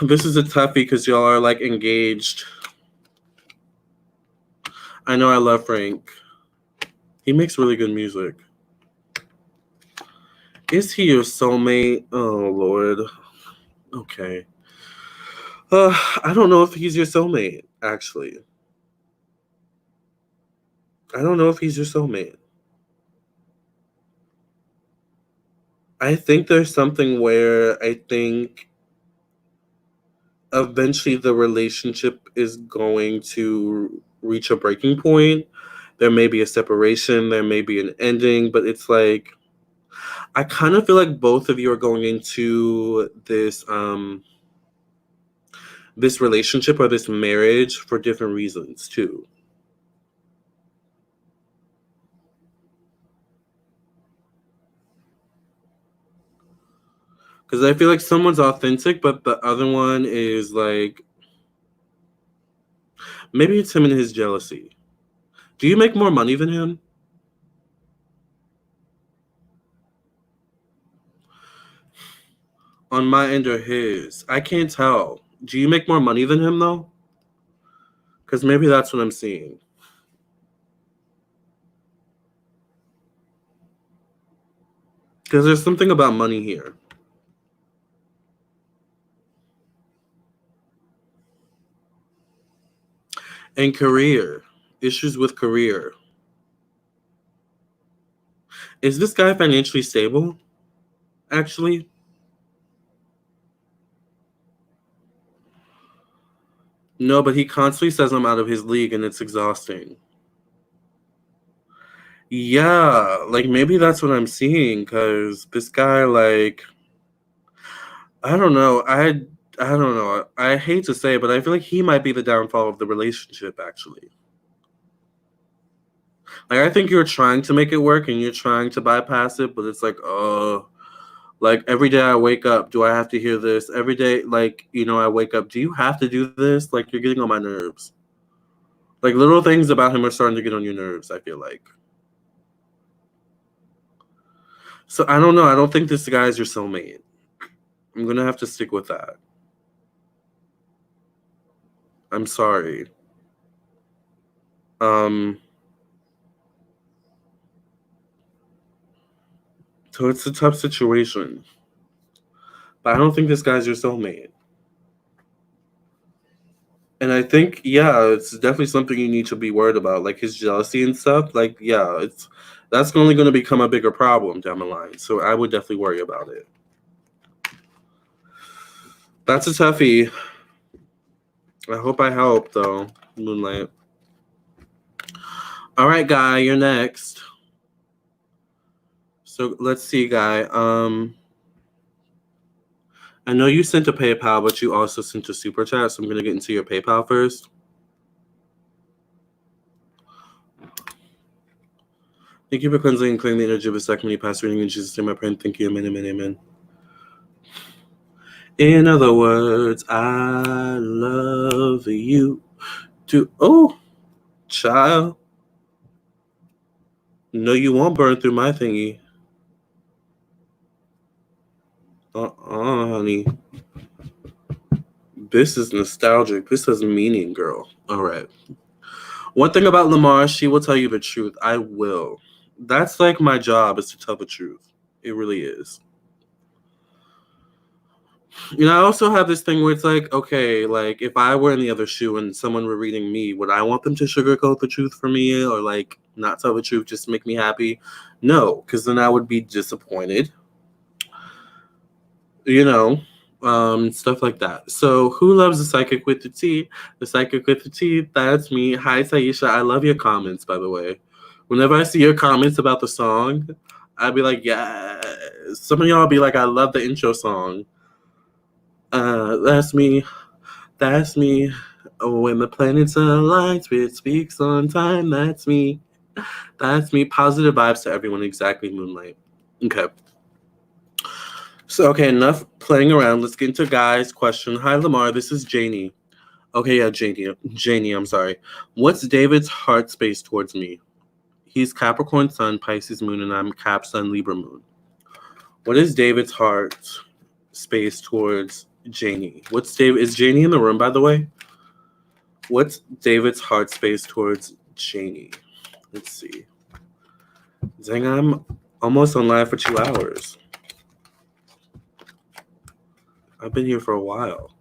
This is a toughie because y'all are like engaged. I know I love Frank. He makes really good music. Is he your soulmate? Oh, Lord. Okay. I don't know if he's your soulmate, actually. I don't know if he's your soulmate. I think there's something where I think eventually the relationship is going to reach a breaking point. There may be a separation, there may be an ending, but it's like I kind of feel like both of you are going into this relationship or this marriage for different reasons too. Because I feel like someone's authentic, but the other one is like, maybe it's him and his jealousy. Do you make more money than him? On my end or his? I can't tell. Do you make more money than him though? Because maybe that's what I'm seeing. Because there's something about money here. And career. Issues with career. Is this guy financially stable? Actually? No, but he constantly says I'm out of his league and it's exhausting. Yeah, like maybe that's what I'm seeing because this guy, like, I don't know. I don't know. I hate to say it, but I feel like he might be the downfall of the relationship, actually. Like, I think you're trying to make it work and you're trying to bypass it, but it's like, oh, like every day I wake up, do I have to hear this? Every day, like, I wake up, do you have to do this? Like, you're getting on my nerves. Like, little things about him are starting to get on your nerves, I feel like. So, I don't know. I don't think this guy is your soulmate. I'm going to have to stick with that. I'm sorry. Um, so it's a tough situation. But I don't think this guy's your soulmate. And I think, yeah, it's definitely something you need to be worried about, like his jealousy and stuff. Like, yeah, that's only going to become a bigger problem down the line. So I would definitely worry about it. That's a toughie. I hope I helped, though, Moonlight. All right, Guy, you're next. So let's see, Guy. I know you sent a PayPal, but you also sent a super chat. So I'm going to get into your PayPal first. Thank you for cleansing and clearing the energy of a second when you pass reading in Jesus' name. I pray and thank you. Amen, amen, amen. In other words, I love you too. Oh, child. No, you won't burn through my thingy. Honey. This is nostalgic. This has meaning, girl. All right. One thing about Lamarr, she will tell you the truth. I will. That's like my job, is to tell the truth. It really is. I also have this thing where it's like, okay, like if I were in the other shoe and someone were reading me, would I want them to sugarcoat the truth for me or like not tell the truth just to make me happy? No, because then I would be disappointed. Stuff like that. So who loves the psychic with the T? The psychic with the T, that's me. Hi, Taisha. I love your comments, by the way. Whenever I see your comments about the song, I'd be like, yes. Some of y'all be like, I love the intro song. That's me. That's me. When the planets align, spirit speaks on time. That's me. That's me. Positive vibes to everyone. Exactly, Moonlight. Okay. So, okay, enough playing around. Let's get into Guy's question. Hi, Lamarr. This is Janie. Okay, yeah, Janie, I'm sorry. What's David's heart space towards me? He's Capricorn Sun, Pisces Moon, and I'm Cap Sun, Libra Moon. What is David's heart space towards Janie? Is Janie in the room, by the way? What's David's heart space towards Janie? Let's see. Dang, I'm almost on live for 2 hours. I've been here for a while.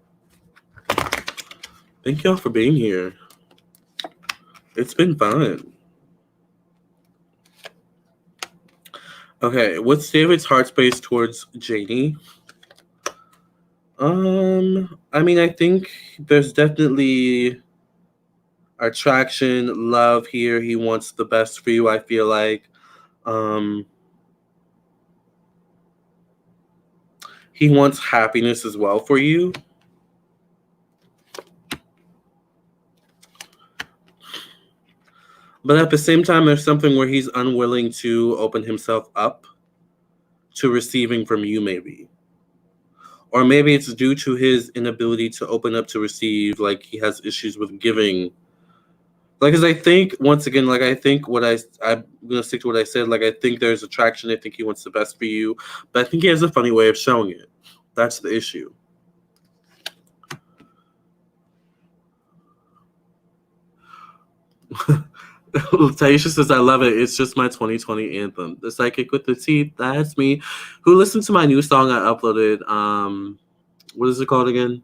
Thank y'all for being here. It's been fun. Okay, what's David's heart space towards Janie? I mean, I think there's definitely attraction, love here. He wants the best for you, I feel like. He wants happiness as well for you. But at the same time, there's something where he's unwilling to open himself up to receiving from you, maybe. Or maybe it's due to his inability to open up to receive, like he has issues with giving. Like, because I think, once again, like, I think I'm going to stick to what I said. Like, I think there's attraction. I think he wants the best for you. But I think he has a funny way of showing it. That's the issue. Taisha says, I love it. It's just my 2020 anthem. The psychic with the teeth, that's me. Who listened to my new song I uploaded? What is it called again?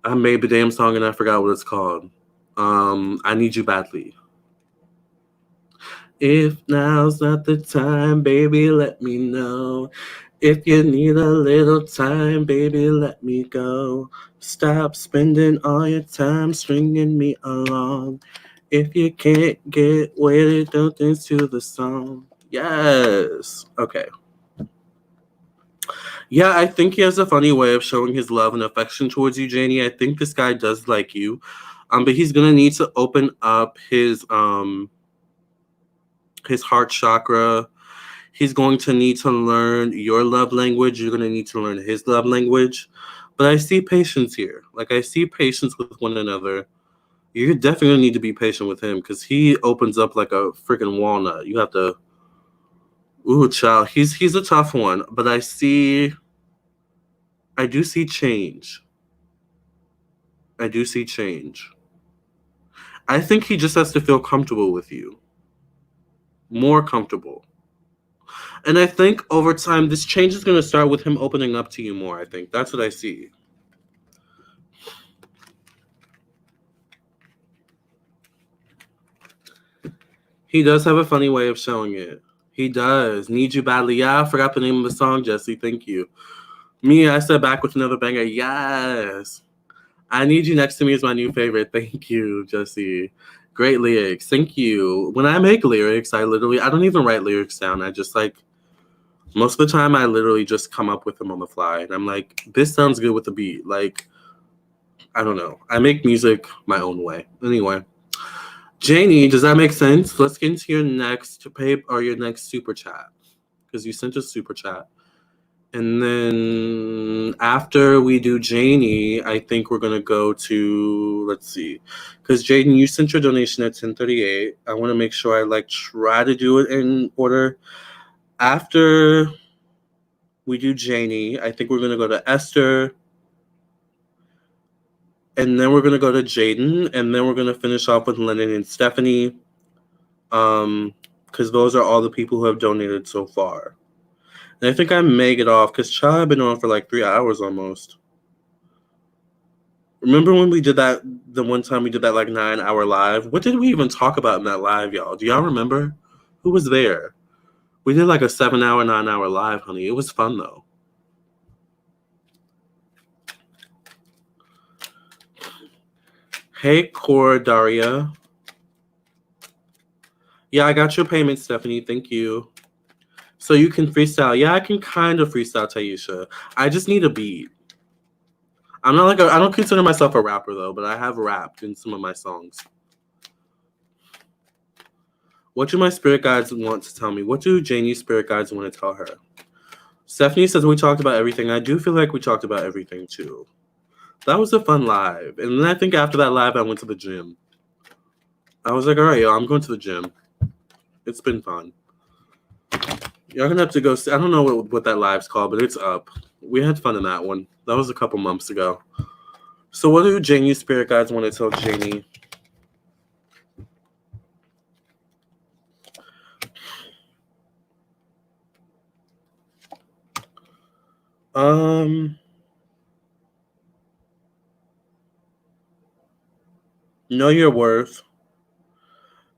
I made the damn song and I forgot what it's called. I Need You Badly. If now's not the time, baby, let me know. If you need a little time, baby, let me go. Stop spending all your time stringing me along. If you can't get with it, don't dance to the song. Yes. Okay. Yeah, I think he has a funny way of showing his love and affection towards you, Janie. I think this guy does like you. But he's gonna need to open up his heart chakra. He's going to need to learn your love language. You're gonna need to learn his love language. But I see patience here. Like, I see patience with one another. You're definitely gonna need to be patient with him because he opens up like a freaking walnut. You have to. Ooh, child, he's a tough one. But I do see change. I do see change. I think he just has to feel comfortable with you, more comfortable. And I think over time, this change is going to start with him opening up to you more. I think that's what I see. He does have a funny way of showing it. He does. Need You Badly. Yeah, I forgot the name of the song, Jesse. Thank you. Me, I said back with another banger. Yes. I Need You Next to Me is my new favorite. Thank you, Jesse. Great lyrics. Thank you. When I make lyrics, I don't even write lyrics down. I just like, most of the time, I literally just come up with them on the fly. And I'm like, this sounds good with the beat. Like, I don't know. I make music my own way. Anyway. Janie, does that make sense? Let's get into your next your next super chat. Because you sent a super chat. And then after we do Janie, I think we're gonna go to, let's see, because Jaden, you sent your donation at 10:38. I want to make sure I try to do it in order. After we do Janie, I think we're gonna go to Esther, and then we're gonna go to Jaden, and then we're gonna finish off with Lennon and Stephanie, because those are all the people who have donated so far. And I think I may get off because Child had been on for 3 hours almost. Remember when we did that, the one time we did that 9-hour live? What did we even talk about in that live, y'all? Do y'all remember? Who was there? We did a 7-hour, 9-hour live, honey. It was fun, though. Hey, Cora Daria. Yeah, I got your payment, Stephanie. Thank you. So you can freestyle. Yeah, I can kind of freestyle, Taisha. I just need a beat. I'm not I don't consider myself a rapper, though, but I have rapped in some of my songs. What do my spirit guides want to tell me? What do Janie's spirit guides want to tell her? Stephanie says we talked about everything. I do feel like we talked about everything, too. That was a fun live. And then I think after that live, I went to the gym. I was like, all right, yo, I'm going to the gym. It's been fun. Y'all gonna have to go see. I don't know what that live's called, but it's up. We had fun in that one. That was a couple months ago. So what do Janie's spirit guides want to tell Janie? Know your worth.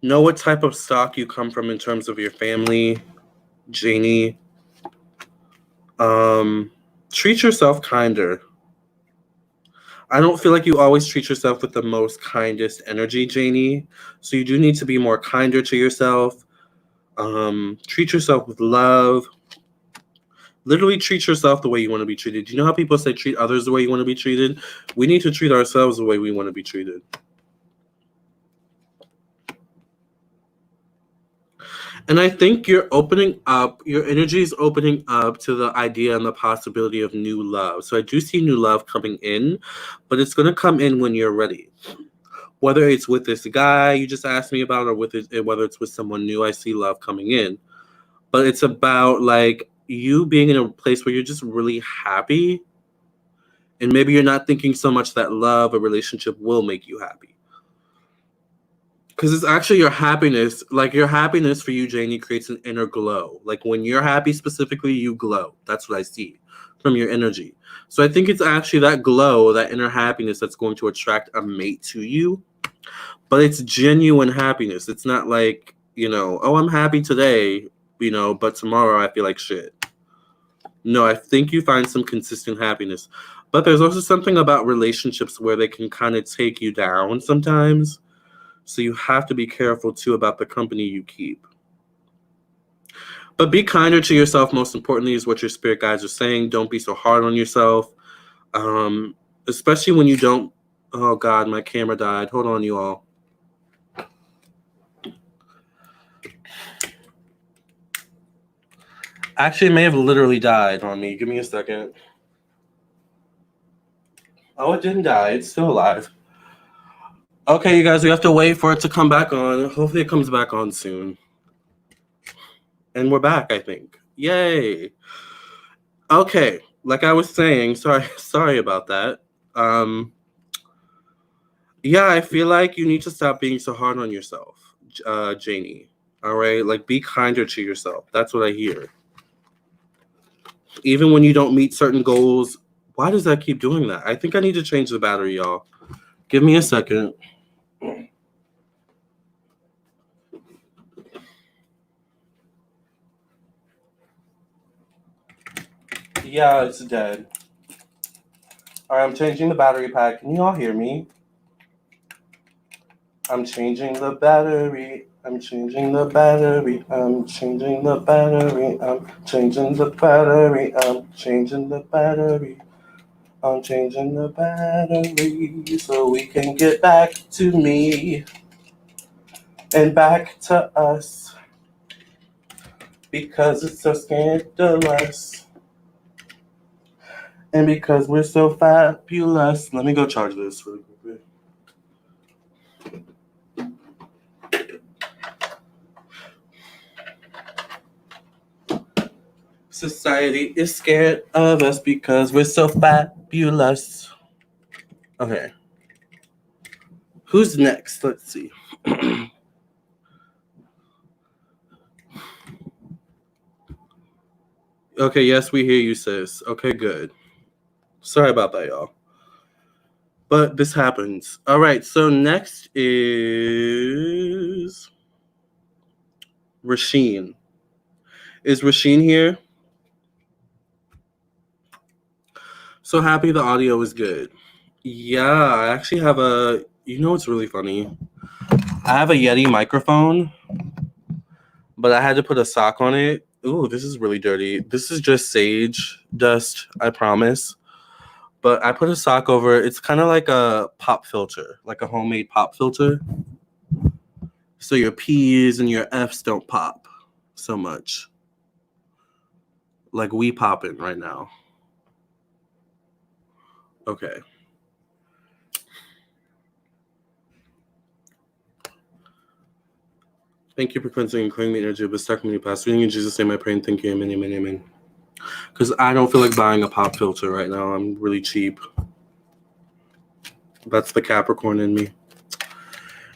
Know what type of stock you come from in terms of your family, Janie. treat yourself kinder. I don't feel like you always treat yourself with the most kindest energy, Janie. So you do need to be more kinder to yourself. Treat yourself with love. Literally treat yourself the way you want to be treated. Do you know how people say treat others the way you want to be treated? We need to treat ourselves the way we want to be treated. And I think you're opening up, your energy is opening up to the idea and the possibility of new love. So I do see new love coming in, but it's going to come in when you're ready. Whether it's with this guy you just asked me about or whether it's with someone new, I see love coming in. But it's about like you being in a place where you're just really happy. And maybe you're not thinking so much that love or relationship will make you happy. Because it's actually your happiness. Like your happiness for you, Janie, creates an inner glow. Like when you're happy specifically, you glow. That's what I see from your energy. So I think it's actually that glow, that inner happiness that's going to attract a mate to you. But it's genuine happiness. It's not like, oh, I'm happy today, but tomorrow I feel like shit. No, I think you find some consistent happiness. But there's also something about relationships where they can kind of take you down sometimes. So you have to be careful, too, about the company you keep. But be kinder to yourself, most importantly, is what your spirit guides are saying. Don't be so hard on yourself. Especially when you don't... Oh, God, my camera died. Hold on, you all. Actually, it may have literally died on me. Give me a second. Oh, it didn't die. It's still alive. Okay, you guys, we have to wait for it to come back on. Hopefully it comes back on soon. And we're back, I think. Yay. Okay, like I was saying, sorry about that. Yeah, I feel like you need to stop being so hard on yourself, Janie. All right? Like, be kinder to yourself. That's what I hear. Even when you don't meet certain goals, why does that keep doing that? I think I need to change the battery, y'all. Give me a second. Yeah, it's dead. All right, I'm changing the battery pack. Can you all hear me? I'm changing the battery. I'm changing the battery. I'm changing the battery. I'm changing the battery. I'm changing the battery. I'm changing the battery so we can get back to me and back to us because it's so scandalous and because we're so fabulous. Let me go charge this really quickly. Society is scared of us because we're so fabulous. Okay. Who's next? Let's see. Okay, yes, we hear you, sis. Okay, good. Sorry about that, y'all. But this happens. All right, so next is Rasheen. Is Rasheen here? So happy the audio is good. Yeah, I actually have it's really funny. I have a Yeti microphone, but I had to put a sock on it. Ooh, this is really dirty. This is just sage dust, I promise. But I put a sock over it. It's kind of like a pop filter, like a homemade pop filter. So your P's and your F's don't pop so much. Like we popping right now. Okay. Thank you for cleansing and clearing the energy of the stuck in your past. Reading in Jesus' name, I pray and thank you. Amen, amen, amen. Because I don't feel like buying a pop filter right now. I'm really cheap. That's the Capricorn in me.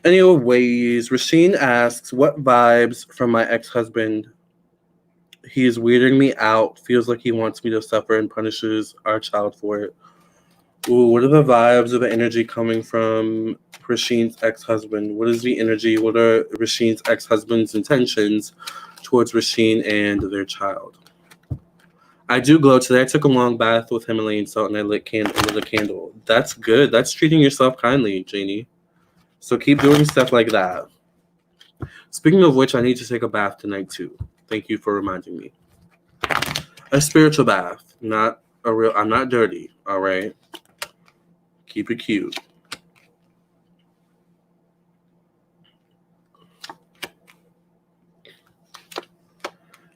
Anyways, Rasheen asks, what vibes from my ex-husband? He is weirding me out. Feels like he wants me to suffer and punishes our child for it. Ooh, what are the vibes or the energy coming from Rasheen's ex-husband? What is the energy? What are Rasheen's ex-husband's intentions towards Rasheen and their child? I do glow today. I took a long bath with Himalayan salt and I lit a candle. That's good. That's treating yourself kindly, Janie. So keep doing stuff like that. Speaking of which, I need to take a bath tonight too. Thank you for reminding me. A spiritual bath, not a real. I'm not dirty. All right. Keep it cute.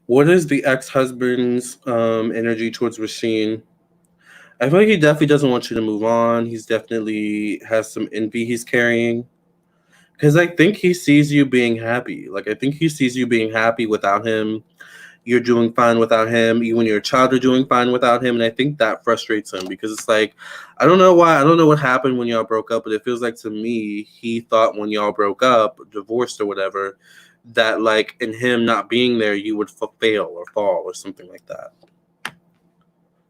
What is the ex-husband's energy towards Rasheen? I feel like he definitely doesn't want you to move on. He's definitely has some envy he's carrying. Because I think he sees you being happy. Like, I think he sees you being happy without him. You're doing fine without him. You and your child are doing fine without him. And I think that frustrates him because it's like, I don't know why. I don't know what happened when y'all broke up, but it feels like to me, he thought when y'all broke up, divorced or whatever, that like in him not being there, you would fail or fall or something like that.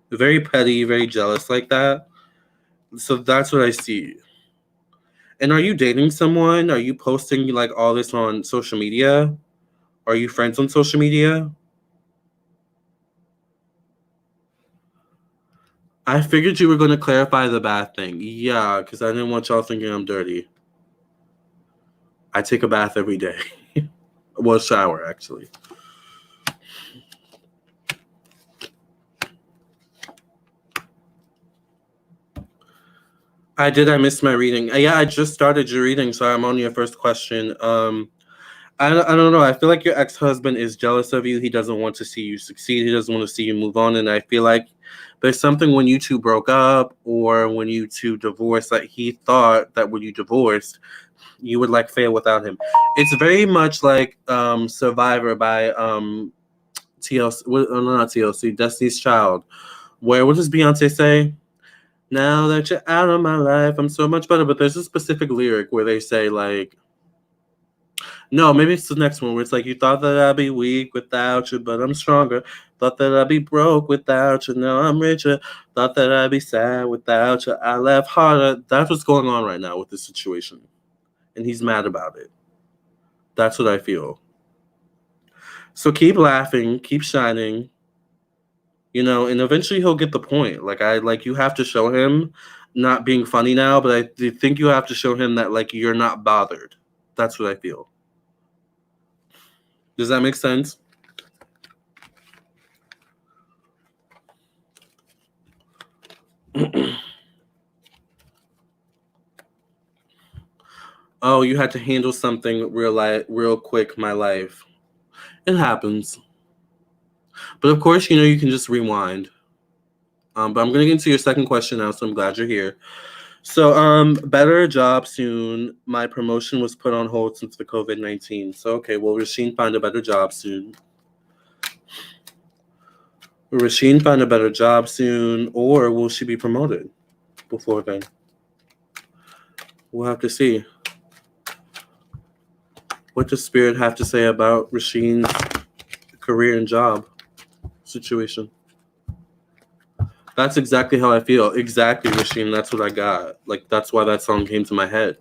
Very petty, very jealous like that. So that's what I see. And are you dating someone? Are you posting like all this on social media? Are you friends on social media? I figured you were going to clarify the bath thing. Yeah, because I didn't want y'all thinking I'm dirty. I take a bath every day. Well, shower, actually. I missed my reading. Yeah, I just started your reading, so I'm on your first question. I don't know. I feel like your ex-husband is jealous of you. He doesn't want to see you succeed. He doesn't want to see you move on. And I feel like there's something when you two broke up or when you two divorced that he thought that when you divorced, you would like fail without him. It's very much like Survivor by TLC, not TLC, Destiny's Child. Where, what does Beyonce say? Now that you're out of my life, I'm so much better. But there's a specific lyric where they say like, no, maybe it's the next one where it's like, you thought that I'd be weak without you, but I'm stronger. Thought that I'd be broke without you, now I'm richer. Thought that I'd be sad without you, I laugh harder. That's what's going on right now with this situation. And he's mad about it. That's what I feel. So keep laughing, keep shining, you know, and eventually he'll get the point. Like you have to show him not being funny now, but I think you have to show him that like you're not bothered. That's what I feel. Does that make sense? Oh, you had to handle something real quick, my life. It happens. But of course, you know, you can just rewind. But I'm going to get into your second question now, so I'm glad you're here. So, better job soon. My promotion was put on hold since the COVID-19. So, okay, will Rasheen find a better job soon? Will Rasheen find a better job soon, or will she be promoted before then? We'll have to see. What does Spirit have to say about Rasheen's career and job situation? That's exactly how I feel. Exactly, Rasheen. That's what I got. Like, that's why that song came to my head.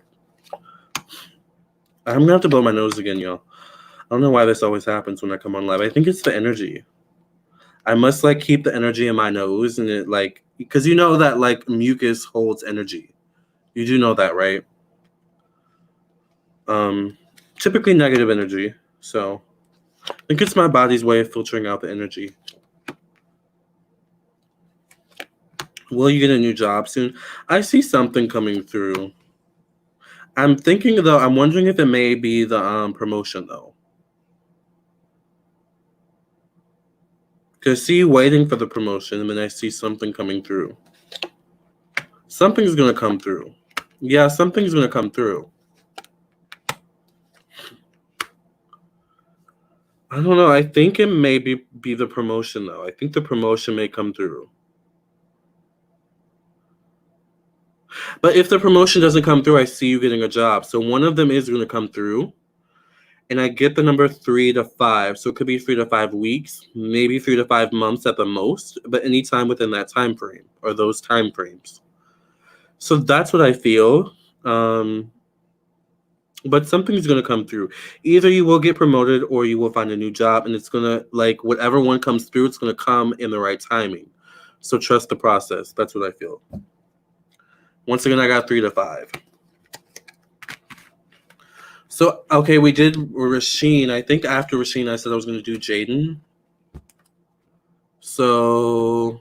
I'm going to have to blow my nose again, y'all. I don't know why this always happens when I come on live. I think it's the energy. I must, like, keep the energy in my nose. And it, like, because you know that, like, mucus holds energy. You do know that, right? Typically negative energy. So, I think it's my body's way of filtering out the energy. Will you get a new job soon? I see something coming through. I'm thinking, though, I'm wondering if it may be the promotion, though. Because see, waiting for the promotion, and then I see something coming through. Something's going to come through. Yeah, something's going to come through. I don't know. I think it may be the promotion, though. I think the promotion may come through. But if the promotion doesn't come through, I see you getting a job. So one of them is going to come through. And I get the number 3 to 5. So it could be 3 to 5 weeks, maybe 3 to 5 months at the most, but any time within that time frame or those time frames. So that's what I feel. But something's going to come through. Either you will get promoted or you will find a new job, and it's going to, like, whatever one comes through, it's going to come in the right timing. So trust the process. That's what I feel. Once again, I got 3 to 5. So, okay, we did Rasheen. I think after Rasheen, I said I was going to do Jaden. So,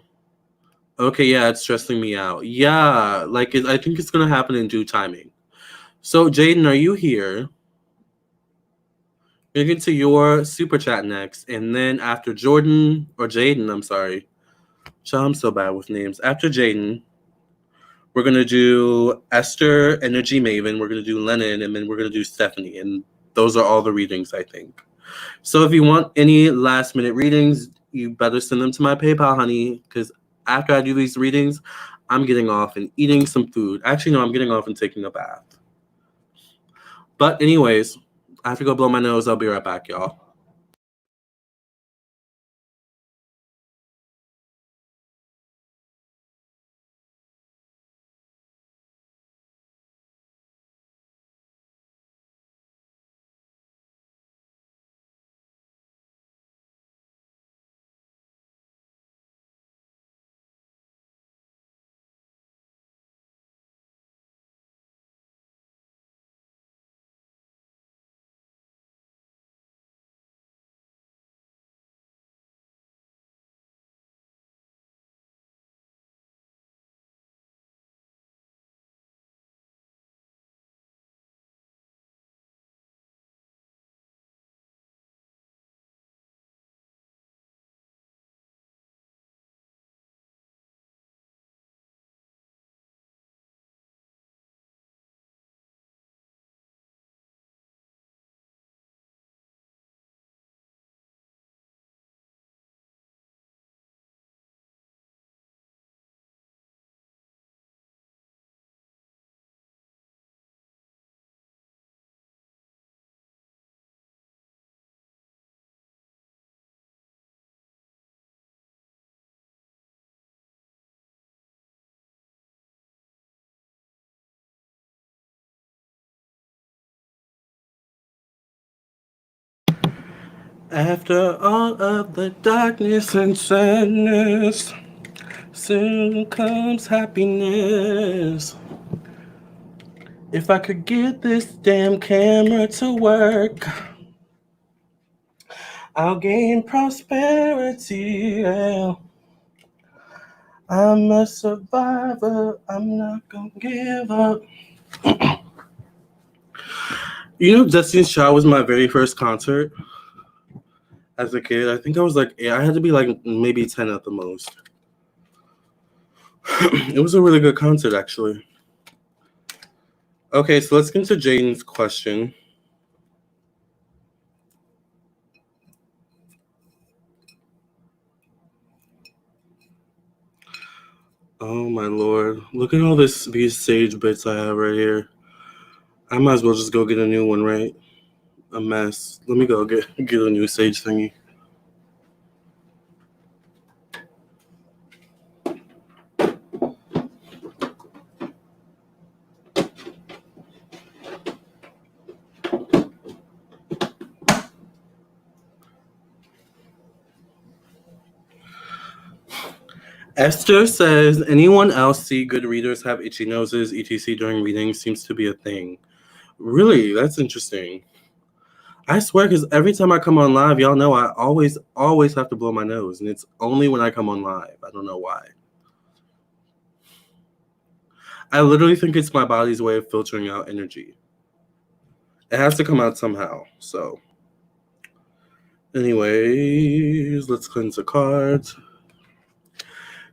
okay, yeah, it's stressing me out. Yeah, like, I think it's going to happen in due timing. So, Jaden, are you here? We're going to get to your super chat next. And then after Jordan, or Jaden, I'm sorry. I'm so bad with names. After Jaden, we're going to do Esther, Energy Maven. We're going to do Lennon, and then we're going to do Stephanie. And those are all the readings, I think. So if you want any last-minute readings, you better send them to my PayPal, honey, because after I do these readings, I'm getting off and eating some food. Actually, no, I'm getting off and taking a bath. But anyways, I have to go blow my nose. I'll be right back, y'all. After all of the darkness and sadness, soon comes happiness. If I could get this damn camera to work, I'll gain prosperity. Yeah. I'm a survivor. I'm not gonna give up. You know, Destiny's Child was my very first concert as a kid. I think I was like, I had to be like maybe 10 at the most. It was a really good concert, actually. Okay, so let's get into Jaden's question. Oh my lord. Look at all these sage bits I have right here. I might as well just go get a new one, right? A mess. Let me go get a new sage thingy. Esther says, anyone else see good readers have itchy noses, etc. during readings? Seems to be a thing. Really? That's interesting. I swear, because every time I come on live, y'all know I always have to blow my nose. And it's only when I come on live. I don't know why. I literally think it's my body's way of filtering out energy. It has to come out somehow. So, anyways, let's cleanse the cards.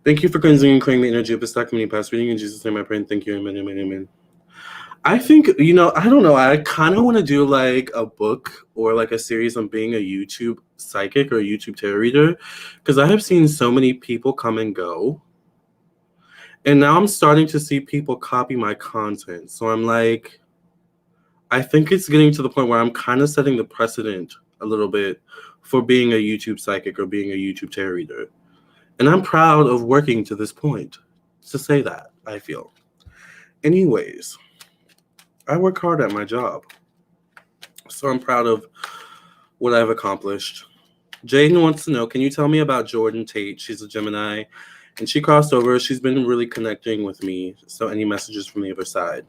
Thank you for cleansing and clearing the energy of this stock community past reading. In Jesus' name I pray and thank you. Amen, amen, amen. I think, I don't know. I kind of want to do like a book or like a series on being a YouTube psychic or a YouTube tarot reader, because I have seen so many people come and go. And now I'm starting to see people copy my content. So I'm like, I think it's getting to the point where I'm kind of setting the precedent a little bit for being a YouTube psychic or being a YouTube tarot reader. And I'm proud of working to this point to say that, I feel. Anyways, I work hard at my job. So I'm proud of what I've accomplished. Jaden wants to know, can you tell me about Jordan Tate? She's a Gemini, and she crossed over. She's been really connecting with me. So any messages from the other side?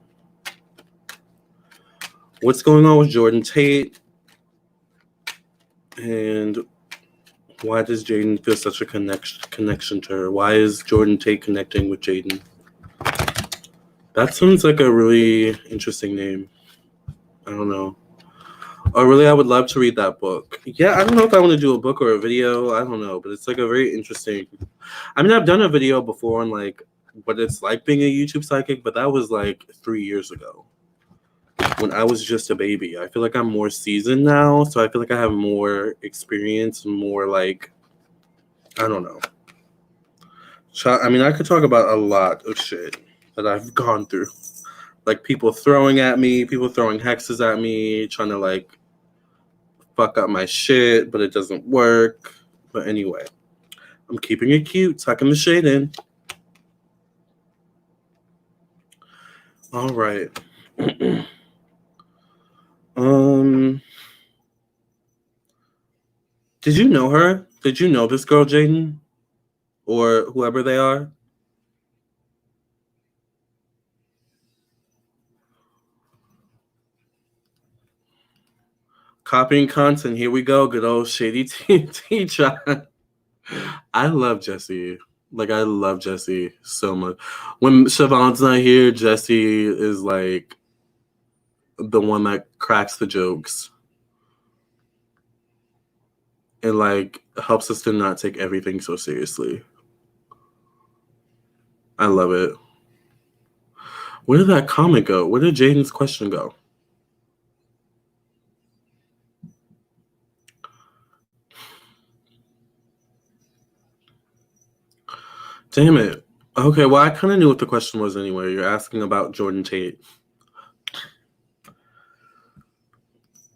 What's going on with Jordan Tate? And why does Jaden feel such a connection to her? Why is Jordan Tate connecting with Jaden? That sounds like a really interesting name. I don't know. Oh, really? I would love to read that book. Yeah, I don't know if I want to do a book or a video. I don't know, but it's like a very interesting. I mean, I've done a video before on like what it's like being a YouTube psychic, but that was like 3 years ago when I was just a baby. I feel like I'm more seasoned now, so I feel like I have more experience and more like, I don't know. I mean, I could talk about a lot of shit that I've gone through. Like people throwing at me, people throwing hexes at me, trying to like fuck up my shit, but it doesn't work. But anyway, I'm keeping it cute, tucking the shade in. All right. Did you know her? Did you know this girl, Jaden? Or whoever they are? Copying content. Here we go. Good old shady teacher. I love Jessie. Like, I love Jessie so much. When Siobhan's not here, Jessie is like the one that cracks the jokes. And like helps us to not take everything so seriously. I love it. Where did that comment go? Where did Jaden's question go? Damn it. Okay, well, I kind of knew what the question was anyway. You're asking about Jordan Tate.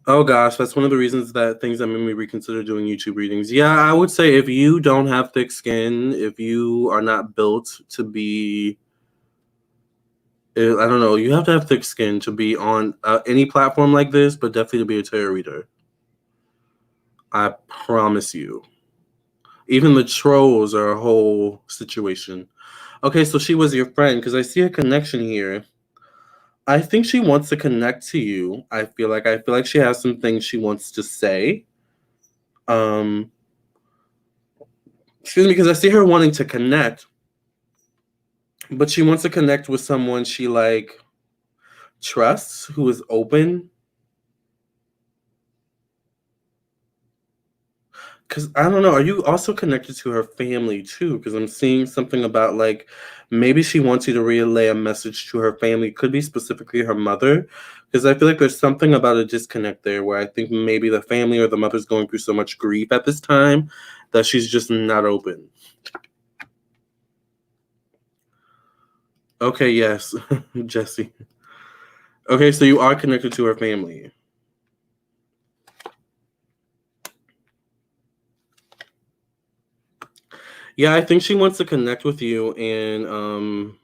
Oh gosh, that's one of the reasons that things that made me reconsider doing YouTube readings. Yeah, I would say if you don't have thick skin, if you are not built to be, I don't know, you have to have thick skin to be on any platform like this, but definitely to be a tarot reader. I promise you. Even the trolls are a whole situation. Okay, so she was your friend because I see a connection here. I think she wants to connect to you. I feel like she has some things she wants to say. Excuse me, because I see her wanting to connect, but she wants to connect with someone she like trusts, who is open. Because I don't know, are you also connected to her family too? Because I'm seeing something about like maybe she wants you to relay a message to her family. Could be specifically her mother. Because I feel like there's something about a disconnect there where I think maybe the family or the mother's going through so much grief at this time that she's just not open. Okay, yes, Jessie. Okay, so you are connected to her family. Yeah, I think she wants to connect with you and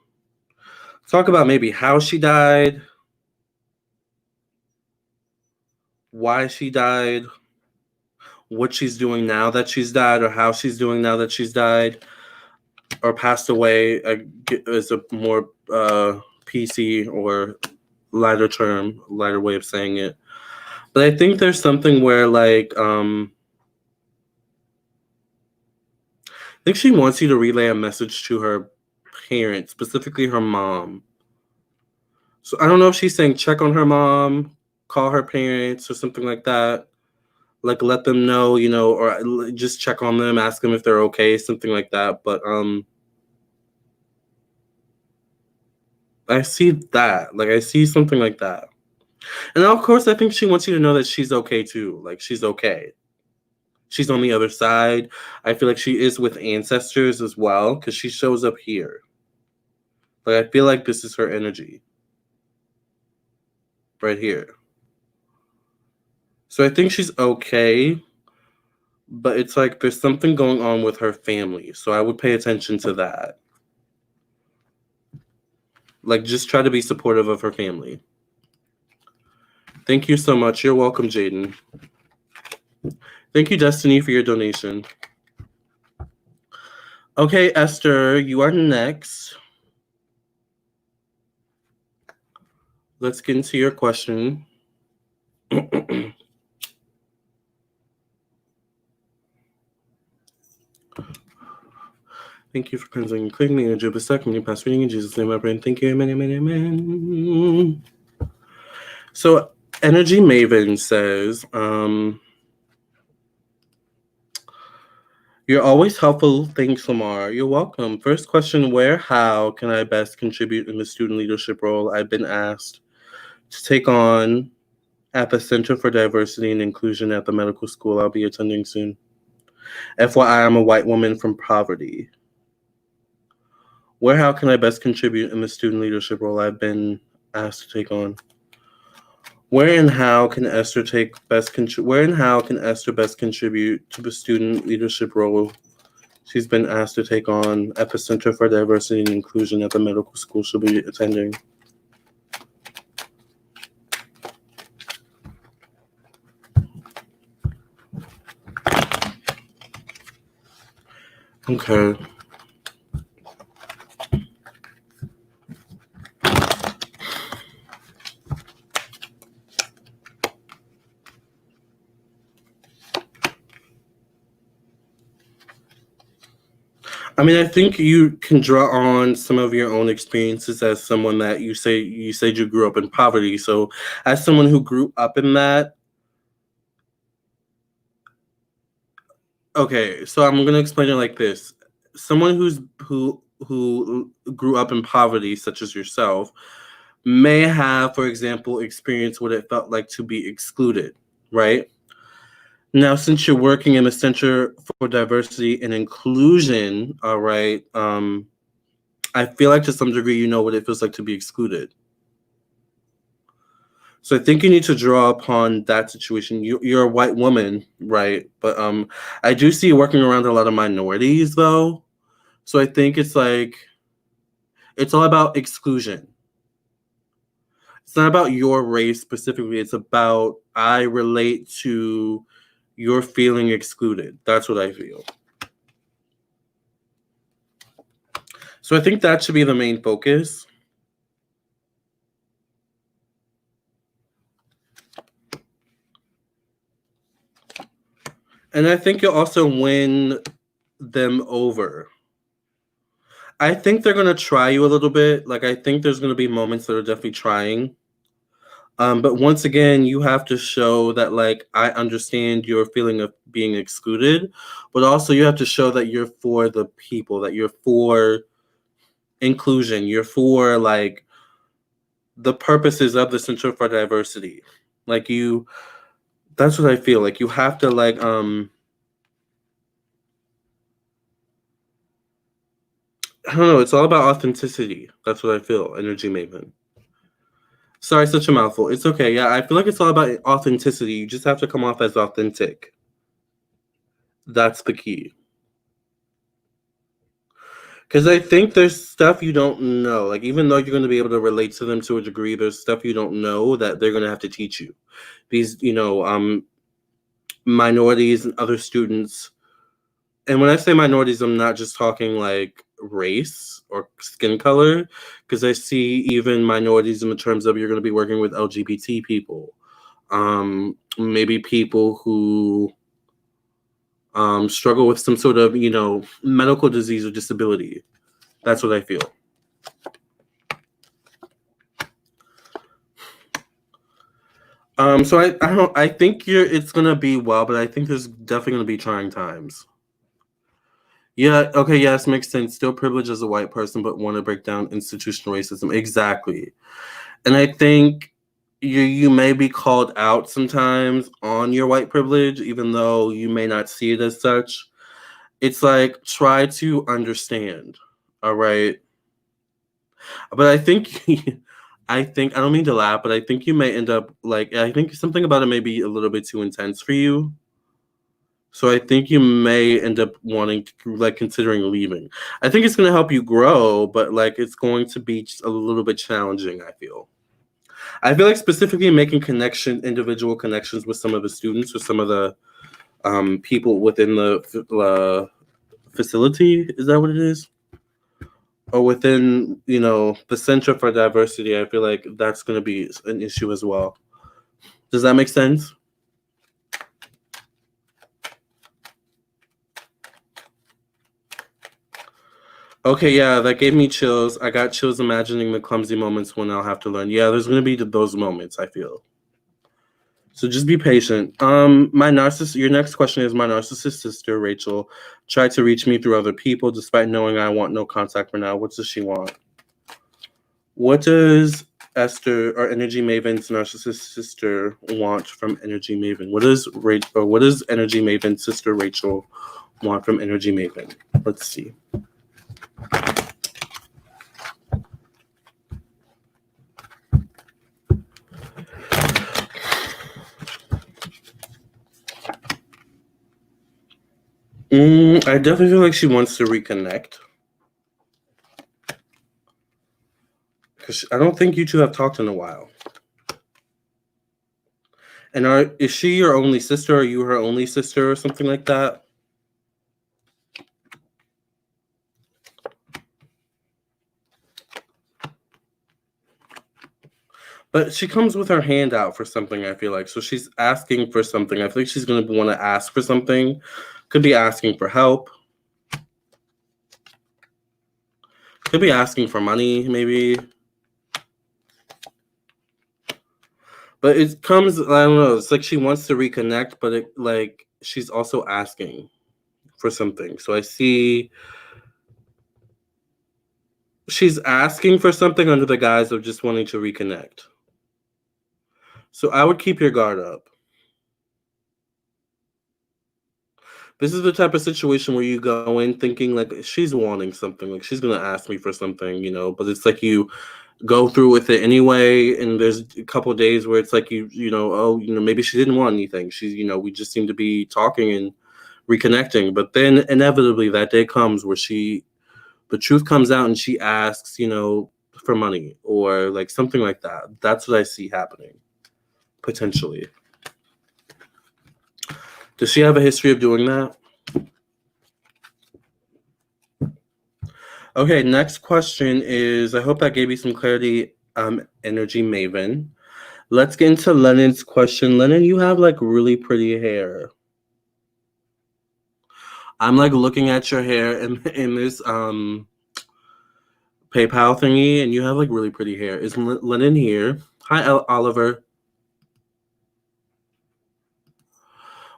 talk about maybe how she died, why she died, what she's doing now that she's died, or how she's doing now that she's died or passed away is a more PC or lighter term, lighter way of saying it. But I think there's something where like I think she wants you to relay a message to her parents, specifically her mom. So I don't know if she's saying check on her mom, call her parents, or something like that. Like let them know, you know, or just check on them, ask them if they're okay, something like that. But I see that. Like I see something like that. And of course I think she wants you to know that she's okay too. Like she's okay. She's on the other side. I feel like she is with ancestors as well because she shows up here. Like I feel like this is her energy. Right here. So I think she's okay, but it's like there's something going on with her family. So I would pay attention to that. Like just try to be supportive of her family. Thank you so much. You're welcome, Jaden. Thank you, Destiny, for your donation. Okay, Esther, you are next. Let's get into your question. Thank you for cleansing and cleaning me and Jupiter second me past reading in Jesus' name I pray. Thank you, amen, amen, amen. So Energy Maven says, you're always helpful. Thanks, Lamarr. You're welcome. First question, where, how can I best contribute in the student leadership role I've been asked to take on at the Center for Diversity and Inclusion at the medical school I'll be attending soon? FYI, I'm a white woman from poverty. Where, how can I best contribute in the student leadership role I've been asked to take on? Where and how can Esther best contribute to the student leadership role she's been asked to take on at the Center for Diversity and Inclusion at the medical school she'll be attending? Okay. I mean, I think you can draw on some of your own experiences as someone that you said you grew up in poverty. So as someone who grew up in that, okay, so I'm going to explain it like this. Someone who grew up in poverty, such as yourself, may have, for example, experienced what it felt like to be excluded, right? Now, since you're working in the Center for Diversity and Inclusion, all right, I feel like to some degree you know what it feels like to be excluded. So I think you need to draw upon that situation. You're a white woman, right? But I do see you working around a lot of minorities, though. So I think it's like, it's all about exclusion. It's not about your race specifically. It's about, I relate to you're feeling excluded. That's what I feel. So I think that should be the main focus. And I think you'll also win them over. I think they're going to try you a little bit. Like, I think there's going to be moments that are definitely trying. But once again, you have to show that, like, I understand your feeling of being excluded, but also you have to show that you're for the people, that you're for inclusion, you're for, like, the purposes of the Center for Diversity. Like, that's what I feel. Like, you have to, like, I don't know. It's all about authenticity. That's what I feel. Energy Maven. Sorry, such a mouthful. It's okay. Yeah, I feel like it's all about authenticity. You just have to come off as authentic. That's the key. Because I think there's stuff you don't know. Like, even though you're going to be able to relate to them to a degree, there's stuff you don't know that they're going to have to teach you. These, minorities and other students. And when I say minorities, I'm not just talking like race or skin color, because I see even minorities in the terms of you're going to be working with LGBT people, maybe people who struggle with some sort of, medical disease or disability. That's what I feel. So I think it's going to be well, but I think there's definitely going to be trying times. Yeah, okay, yes, makes sense. Still privileged as a white person, but want to break down institutional racism. Exactly. And I think you may be called out sometimes on your white privilege, even though you may not see it as such. It's like, try to understand, all right? But I think, I don't mean to laugh, but I think you may end up, like, I think something about it may be a little bit too intense for you. So I think you may end up wanting to, like, considering leaving. I think it's going to help you grow, but, like, it's going to be just a little bit challenging, I feel. I feel like specifically making individual connections with some of the students or some of the people within the facility. Is that what it is? Or within, the Center for Diversity. I feel like that's going to be an issue as well. Does that make sense? Okay, yeah, that gave me chills. I got chills imagining the clumsy moments when I'll have to learn. Yeah, there's going to be those moments, I feel. So just be patient. Your next question is, my narcissist sister, Rachel, tried to reach me through other people despite knowing I want no contact for now. What does she want? What does Esther, or Energy Maven's narcissist sister, want from Energy Maven? What does Energy Maven's sister, Rachel, want from Energy Maven? Let's see. I definitely feel like she wants to reconnect. Because I don't think you two have talked in a while. And is she your only sister? Are you her only sister or something like that? But she comes with her hand out for something, I feel like. So she's asking for something. I feel like she's going to want to ask for something. Could be asking for help. Could be asking for money, maybe. But it comes, I don't know, it's like she wants to reconnect, but she's also asking for something. So I see she's asking for something under the guise of just wanting to reconnect. So I would keep your guard up. This is the type of situation where you go in thinking like she's wanting something, like she's gonna ask me for something, but it's like you go through with it anyway, and there's a couple of days where it's like maybe she didn't want anything. She's we just seem to be talking and reconnecting, but then inevitably that day comes where the truth comes out and she asks, for money or like something like that. That's what I see happening, potentially. Does she have a history of doing that? Okay, next question is, I hope that gave you some clarity, Energy Maven. Let's get into Lennon's question. Lennon, you have like really pretty hair. I'm like looking at your hair in this PayPal thingy, and you have like really pretty hair. Is Lennon here? Hi, Oliver.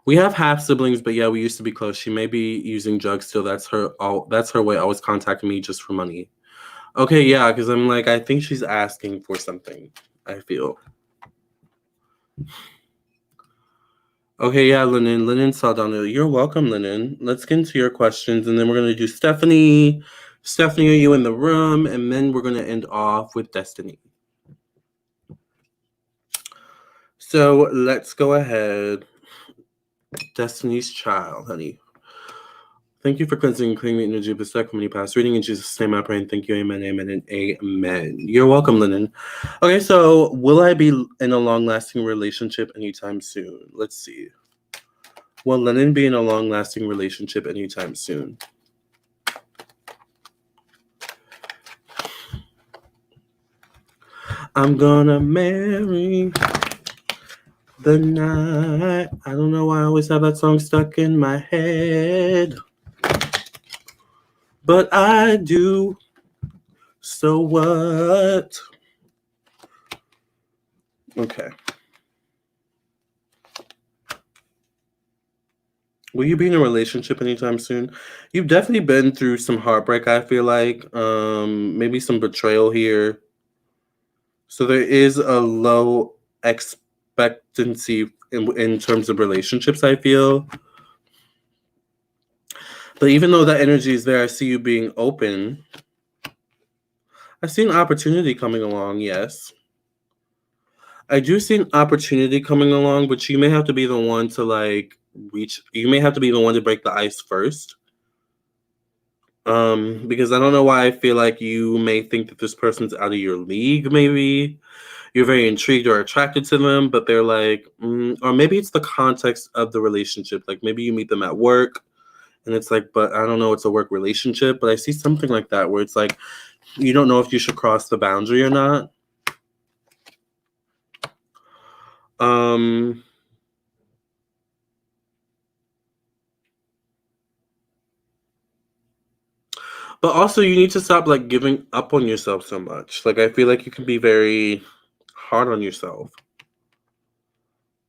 We have half siblings, but yeah, we used to be close. She may be using drugs still. That's her way, always contacting me just for money. Okay, yeah, because I'm like, I think she's asking for something, I feel. Okay, yeah, Lennon Saldana. You're welcome, Lennon. Let's get into your questions, and then we're going to do Stephanie. Stephanie, are you in the room? And then we're going to end off with Destiny. So let's go ahead. Destiny's child, honey. Thank you for cleansing and cleaning the energy of the second when you pass. Reading in Jesus' name I pray and thank you. Amen, amen, and amen. You're welcome, Lennon. Okay, so will I be in a long-lasting relationship anytime soon? Let's see. Will Lennon be in a long-lasting relationship anytime soon? I'm gonna marry the night. I don't know why I always have that song stuck in my head. But I do. So what? Okay. Will you be in a relationship anytime soon? You've definitely been through some heartbreak, I feel like. Maybe some betrayal here. So there is a low expectancy in terms of relationships, I feel. But even though that energy is there, I see you being open. I see an opportunity coming along, yes. I do see an opportunity coming along, but you may have to be the one to you may have to be the one to break the ice first. Because I don't know why I feel like you may think that this person's out of your league, maybe. you're very intrigued or attracted to them, but they're like, or maybe it's the context of the relationship. Like maybe you meet them at work and it's like, but I don't know, it's a work relationship. But I see something like that where it's like, you don't know if you should cross the boundary or not. But also you need to stop like giving up on yourself so much. Like I feel like you can be very hard on yourself.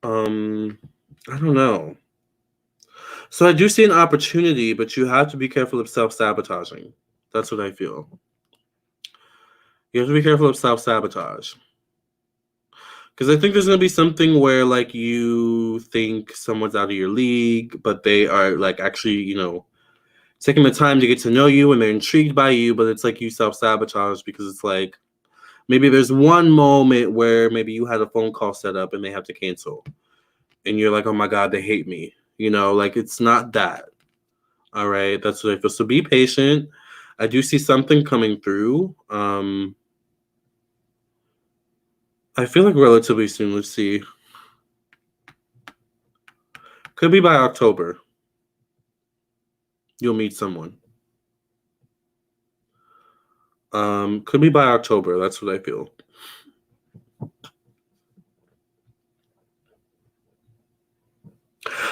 I don't know. So I do see an opportunity, but you have to be careful of self-sabotaging. That's what I feel. You have to be careful of self-sabotage. Because I think there's going to be something where, like, you think someone's out of your league, but they are, like, actually, you know, taking the time to get to know you and they're intrigued by you, but it's like you self-sabotage because it's like, maybe there's one moment where maybe you had a phone call set up and they have to cancel. And you're like, oh my God, they hate me. You know, like, it's not that. All right, that's what I feel. So be patient. I do see something coming through. I feel like relatively soon. Let's see. Could be by October. You'll meet someone. Could be by October. That's what I feel.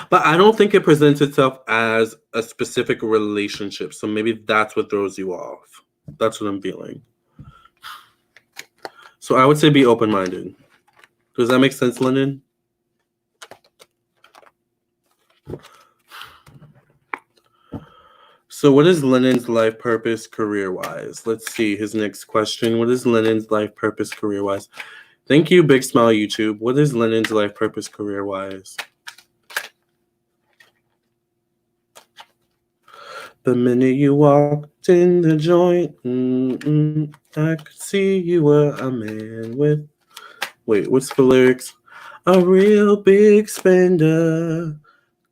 But I don't think it presents itself as a specific relationship. So maybe that's what throws you off. That's what I'm feeling. So I would say be open-minded. Does that make sense, Lennon? So what is Lennon's life purpose career-wise? Let's see his next question. What is Lennon's life purpose career-wise? Thank you, Big Smile YouTube. What is Lennon's life purpose career-wise? The minute you walked in the joint, I could see you were a man with... Wait, what's the lyrics? A real big spender.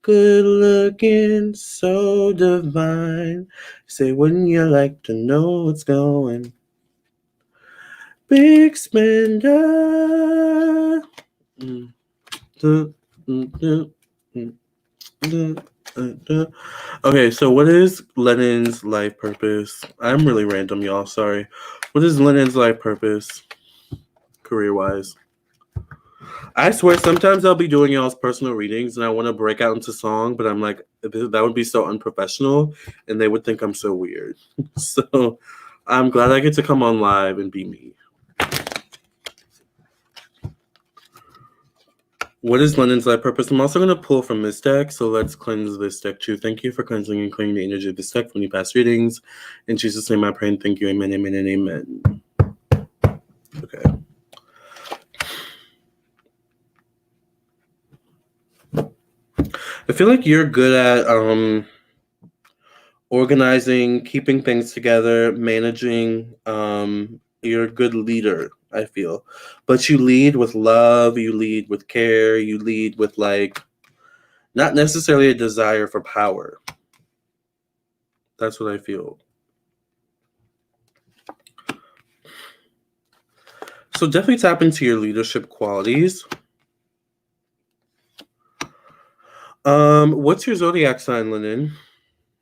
Good looking, so divine. Say, wouldn't you like to know what's going? Big spender. Okay, so what is Lennon's life purpose? I'm really random, y'all. Sorry. What is Lennon's life purpose, career-wise? I swear, sometimes I'll be doing y'all's personal readings and I want to break out into song, but I'm like, that would be so unprofessional and they would think I'm so weird. So I'm glad I get to come on live and be me. What is London's life purpose? I'm also going to pull from this deck, so let's cleanse this deck too. Thank you for cleansing and cleaning the energy of this deck from your past readings. In Jesus' name I pray and thank you. Amen, amen, and amen. Okay. I feel like you're good at organizing, keeping things together, managing. You're a good leader, I feel. But you lead with love, you lead with care, you lead with, like, not necessarily a desire for power. That's what I feel. So definitely tap into your leadership qualities. What's your zodiac sign, Lennon?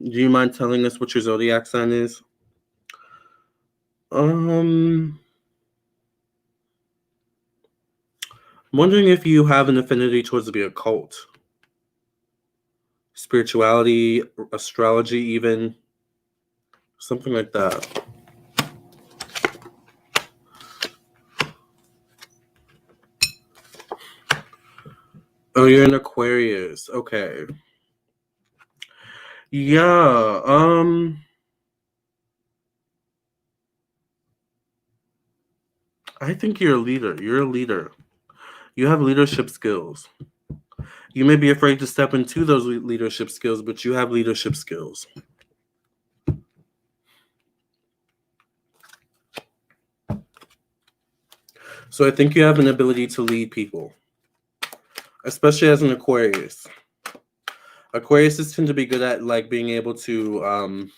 Do you mind telling us what your zodiac sign is? I'm wondering if you have an affinity towards the occult, spirituality, astrology, even something like that. Oh, you're an Aquarius. Okay. Yeah. I think you're a leader. You're a leader. You have leadership skills. You may be afraid to step into those leadership skills, but you have leadership skills. So I think you have an ability to lead people, especially as an Aquarius. Aquariuses tend to be good at, like, being able to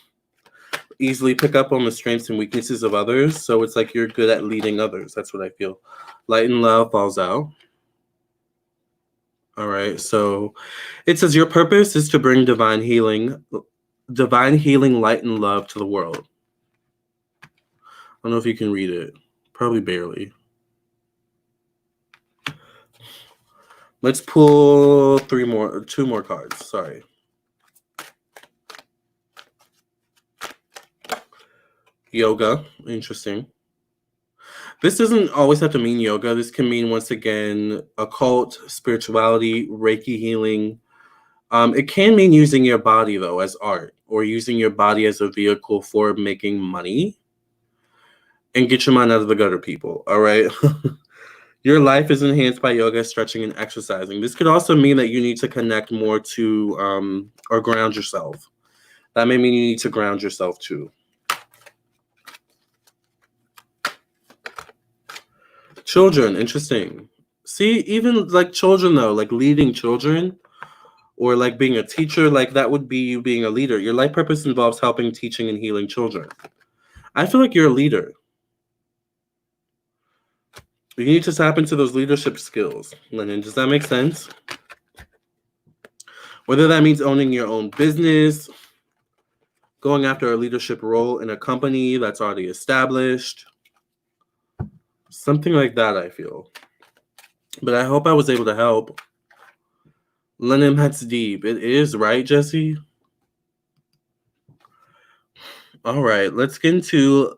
easily pick up on the strengths and weaknesses of others. So it's like you're good at leading others. That's what I feel. Light and love falls out. All right. So it says your purpose is to bring divine healing, light, and love to the world. I don't know if you can read it. Probably barely. Let's pull two more cards. Sorry. Yoga. Interesting. This doesn't always have to mean yoga. This can mean, once again, occult, spirituality, Reiki healing. It can mean using your body, though, as art, or using your body as a vehicle for making money. And get your mind out of the gutter, people. All right. Your life is enhanced by yoga, stretching, and exercising. This could also mean that you need to connect more to or ground yourself. That may mean you need to ground yourself too. Children, interesting. See, even like children though, like leading children or like being a teacher, like that would be you being a leader. Your life purpose involves helping, teaching, and healing children. I feel like you're a leader. You need to tap into those leadership skills, Lennon. Does that make sense? Whether that means owning your own business, going after a leadership role in a company that's already established, something like that, I feel. But I hope I was able to help. Lennon, that's deep. It is, right, Jesse? All right, let's get into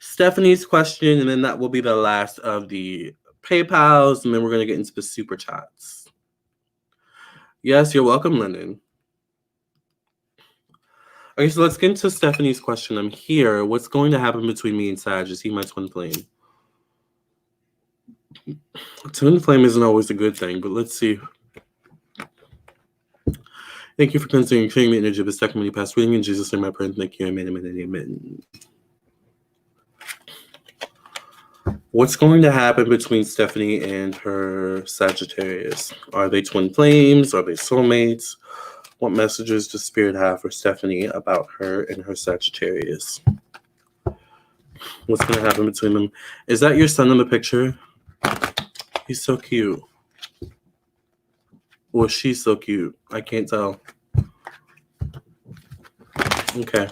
Stephanie's question, and then that will be the last of the PayPals, and then we're going to get into the super chats. Yes, you're welcome, Lennon. Okay, so let's get into Stephanie's question. I'm here. What's going to happen between me and Sag? Is he my twin flame? Twin flame isn't always a good thing, but let's see. Thank you for considering clearing the energy of the second when you pass reading. In Jesus' name I pray and thank you. Amen, amen, and amen. What's going to happen between Stephanie and her Sagittarius? Are they twin flames? Are they soulmates? What messages does Spirit have for Stephanie about her and her Sagittarius? What's going to happen between them? Is that your son in the picture? He's so cute. Or she's so cute. I can't tell. Okay.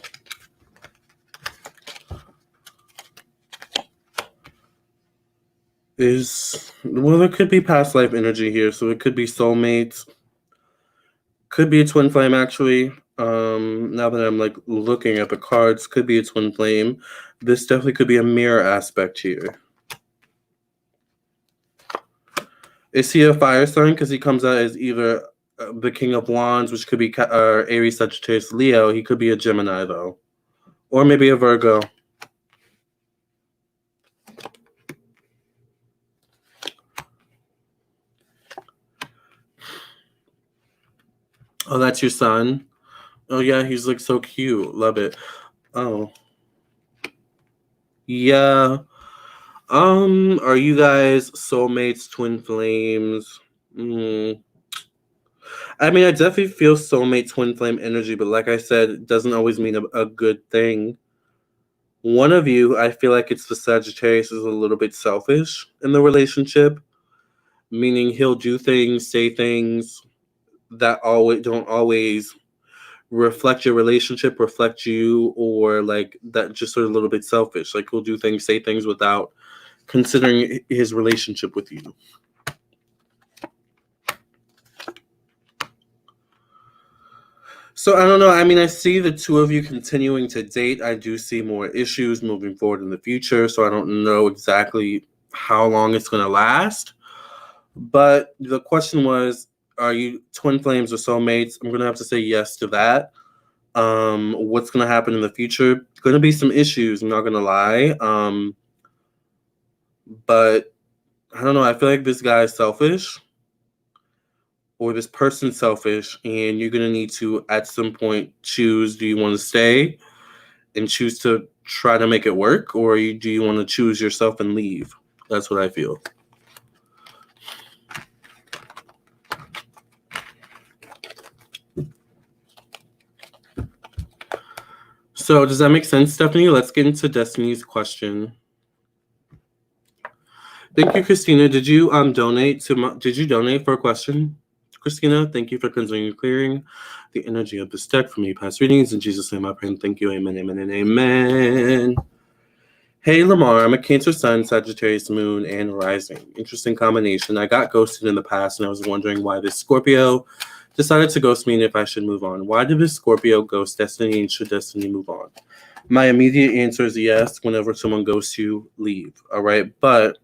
Well, there could be past life energy here, so it could be soulmates. Could be a twin flame, actually. Now that I'm like looking at the cards, could be a twin flame. This definitely could be a mirror aspect here. Is he a fire sign? Because he comes out as either the King of Wands, which could be Aries, Sagittarius, Leo. He could be a Gemini, though. Or maybe a Virgo. Oh, that's your son? Oh, yeah, he's like so cute. Love it. Oh. Yeah. Are you guys soulmates, twin flames? I mean, I definitely feel soulmate, twin flame energy, but like I said, it doesn't always mean a good thing. One of you, I feel like it's the Sagittarius, is a little bit selfish in the relationship, meaning he'll do things, say things that don't always reflect your relationship, reflect you, or like that just sort of a little bit selfish. Like he'll do things, say things without considering his relationship with you. So I don't know. I mean, I see the two of you continuing to date. I do see more issues moving forward in the future. So I don't know exactly how long it's going to last. But the question was, are you twin flames or soulmates? I'm going to have to say yes to that. What's going to happen in the future? Going to be some issues. I'm not going to lie. But I don't know. I feel like this guy is selfish. Or this person's selfish, and you're going to need to, at some point, choose, do you want to stay and choose to try to make it work, or do you want to choose yourself and leave? That's what I feel. So does that make sense, Stephanie? Let's get into Destiny's question. Thank you, Christina. Did you donate for a question? Christina, thank you for continuing clearing the energy of this deck for me past readings. In Jesus' name I pray and thank you. Amen, amen, and amen. Hey, Lamarr, I'm a Cancer Sun, Sagittarius Moon, and Rising. Interesting combination. I got ghosted in the past, and I was wondering why this Scorpio decided to ghost me and if I should move on. Why did this Scorpio ghost Destiny, and should Destiny move on? My immediate answer is yes. Whenever someone ghosts you, leave. All right? But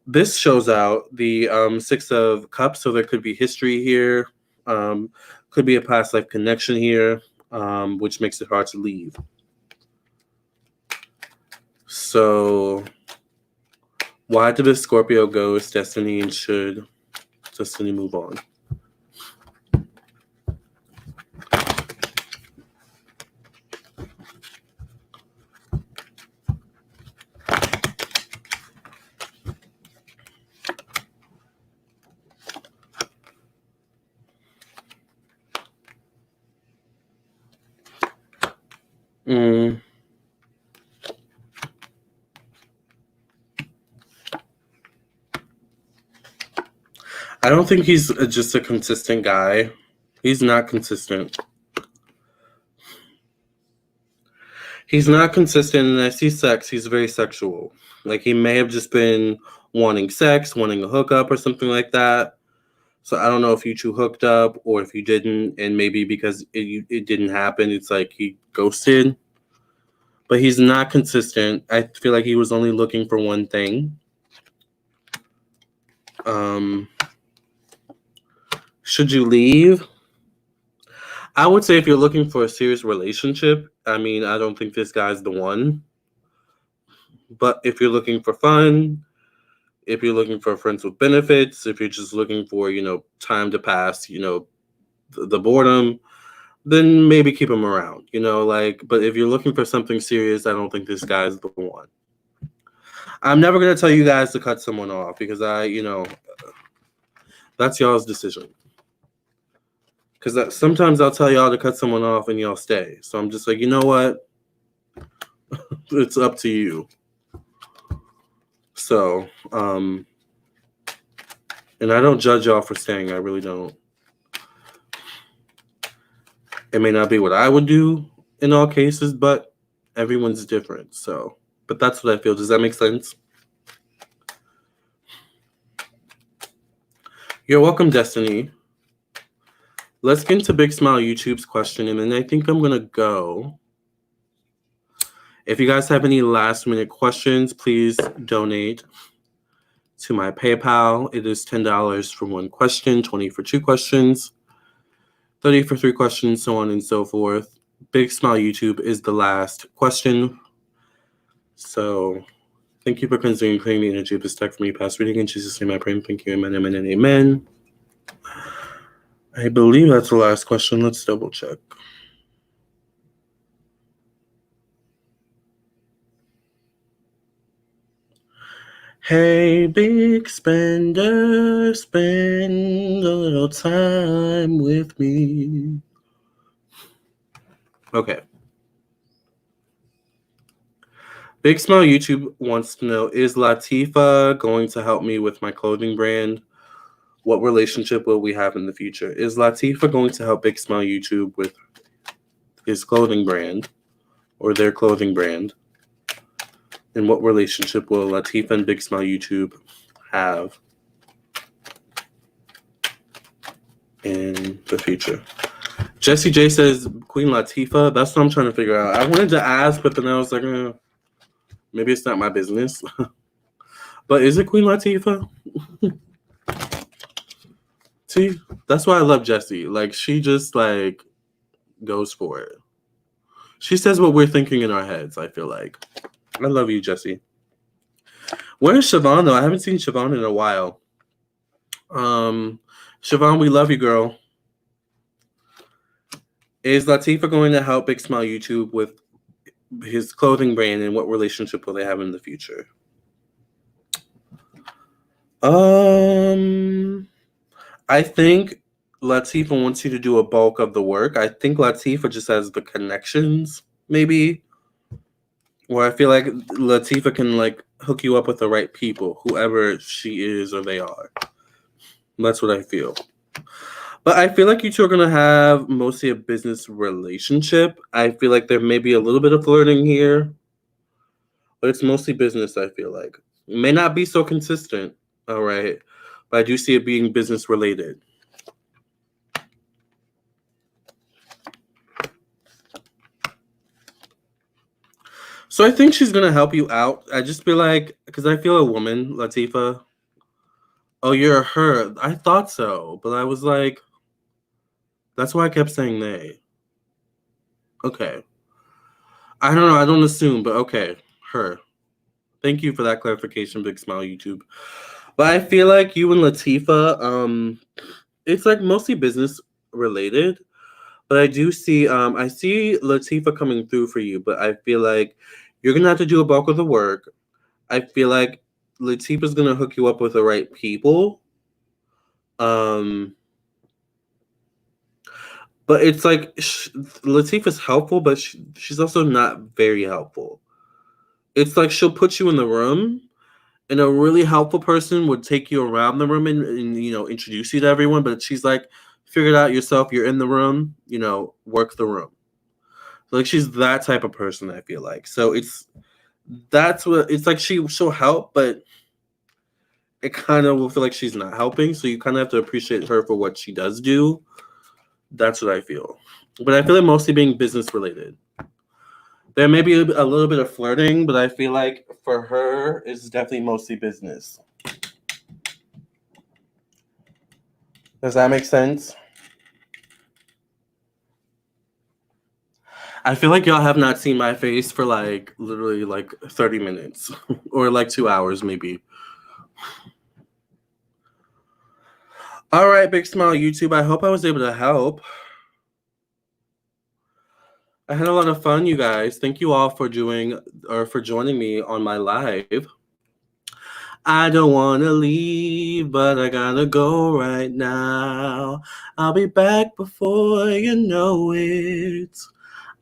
this shows out the Six of Cups, so there could be history here. Could be a past life connection here, which makes it hard to leave. So, why did the Scorpio ghost Destiny, and should Destiny move on? I don't think he's just a consistent guy. He's not consistent. He's not consistent, and I see sex. He's very sexual. Like, he may have just been wanting sex, wanting a hookup or something like that. So I don't know if you two hooked up or if you didn't, and maybe because it didn't happen, it's like he ghosted. But he's not consistent. I feel like he was only looking for one thing. Should you leave? I would say if you're looking for a serious relationship, I mean, I don't think this guy's the one. But if you're looking for fun, if you're looking for friends with benefits, if you're just looking for, time to pass, the boredom, then maybe keep him around, but if you're looking for something serious, I don't think this guy's the one. I'm never going to tell you guys to cut someone off because that's y'all's decision. Because sometimes I'll tell y'all to cut someone off and y'all stay. So I'm just like, you know what? It's up to you. So, and I don't judge y'all for staying. I really don't. It may not be what I would do in all cases, but everyone's different. So, but that's what I feel. Does that make sense? You're welcome, Destiny. Let's get into Big Smile YouTube's question, and then I think I'm going to go. If you guys have any last-minute questions, please donate to my PayPal. It is $10 for one question, $20 for two questions, $30 for three questions, so on and so forth. Big Smile YouTube is the last question. So, thank you for considering clearing the energy of this deck for me past reading. In Jesus' name I pray and thank you. Amen, amen, and amen. I believe that's the last question. Let's double check. Hey, big spender, spend a little time with me. Okay. Big Smile YouTube wants to know, is Latifa going to help me with my clothing brand? What relationship will we have in the future? Is Latifa going to help Big Smile YouTube with his clothing brand or their clothing brand? And what relationship will Latifa and Big Smile YouTube have in the future? Jesse J says Queen Latifah. That's what I'm trying to figure out. I wanted to ask, but then I was like, maybe it's not my business. But is it Queen Latifah? See, that's why I love Jessie. Like, she just goes for it. She says what we're thinking in our heads, I feel like. I love you, Jessie. Where's Siobhan, though? I haven't seen Siobhan in a while. Siobhan, we love you, girl. Is Latifa going to help Big Smile YouTube with his clothing brand, and what relationship will they have in the future? I think Latifa wants you to do a bulk of the work. I think Latifa just has the connections. maybe. Where I feel like Latifah can like hook you up with the right people, whoever she is or they are. That's what I feel. But I feel like you two are gonna have mostly a business relationship. I feel like there may be a little bit of flirting here, but it's mostly business. I feel like it may not be so consistent. All right, but I do see it being business related. So I think she's gonna help you out. I just feel like because I feel a woman, Latifah. Oh, you're her. I thought so, but I was like, that's why I kept saying they. Okay. I don't know. I don't assume, but okay, her. Thank you for that clarification, Big Smile YouTube. But I feel like you and Latifah, it's like mostly business related. But I do see, I see Latifah coming through for you. But I feel like you're gonna have to do a bulk of the work. I feel like Latifah's gonna hook you up with the right people. But it's like Latifah's helpful, but she's also not very helpful. It's like she'll put you in the room, and a really helpful person would take you around the room and introduce you to everyone. But she's like, figure it out yourself. You're in the room, work the room. So like she's that type of person. I feel like that's what it's like. She'll help, but it kind of will feel like she's not helping. So you kind of have to appreciate her for what she does do. That's what I feel. But I feel like mostly being business related. There may be a little bit of flirting, but I feel like for her, it's definitely mostly business. Does that make sense? I feel like y'all have not seen my face for like literally like 30 minutes or like 2 hours maybe. All right, Big Smile YouTube. I hope I was able to help. I had a lot of fun, you guys. Thank you all for joining me on my live. I don't want to leave, but I gotta go right now. I'll be back before you know it.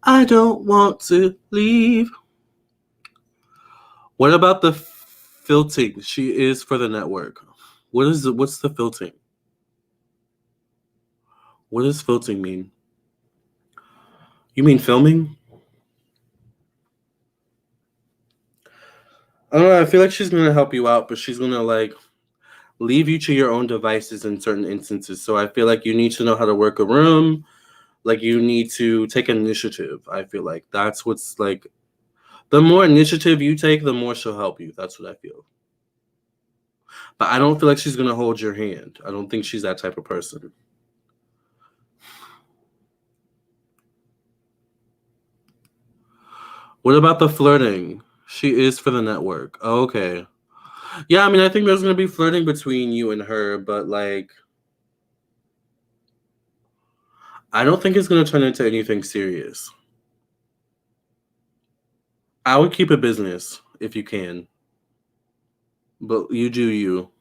I don't want to leave. What about the filting? She is for the network. What's the filting? What does filting mean? You mean filming? I don't know. I feel like she's gonna help you out, but she's gonna like leave you to your own devices in certain instances. So I feel like you need to know how to work a room. Like you need to take initiative. I feel like that's what's like. The more initiative you take, the more she'll help you. That's what I feel. But I don't feel like she's gonna hold your hand. I don't think she's that type of person. What about the flirting? She is for the network. Oh, okay. Yeah, I mean, I think there's going to be flirting between you and her, but like, I don't think it's going to turn into anything serious. I would keep it business if you can. But you do you.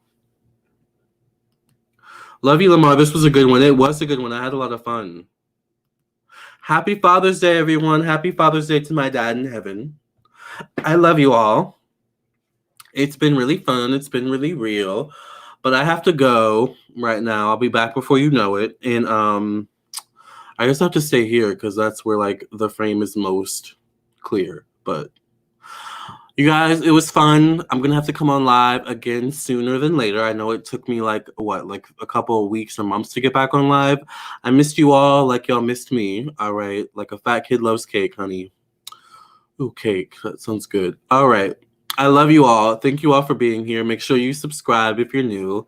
Love you, Lamarr. This was a good one. It was a good one. I had a lot of fun. Happy Father's Day, everyone. Happy Father's Day to my dad in heaven. I love you all. It's been really fun. It's been really real. But I have to go right now. I'll be back before you know it. And I just have to stay here because that's where like the frame is most clear. But you guys, it was fun. I'm gonna have to come on live again sooner than later. I know it took me like a couple of weeks or months to get back on live. I missed you all like y'all missed me. All right, like a fat kid loves cake, honey. Ooh, cake. That sounds good. All right. I love you all. Thank you all for being here. Make sure you subscribe if you're new.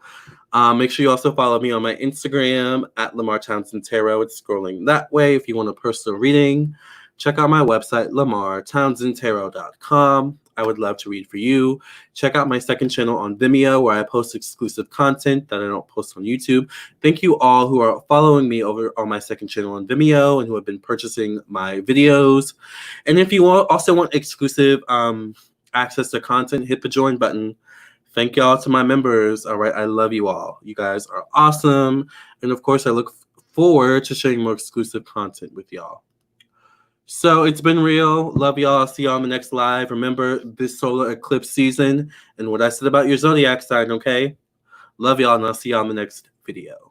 Make sure you also follow me on my Instagram at Lamarr Townsend Tarot. It's scrolling that way if you want a personal reading. Check out my website, lamarrtownsendtarot.com. I would love to read for you. Check out my second channel on Vimeo where I post exclusive content that I don't post on YouTube. Thank you all who are following me over on my second channel on Vimeo and who have been purchasing my videos. And if you also want exclusive access to content, hit the join button. Thank y'all to my members. All right, I love you all. You guys are awesome. And of course, I look forward to sharing more exclusive content with y'all. So it's been real. Love y'all. I'll see y'all on the next live. Remember this solar eclipse season and what I said about your zodiac sign, okay? Love y'all, and I'll see y'all on the next video.